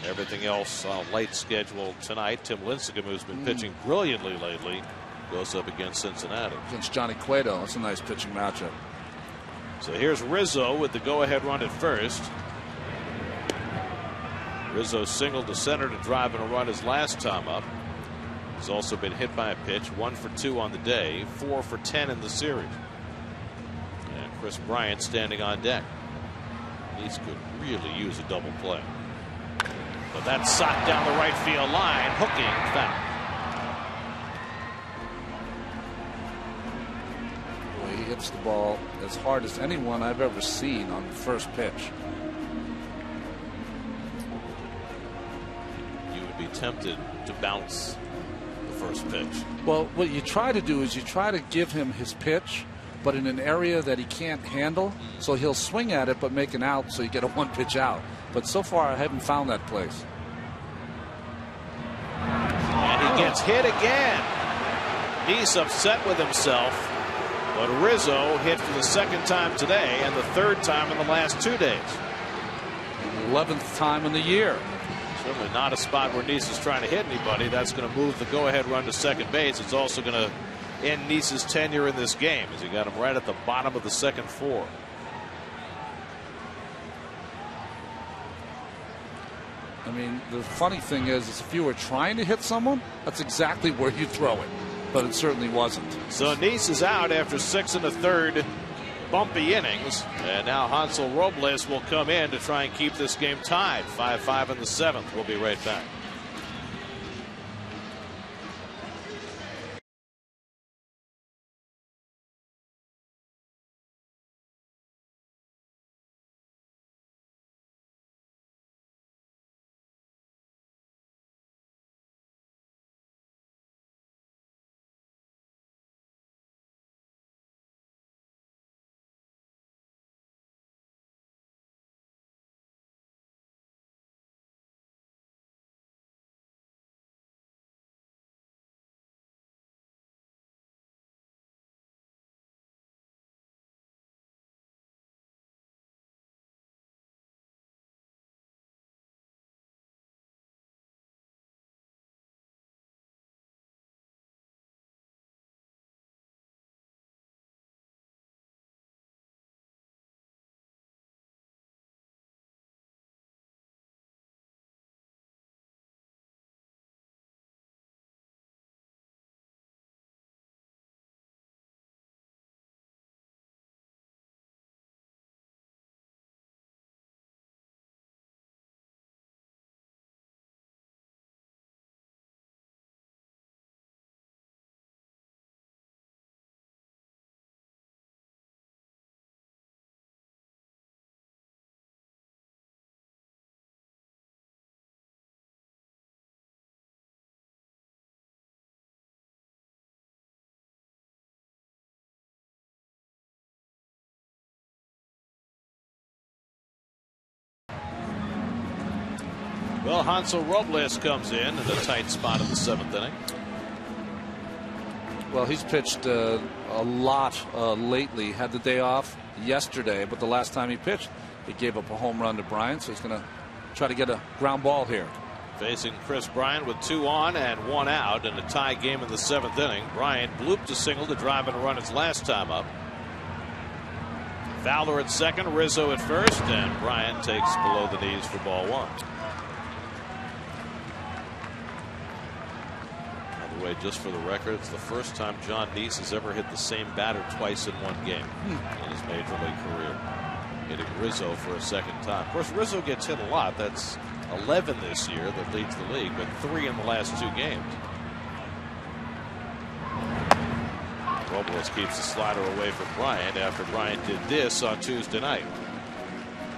S1: Everything else on a light schedule tonight. Tim Lincecum, who's been pitching brilliantly lately, goes up against Cincinnati.
S2: Against Johnny Cueto. That's a nice pitching matchup.
S1: So here's Rizzo with the go-ahead run at first. Rizzo singled to center to drive in a run his last time up. He's also been hit by a pitch, 1 for 2 on the day, 4 for 10 in the series. And Chris Bryant standing on deck. These could really use a double play. But that's socked down the right field line, hooking foul.
S2: Boy, he hits the ball as hard as anyone I've ever seen on the first pitch.
S1: You would be tempted to bounce the first pitch.
S2: Well, what you try to do is you try to give him his pitch, but in an area that he can't handle, so he'll swing at it but make an out, so you get a 1-pitch out. But so far I haven't found that place.
S1: And he gets hit again. He's upset with himself, but Rizzo hit for the second time today and the third time in the last 2 days.
S2: 11th time in the year.
S1: Certainly not a spot where Nice is trying to hit anybody. That's going to move the go-ahead run to second base. It's also going to end Nice's tenure in this game, as he got him right at the bottom of the second 4.
S2: I mean, the funny thing is if you were trying to hit someone, that's exactly where you throw it. But it certainly wasn't.
S1: So Nice is out after 6 1/3 bumpy innings. And now Hansel Robles will come in to try and keep this game tied. 5-5 in the 7th. We'll be right back. Well, Hansel Robles comes in a tight spot in the 7th inning.
S2: Well, he's pitched a lot lately. Had the day off yesterday, but the last time he pitched, he gave up a home run to Bryant, so he's going to try to get a ground ball here.
S1: Facing Chris Bryant with 2 on and 1 out in a tie game in the 7th inning. Bryant blooped a single to drive in a run his last time up. Fowler at second, Rizzo at first, and Bryant takes below the knees for ball 1. By the way, just for the record, it's the first time John Nice has ever hit the same batter twice in one game in his major league career. Hitting Rizzo for a second time. Of course, Rizzo gets hit a lot. That's 11 this year that leads the league, but 3 in the last 2 games. Robles keeps the slider away from Bryant after Bryant did this on Tuesday night.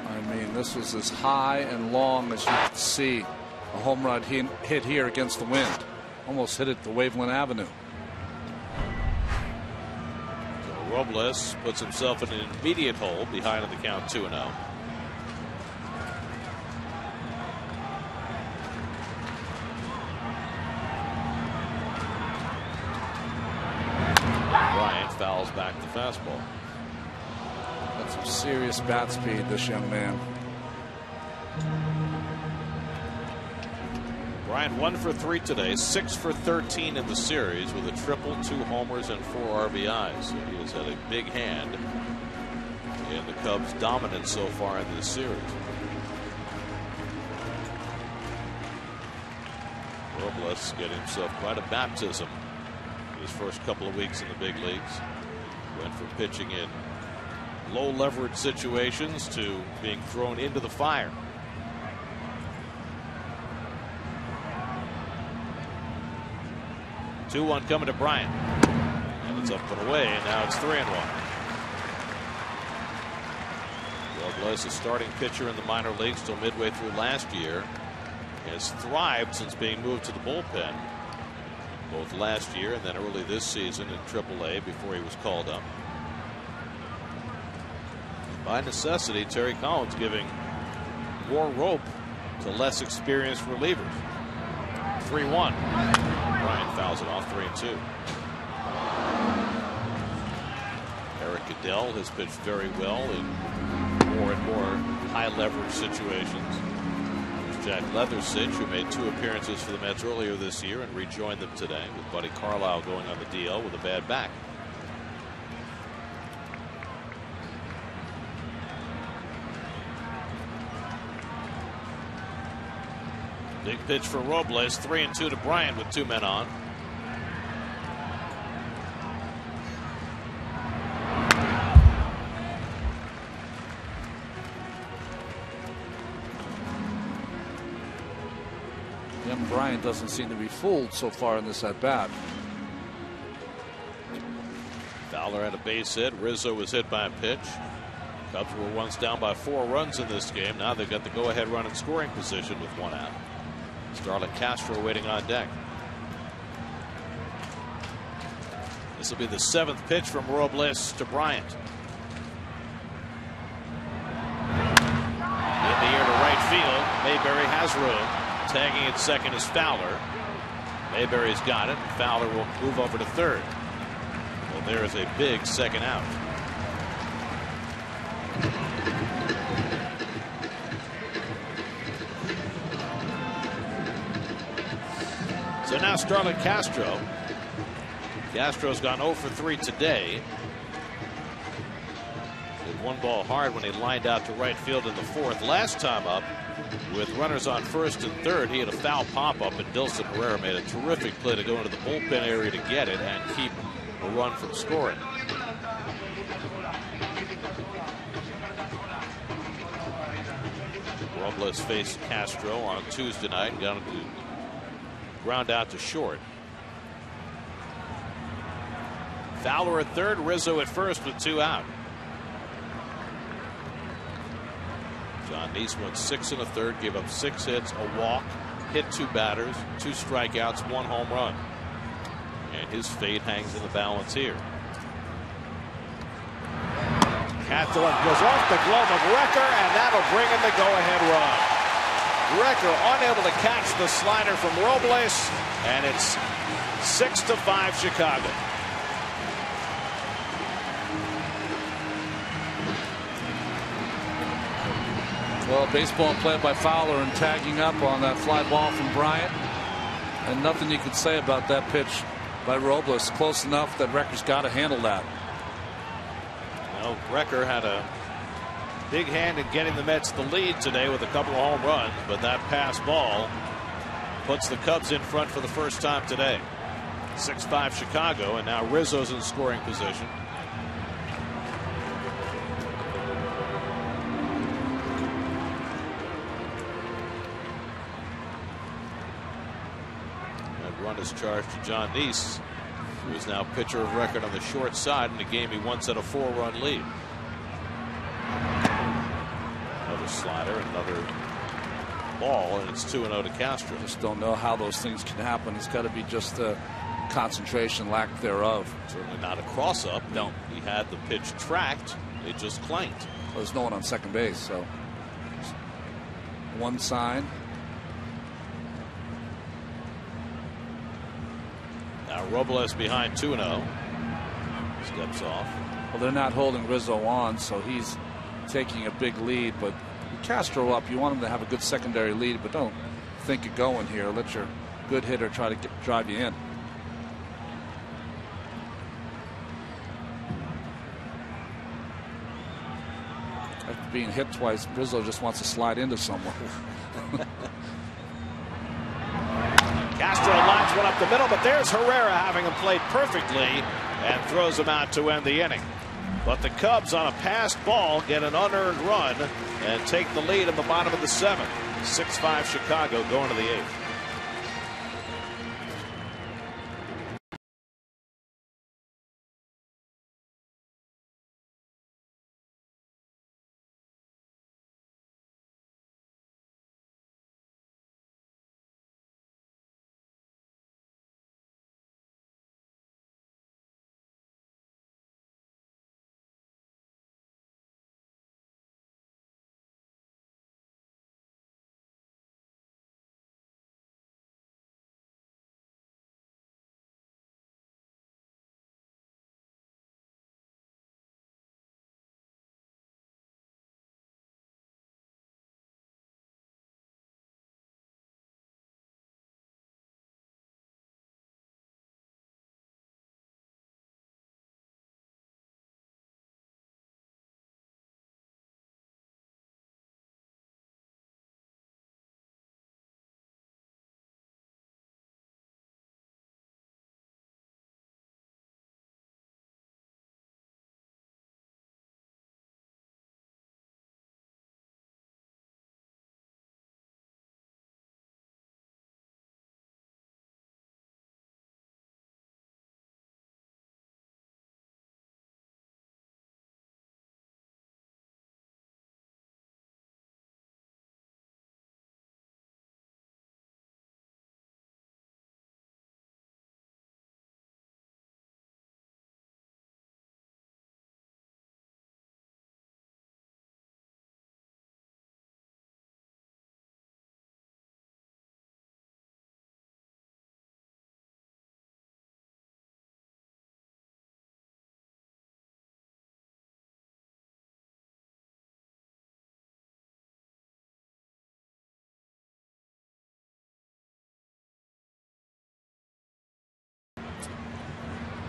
S2: I mean, this was as high and long as you could see a home run hit here against the wind. Almost hit it to Waveland Avenue.
S1: So Robles puts himself in an immediate hole behind in the count 2-0. back the fastball.
S2: That's some serious bat speed, this young man.
S1: Bryant 1 for 3 today, 6 for 13 in the series with a triple, 2 homers, and 4 RBIs. So he has had a big hand in the Cubs' dominance so far in this series. Robles getting himself quite a baptism in his first couple of weeks in the big leagues. Went from pitching in low leverage situations to being thrown into the fire. Two 2-1 coming to Bryant, and it's up and away, and now it's 3-1. Robles, a starting pitcher in the minor leagues till midway through last year, has thrived since being moved to the bullpen, both last year and then early this season in AAA before he was called up. By necessity, Terry Collins giving more rope to less experienced relievers. 3-1. Bryant fouls it off, 3-2. Eric Goeddel has pitched very well in more and more high leverage situations. There's Jack Leathersich, who made 2 appearances for the Mets earlier this year and rejoined them today, with Buddy Carlisle going on the DL with a bad back. Big pitch for Robles, 3-2 to Bryant with 2 men on.
S2: Young Bryant doesn't seem to be fooled so far in this at bat.
S1: Fowler had a base hit. Rizzo was hit by a pitch. Cubs were once down by 4 runs in this game. Now they've got the go-ahead run in scoring position with 1 out. Starlin Castro waiting on deck. This will be the 7th pitch from Robles to Bryant. In the air to right field. Mayberry has room. Tagging at second is Fowler. Mayberry's got it. Fowler will move over to third. Well, there is a big second out. So now Starlin Castro. Castro's gone 0 for 3 today. Hit 1 ball hard when he lined out to right field in the 4th. Last time up, with runners on first and third, he had a foul pop-up, and Dilson Herrera made a terrific play to go into the bullpen area to get it and keep a run from scoring. Robles faced Castro on Tuesday night and got him to ground out to short. Fowler at third, Rizzo at first with 2 out. John Neese went 6 1/3, gave up 6 hits, a walk, hit 2 batters, 2 strikeouts, 1 home run. And his fate hangs in the balance here. Catholic goes off the glove of Recker, and that'll bring in the go-ahead run. Recker unable to catch the slider from Robles, and it's 6-5 Chicago.
S2: Well, baseball played by Fowler and tagging up on that fly ball from Bryant, and nothing you could say about that pitch by Robles. Close enough that Recker's got to handle that.
S1: Well, Recker had a big hand in getting the Mets the lead today with a couple of home runs, but that pass ball puts the Cubs in front for the first time today. 6-5 Chicago, and now Rizzo's in scoring position. That run is charged to John Neese, who is now pitcher of record on the short side in a game he once had a 4-run lead. Another slider, another ball, and it's 2-0 to Castro.
S2: Just don't know how those things can happen. It's got to be just a concentration, lack thereof.
S1: Certainly not a cross-up.
S2: No.
S1: He had the pitch tracked. It just clanked.
S2: Well, there's no one on second base, so one sign.
S1: Now Robles behind 2-0. steps off.
S2: Well, they're not holding Rizzo on, so he's taking a big lead. But with Castro up, you want him to have a good secondary lead, but don't think of going here. Let your good hitter try to drive you in. After being hit twice, Rizzo just wants to slide into someone.
S1: Castro lines one up the middle, but there's Herrera having him played perfectly and throws him out to end the inning. But the Cubs on a passed ball get an unearned run and take the lead in the bottom of the 7th. 6-5 Chicago going to the 8th.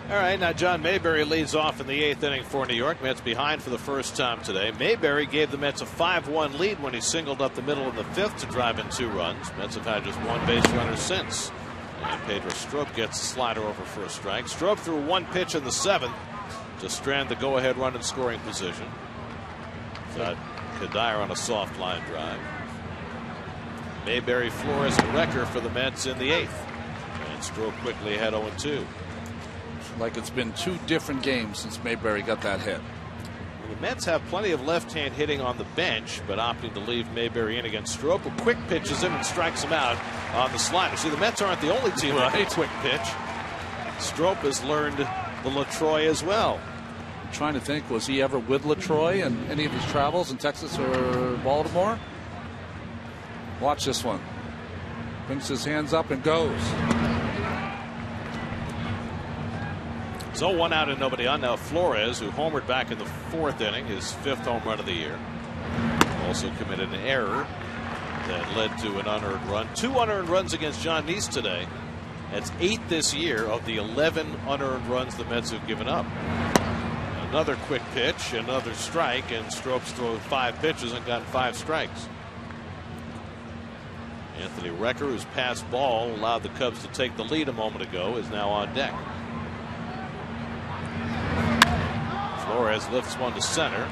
S1: All right, now John Mayberry leads off in the 8th inning for New York. Mets behind for the first time today. Mayberry gave the Mets a 5-1 lead when he singled up the middle in the 5th to drive in 2 runs. Mets have had just 1 base runner since. And Pedro Strop gets the slider over for a strike. Strop threw 1 pitch in the 7th to strand the go-ahead run in scoring position. Got Goeddel on a soft line drive. Mayberry, Flores, and Recker for the Mets in the 8th. And Strop quickly ahead 0-2.
S2: Like it's been 2 different games since Mayberry got that hit.
S1: Well, the Mets have plenty of left-hand hitting on the bench, but opting to leave Mayberry in against Strop, who quick pitches him and strikes him out on the slider. See, the Mets aren't the only team with a quick pitch. Strop has learned the LaTroy as well.
S2: I'm trying to think, was he ever with LaTroy in any of his travels in Texas or Baltimore? Watch this one. Brings his hands up and goes.
S1: So 1 out and nobody on. Now Flores, who homered back in the 4th inning, his 5th home run of the year, also committed an error that led to an unearned run. 2 unearned runs against John Neese today. That's 8 this year of the 11 unearned runs the Mets have given up. Another quick pitch, another strike, and Strop's thrown 5 pitches and gotten 5 strikes. Anthony Recker, whose passed ball allowed the Cubs to take the lead a moment ago, is now on deck. Flores lifts one to center,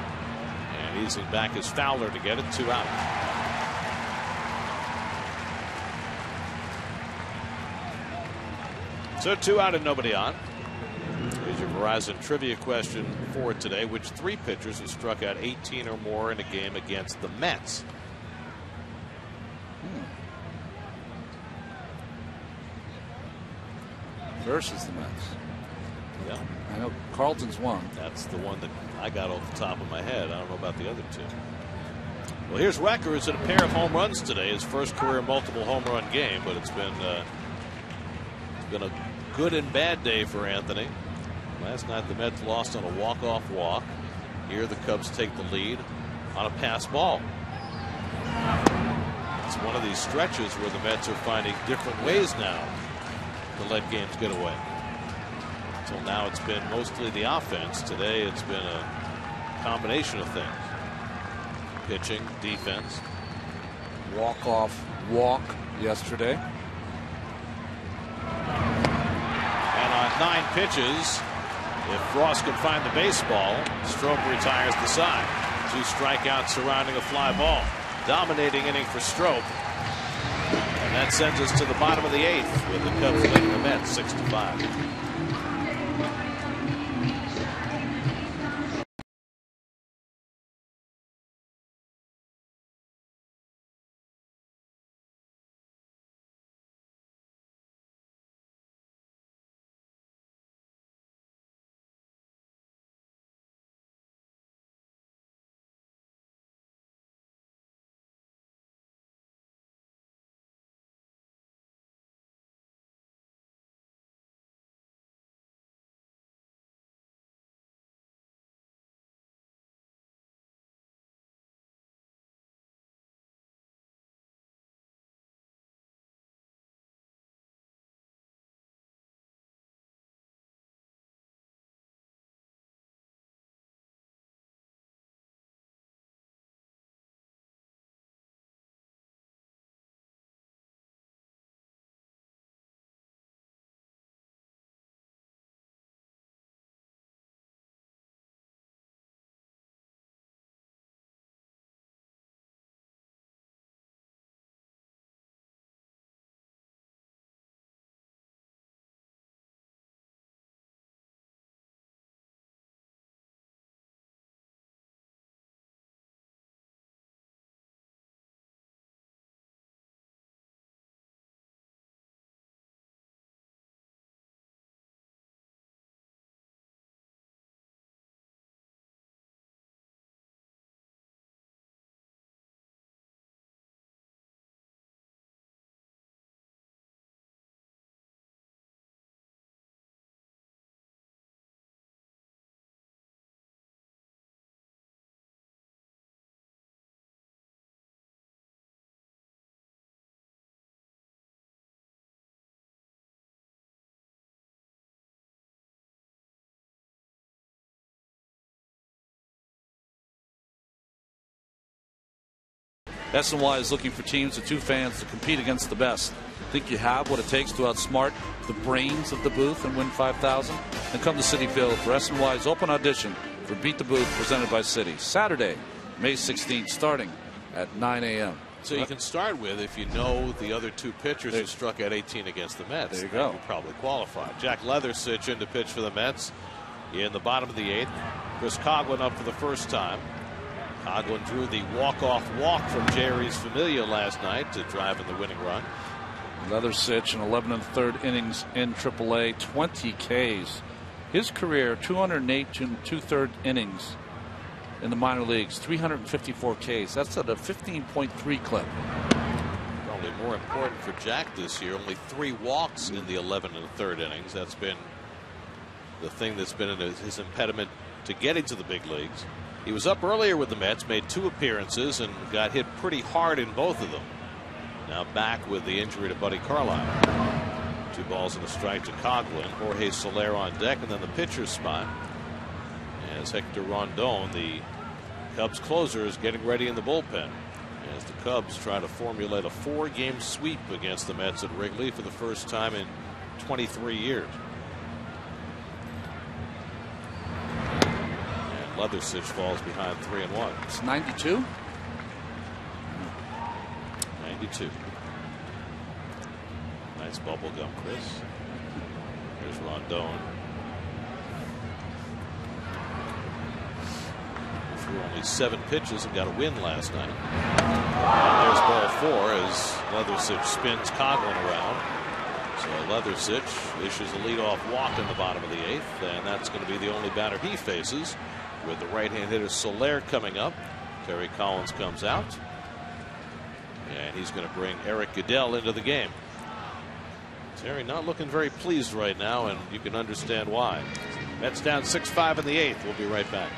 S1: and easing back his Fowler to get it. 2 out. So 2 out and nobody on. Here's your Verizon trivia question for today. Which 3 pitchers have struck out 18 or more in a game against the Mets?
S2: Versus the Mets.
S1: Yeah.
S2: I know Carlton's one.
S1: That's the one that I got off the top of my head. I don't know about the other 2. Well, here's Recker, who's in a pair of home runs today. His first career multiple home run game, but it's been a good and bad day for Anthony. Last night the Mets lost on a walk-off walk. Here the Cubs take the lead on a pass ball. It's one of these stretches where the Mets are finding different ways now to let games get away. Until now it's been mostly the offense. Today it's been a combination of things. Pitching, defense.
S2: Walk-off walk yesterday.
S1: And on 9 pitches, if Frost can find the baseball, Strop retires the side. 2 strikeouts surrounding a fly ball. Dominating inning for Strop. And that sends us to the bottom of the 8th with the Cubs leading the Mets 6-5.
S6: SNY is looking for teams of 2 fans to compete against the best. Think you have what it takes to outsmart the brains of the booth and win $5,000? Then come to Citi Field for SNY's open audition for Beat the Booth presented by Citi. Saturday, May 16th, starting at 9 a.m.
S1: So you can start with, if you know the other 2 pitchers who struck at 18 against the Mets.
S6: There you go.
S1: You probably qualify. Jack Leathersich in to pitch for the Mets in the bottom of the 8th. Chris Coghlan up for the first time. Coghlan drew the walk-off walk from Jerry's Familia last night to drive in the winning run.
S6: Leathersich in 11 1/3 innings in AAA, 20 Ks. His career, 208 2/3 innings in the minor leagues, 354 Ks. That's at a 15.3 clip.
S1: Probably more important for Jack this year. Only 3 walks in the 11 1/3 innings. That's been the thing that's been his impediment to getting to the big leagues. He was up earlier with the Mets, made 2 appearances, and got hit pretty hard in both of them. Now back with the injury to Buddy Carlisle. 2 balls and a strike to Coghlan. Jorge Soler on deck, and then the pitcher's spot as Hector Rondon, the Cubs closer, is getting ready in the bullpen as the Cubs try to formulate a 4-game sweep against the Mets at Wrigley for the first time in 23 years. Leathersich falls behind 3-1.
S6: It's 92.
S1: 92. Nice bubble gum, Chris. Here's Rondon. Threw only 7 pitches and got a win last night. And there's ball 4 as Leathersich spins Coghlan around. So Leathersich issues a leadoff walk in the bottom of the 8th, and that's going to be the only batter he faces, with the right-hand hitter Soler coming up. Terry Collins comes out, and he's going to bring Eric Goeddel into the game. Terry not looking very pleased right now, and you can understand why. Mets down 6-5 in the 8th. We'll be right back.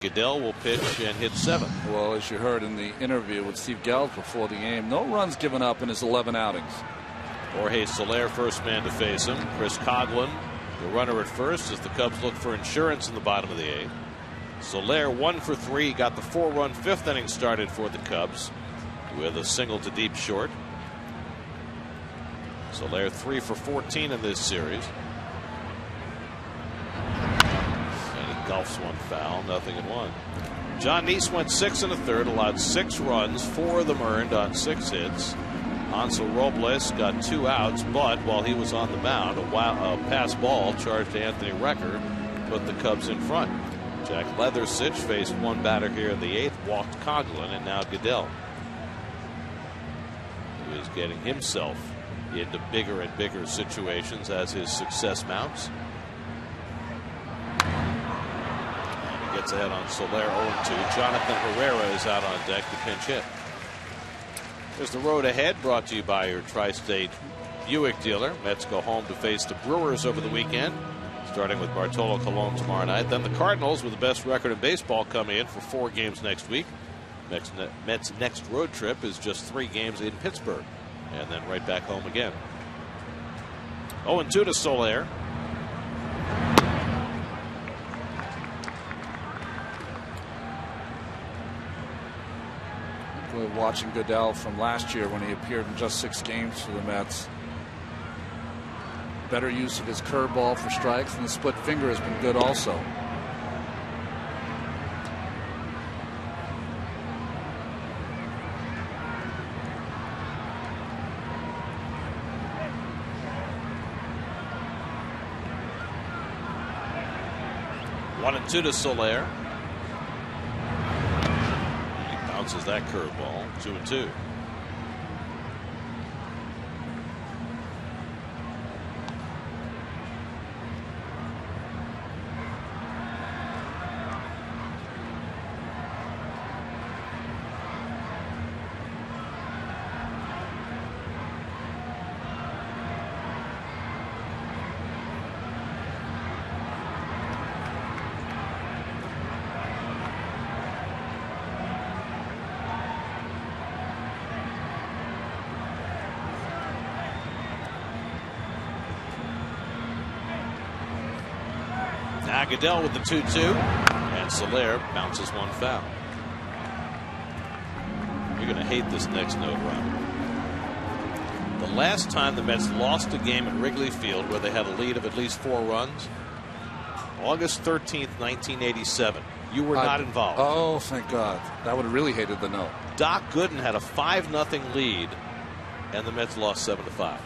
S1: Goeddel will pitch and hit 7.
S6: Well, as you heard in the interview with Steve Gelb before the game, no runs given up in his 11 outings.
S1: Jorge Soler, first man to face him. Chris Coghlan, the runner at first, as the Cubs look for insurance in the bottom of the 8th. Soler 1 for 3, got the 4-run 5th inning started for the Cubs with a single to deep short. Soler 3 for 14 in this series. Golfs one foul, 0-1. John Neese went 6 1/3, allowed 6 runs, 4 of them earned on 6 hits. Hansel Robles got 2 outs, but while he was on the mound, a pass ball charged to Anthony Recker put the Cubs in front. Jack Leathersich faced one batter here in the 8th, walked Coghlan, and now Goeddel, who is getting himself into bigger and bigger situations as his success mounts. Gets ahead on Soler, 0-2. Jonathan Herrera is out on deck to pinch hit. There's the road ahead, brought to you by your Tri-State Buick dealer. Mets go home to face the Brewers over the weekend, starting with Bartolo Colon tomorrow night. Then the Cardinals, with the best record in baseball, come in for 4 games next week. Mets' next road trip is just 3 games in Pittsburgh, and then right back home again. 0-2 to Soler.
S6: Watching Goeddel from last year when he appeared in just 6 games for the Mets. Better use of his curveball for strikes, and the split finger has been good also.
S1: One and 2 to Soler. Bounces that curveball. 2-2. Goeddel with the 2-2, and Soler bounces one foul. You're going to hate this next note run. The last time the Mets lost a game at Wrigley Field where they had a lead of at least 4 runs, August 13th, 1987. You were not involved.
S6: Oh, thank God. I would have really hated the no.
S1: Doc Gooden had a 5-0 lead, and the Mets lost 7-5.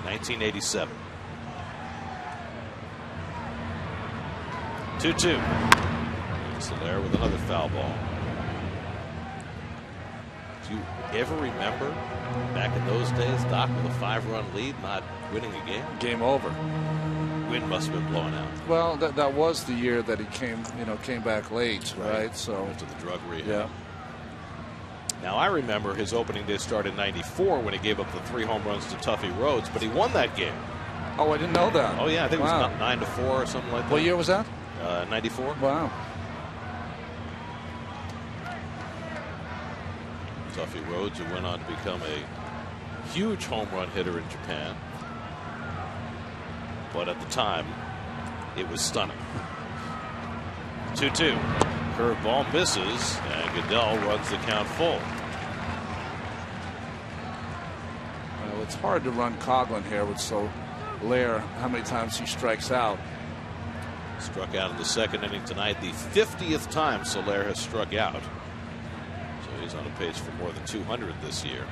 S1: 1987. 2-2. Soler with another foul ball. Do you ever remember back in those days, Doc with a 5-run lead not winning a game?
S6: Game over.
S1: Wind must have been blowing out.
S6: Well, that was the year that he came back late, right? So
S1: after the drug rehab.
S6: Yeah.
S1: Now I remember his opening day start in '94 when he gave up the 3 home runs to Tuffy Rhodes, but he won that game.
S6: Oh, I didn't know that.
S1: Oh yeah, I think it was 9-4 or something like that.
S6: What year was that?
S1: '94.
S6: Wow.
S1: Tuffy Rhodes, who went on to become a huge home run hitter in Japan. But at the time, it was stunning. 2-2. Curveball misses, and Goeddel runs the count full.
S6: Well, it's hard to run Coughlin here with Soler, how many times he strikes out.
S1: Struck out in the 2nd inning tonight, the 50th time Soler has struck out. So he's on a pace for more than 200 this year.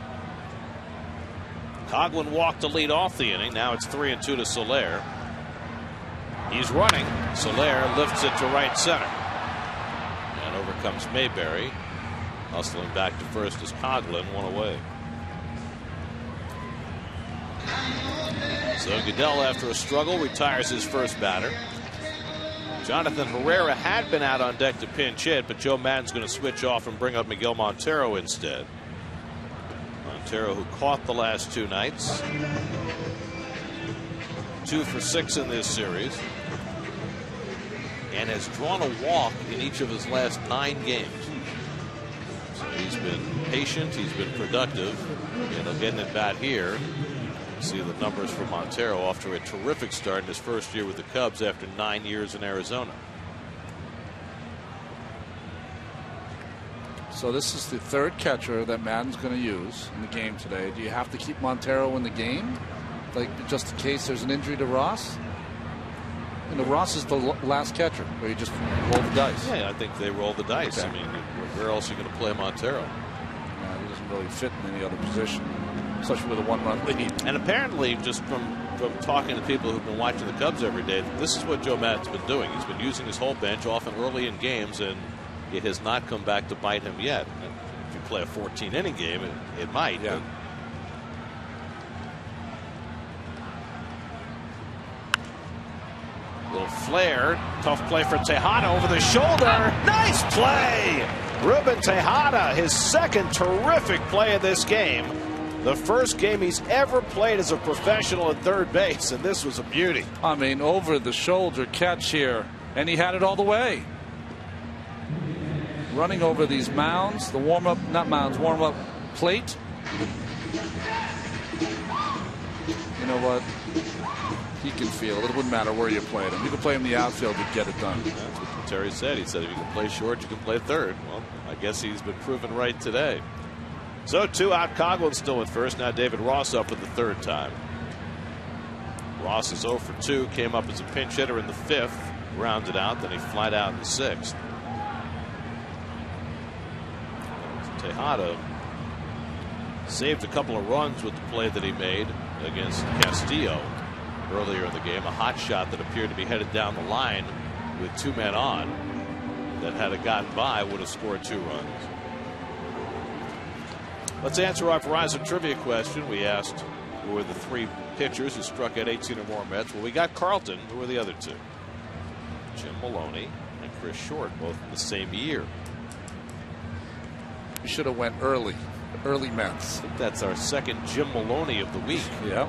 S1: Coughlin walked to lead off the inning. Now it's 3-2 to Soler. He's running. Soler lifts it to right center. And over comes Mayberry. Hustling back to first as Coughlin one away. So Goeddel, after a struggle, retires his first batter. Jonathan Herrera had been out on deck to pinch hit, but Joe Maddon's going to switch off and bring up Miguel Montero instead. Montero, who caught the last 2 nights. 2 for 6 in this series. And has drawn a walk in each of his last 9 games. So he's been patient, he's been productive, and he'll get an at bat here. See the numbers for Montero off to a terrific start in his first year with the Cubs after 9 years in Arizona.
S6: So this is the 3rd catcher that Maddon's going to use in the game today. Do you have to keep Montero in the game, like just in case there's an injury to Ross? You know, Ross is the last catcher where you just roll the dice.
S1: Yeah, I think they roll the dice.
S6: Okay.
S1: I mean, where else are you going to play Montero?
S6: Yeah, he doesn't really fit in any other position, especially with a 1-run lead.
S1: And apparently, just from talking to people who've been watching the Cubs every day, this is what Joe Maddon's been doing. He's been using his whole bench often early in games, and it has not come back to bite him yet. And if you play a 14-inning game, it might.
S6: Yeah.
S1: Little flare, tough play for Tejada over the shoulder. Nice play! Ruben Tejada, his 2nd terrific play of this game. The first game he's ever played as a professional at third base, and this was a beauty.
S6: I mean, over the shoulder catch here, and he had it all the way. Running over these mounds, the warm-up, not mounds, warm-up plate. You know what? He can feel it. It wouldn't matter where you played him. You could play him in the outfield to get it done.
S1: That's what Terry said. He said if you can play short, you can play third. Well, I guess he's been proven right today. So 2 out. Coughlin still at first. Now David Ross up for the 3rd time. Ross is 0 for 2. Came up as a pinch hitter in the 5th. Rounded out. Then he flied out in the 6th. Tejada saved a couple of runs with the play that he made against Castillo earlier in the game. A hot shot that appeared to be headed down the line with 2 men on, that had it gotten by would have scored 2 runs. Let's answer our Verizon trivia question. We asked who were the 3 pitchers who struck at 18 or more Mets. Well, we got Carlton. Who were the other 2? Jim Maloney and Chris Short, both in the same year.
S6: We should have went early Mets.
S1: I think that's our 2nd Jim Maloney of the week.
S6: Yeah.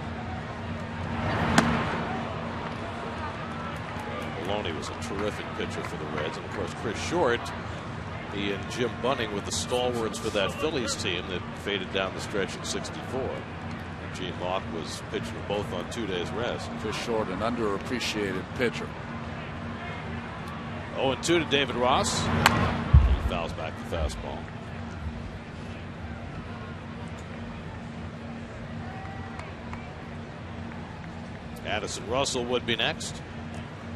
S1: Maloney was a terrific pitcher for the Reds, and of course Chris Short, he and Jim Bunning were the stalwarts for that Phillies team that faded down the stretch in '64. And Gene Locke was pitching them both on 2 days rest.
S6: Chris Short, an underappreciated pitcher.
S1: 0-2 to David Ross. He fouls back the fastball. Addison Russell would be next.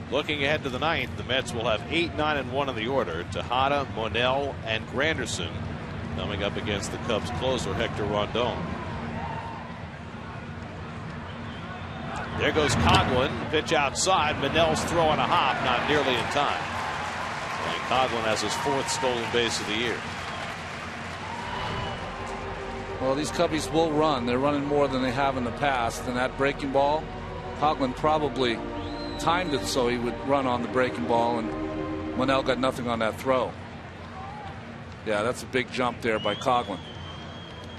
S1: Looking ahead to the ninth, the Mets will have 8, 9, and 1 in the order. Tejada, Monell, and Granderson coming up against the Cubs closer Hector Rondon. There goes Coghlan. Pitch outside. Monell's throwing a hop, not nearly in time. And Coghlan has his 4th stolen base of the year.
S6: Well, these Cubbies will run. They're running more than they have in the past. And that breaking ball, Coghlan probably timed it so he would run on the breaking ball, and Monell got nothing on that throw. Yeah, that's a big jump there by Coghlan.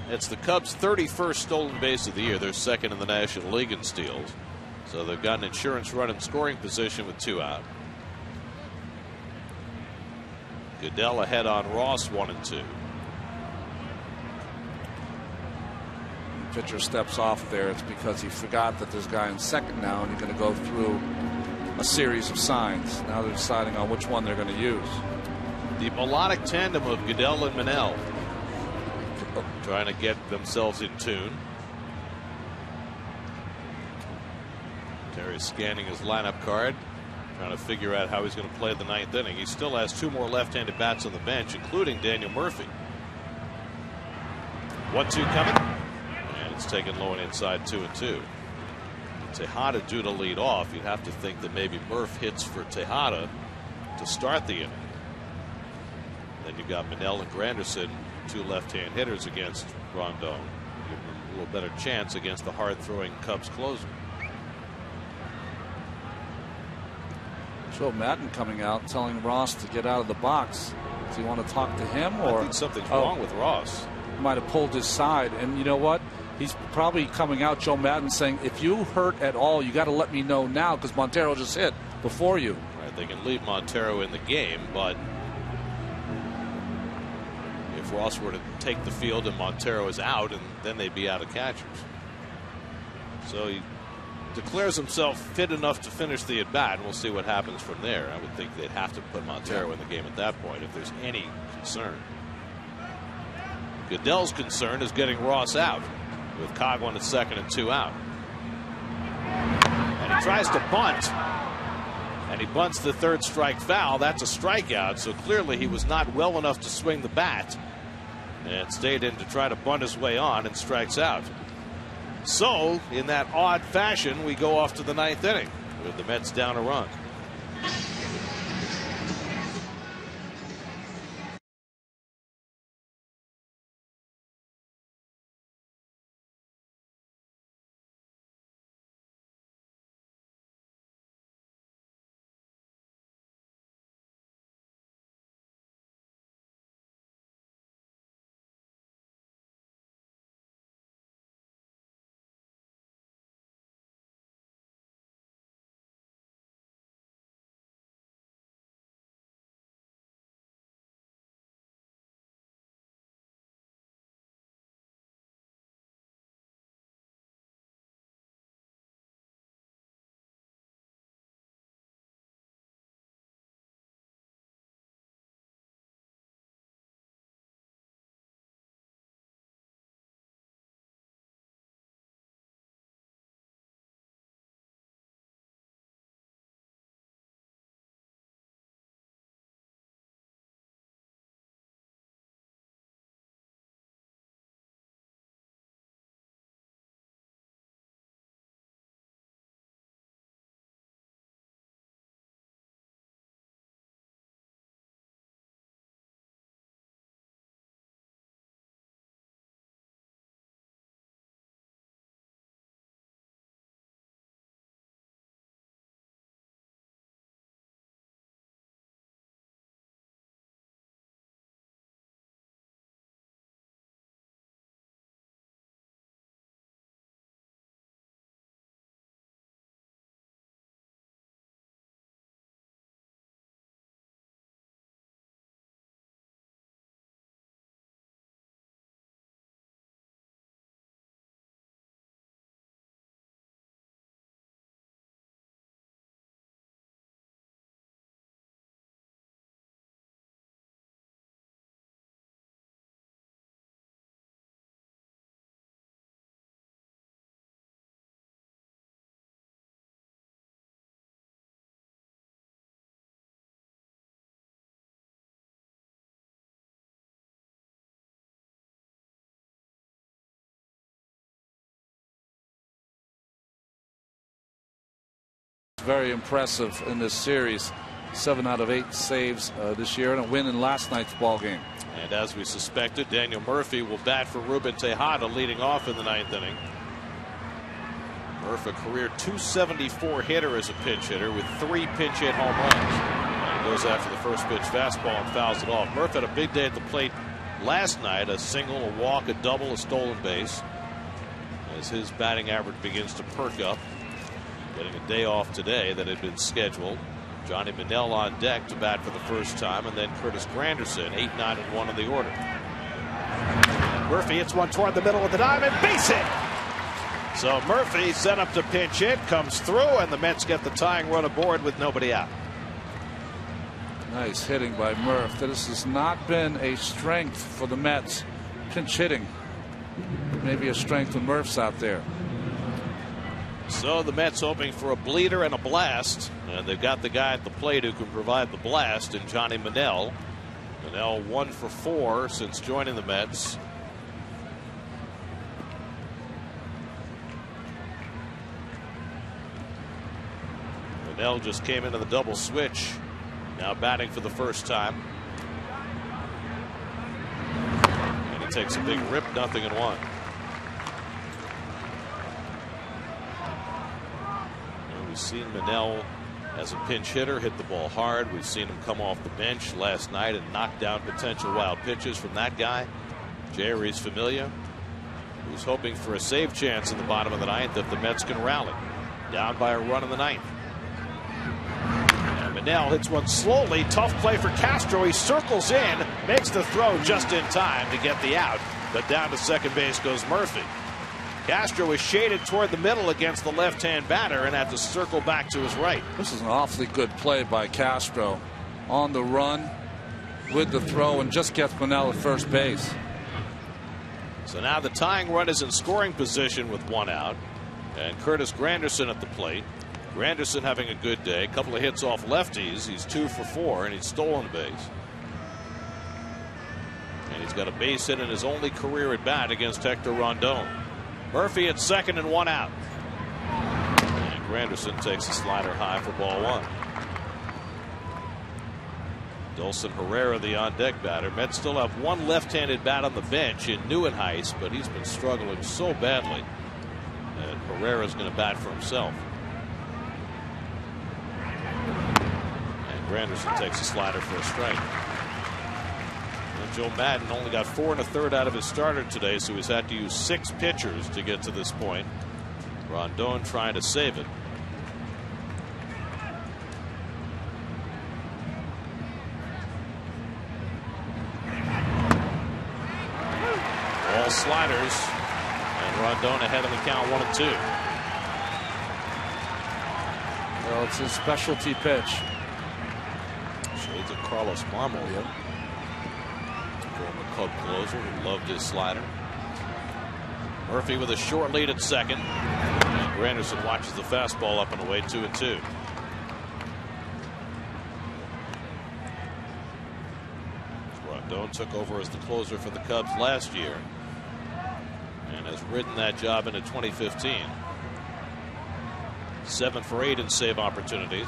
S1: It's the Cubs' 31st stolen base of the year. They're second in the National League in steals. So they've got an insurance run in scoring position with 2 out. Goeddel ahead on Ross, 1 and 2.
S6: Pitcher steps off there, it's because he forgot that there's a guy in second now, and he's going to go through a series of signs. Now they're deciding on which one they're going to use.
S1: The melodic tandem of Goeddel and Monell trying to get themselves in tune. Terry's scanning his lineup card, trying to figure out how he's going to play the 9th inning. He still has 2 more left-handed bats on the bench, including Daniel Murphy. 1-2 coming. It's taken low and inside 2-2. Tejada due to lead off. You'd have to think that maybe Murph hits for Tejada to start the inning. Then you've got Monell and Granderson, 2 left-hand hitters against Rondon. Give him a little better chance against the hard-throwing Cubs closer.
S6: Joe Madden coming out telling Ross to get out of the box. Does he want to talk to him, or
S1: I think something's wrong with Ross?
S6: Might have pulled his side, and you know what? He's probably coming out, Joe Madden, saying, if you hurt at all, you got to let me know now, because Montero just hit before you.
S1: Right, they can leave Montero in the game, but if Ross were to take the field and Montero is out, and then they'd be out of catchers. So he declares himself fit enough to finish the at-bat, and we'll see what happens from there. I would think they'd have to put Montero in the game at that point if there's any concern. Goodell's concern is getting Ross out, with Coghlan at second and 2 out. And he tries to bunt, and he bunts the 3rd strike foul. That's a strikeout, so clearly he was not well enough to swing the bat, and stayed in to try to bunt his way on and strikes out. So in that odd fashion, we go off to the 9th inning with the Mets down a run.
S6: very impressive in this series. 7 out of 8 saves this year, and a win in last night's ball game.
S1: And as we suspected, Daniel Murphy will bat for Ruben Tejada leading off in the 9th inning. Murphy, a career .274 hitter as a pinch hitter with 3 pinch hit home runs. And he goes after the first pitch fastball and fouls it off. Murphy had a big day at the plate last night, a single, a walk, a double, a stolen base, as his batting average begins to perk up. Getting a day off today that had been scheduled. Johnny Manel on deck to bat for the first time, and then Curtis Granderson, 8, 9, and 1 in the order. Murphy hits one toward the middle of the diamond, base hit. So Murphy set up to pinch hit, comes through, and the Mets get the tying run aboard with nobody out.
S6: Nice hitting by Murph. This has not been a strength for the Mets. Pinch hitting. Maybe a strength when Murph's out there.
S1: So the Mets hoping for a bleeder and a blast, and they've got the guy at the plate who can provide the blast in Johnny Manel. Manel 1 for 4 since joining the Mets. Manel just came into the double switch, now batting for the first time. And he takes a big rip, 0-1. We've seen Manel as a pinch hitter hit the ball hard. We've seen him come off the bench last night and knock down potential wild pitches from that guy, Jerry's Familia, who's hoping for a save chance in the bottom of the 9th if the Mets can rally. Down by a run in the 9th. And Manel hits one slowly. Tough play for Castro. He circles in, makes the throw just in time to get the out. But down to second base goes Murphy. Castro is shaded toward the middle against the left-hand batter and had to circle back to his right.
S6: This is an awfully good play by Castro. On the run with the throw and just gets Manel at first base.
S1: So now the tying run is in scoring position with 1 out. And Curtis Granderson at the plate. Granderson having a good day. A couple of hits off lefties. He's 2 for 4 and he's stolen a base. And he's got a base hit in his only career at bat against Hector Rondon. Murphy at second and 1 out. And Granderson takes a slider high for ball 1. Dulcin Herrera, the on-deck batter. Mets still have one left-handed bat on the bench in Nieuwenhuis, but he's been struggling so badly. And Herrera's going to bat for himself. And Granderson takes a slider for a strike. And Joe Madden only got 4 1/3 out of his starter today, so he's had to use 6 pitchers to get to this point. Rondon trying to save it. All sliders, and Rondon ahead of the count 1-2.
S6: Well, it's his specialty pitch.
S1: Shades of Carlos Marmol, former Cub closer who loved his slider. Murphy with a short lead at second. And Granderson watches the fastball up and away, 2-2. Rondon took over as the closer for the Cubs last year and has ridden that job into 2015. 7 for 8 in save opportunities.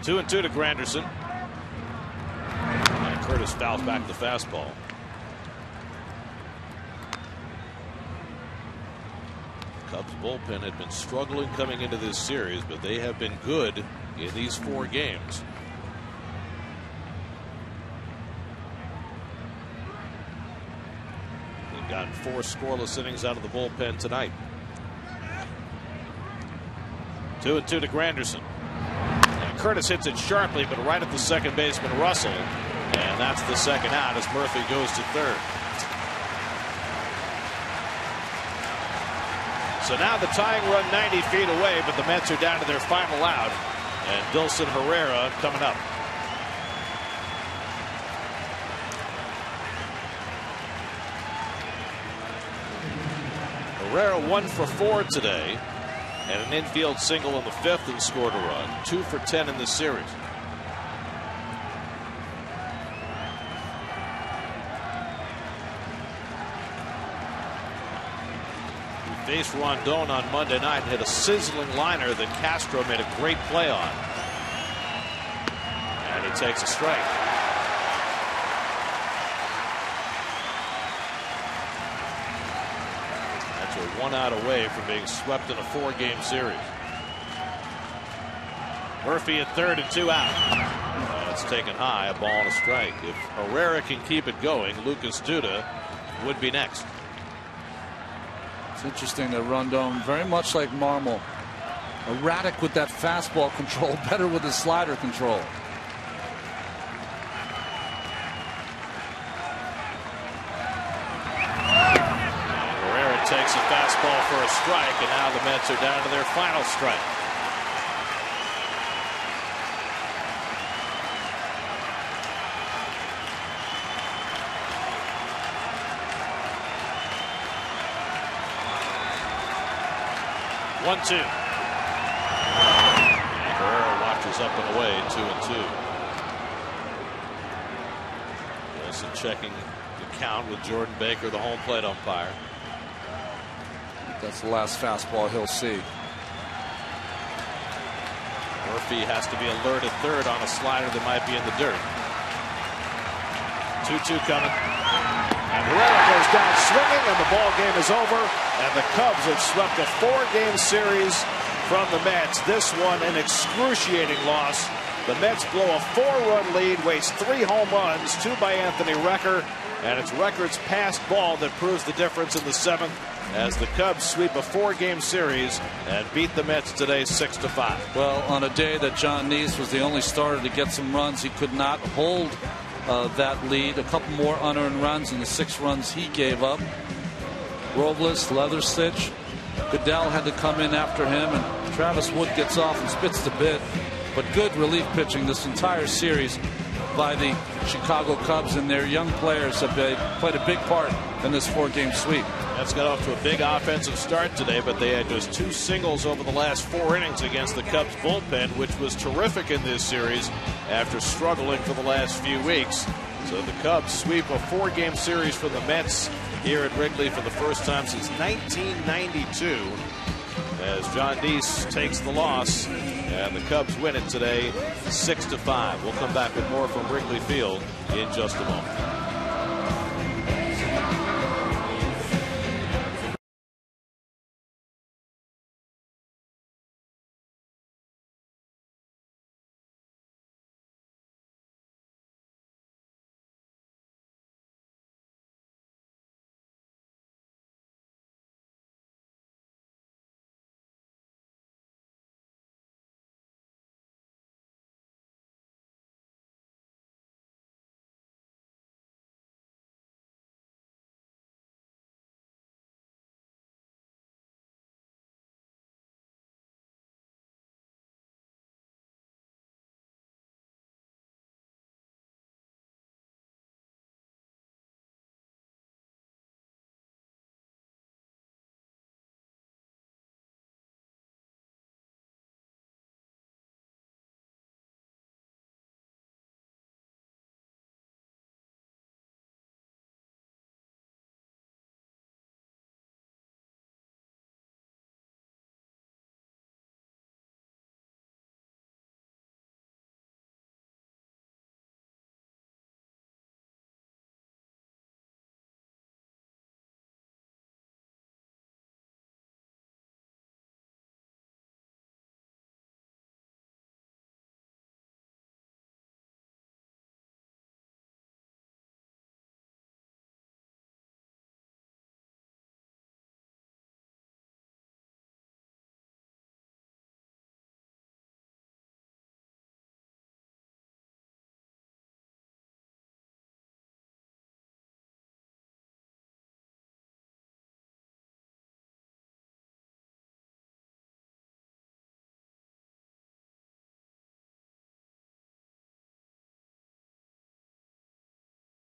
S1: 2-2 to Granderson. And Curtis fouls back the fastball. Cubs bullpen had been struggling coming into this series, but they have been good in these 4 games. They've gotten 4 scoreless innings out of the bullpen tonight. 2-2 to Granderson. And Curtis hits it sharply, but right at the second baseman Russell. And that's the second out as Murphy goes to third. So now the tying run 90 feet away, but the Mets are down to their final out. And Dulcin Herrera coming up. Herrera 1 for 4 today. And an infield single in the 5th and scored a run. 2 for 10 in this series. We faced Rondon on Monday night and hit a sizzling liner that Castro made a great play on. And he takes a strike. That's a 1 out away from being swept in a 4-game series. Murphy at third and 2 out. And it's taken high, a ball and a strike. If Herrera can keep it going, Lucas Duda would be next.
S6: It's interesting that Rondon, very much like Marmol, erratic with that fastball control, better with his slider control.
S1: Herrera takes a fastball for a strike, and now the Mets are down to their final strike. One-two. Herrera watches up and away, 2-2. Wilson checking the count with Jordan Baker, the home plate umpire.
S6: That's the last fastball he'll see.
S1: Murphy has to be alert at third on a slider that might be in the dirt. 2-2 coming. And Herrera goes down swinging, and the ball game is over. And the Cubs have swept a 4-game series from the Mets. This one an excruciating loss. The Mets blow a 4-run lead, waste 3 home runs, 2 by Anthony Recker, and it's Recker's passed ball that proves the difference in the 7th as the Cubs sweep a 4-game series and beat the Mets today 6-5.
S6: Well, on a day that John Neese was the only starter to get some runs, he could not hold that lead. A couple more unearned runs in the 6 runs he gave up. Robles, Leatherstitch, Goeddel had to come in after him, and Travis Wood gets off and spits the bit. But good relief pitching this entire series by the Chicago Cubs, and their young players have played a big part in this 4-game sweep.
S1: That's got off to a big offensive start today, but they had just 2 singles over the last 4 innings against the Cubs bullpen, which was terrific in this series after struggling for the last few weeks. So the Cubs sweep a 4-game series for the Mets here at Wrigley for the first time since 1992 as John Neese takes the loss, and the Cubs win it today 6-5. We'll come back with more from Wrigley Field in just a moment.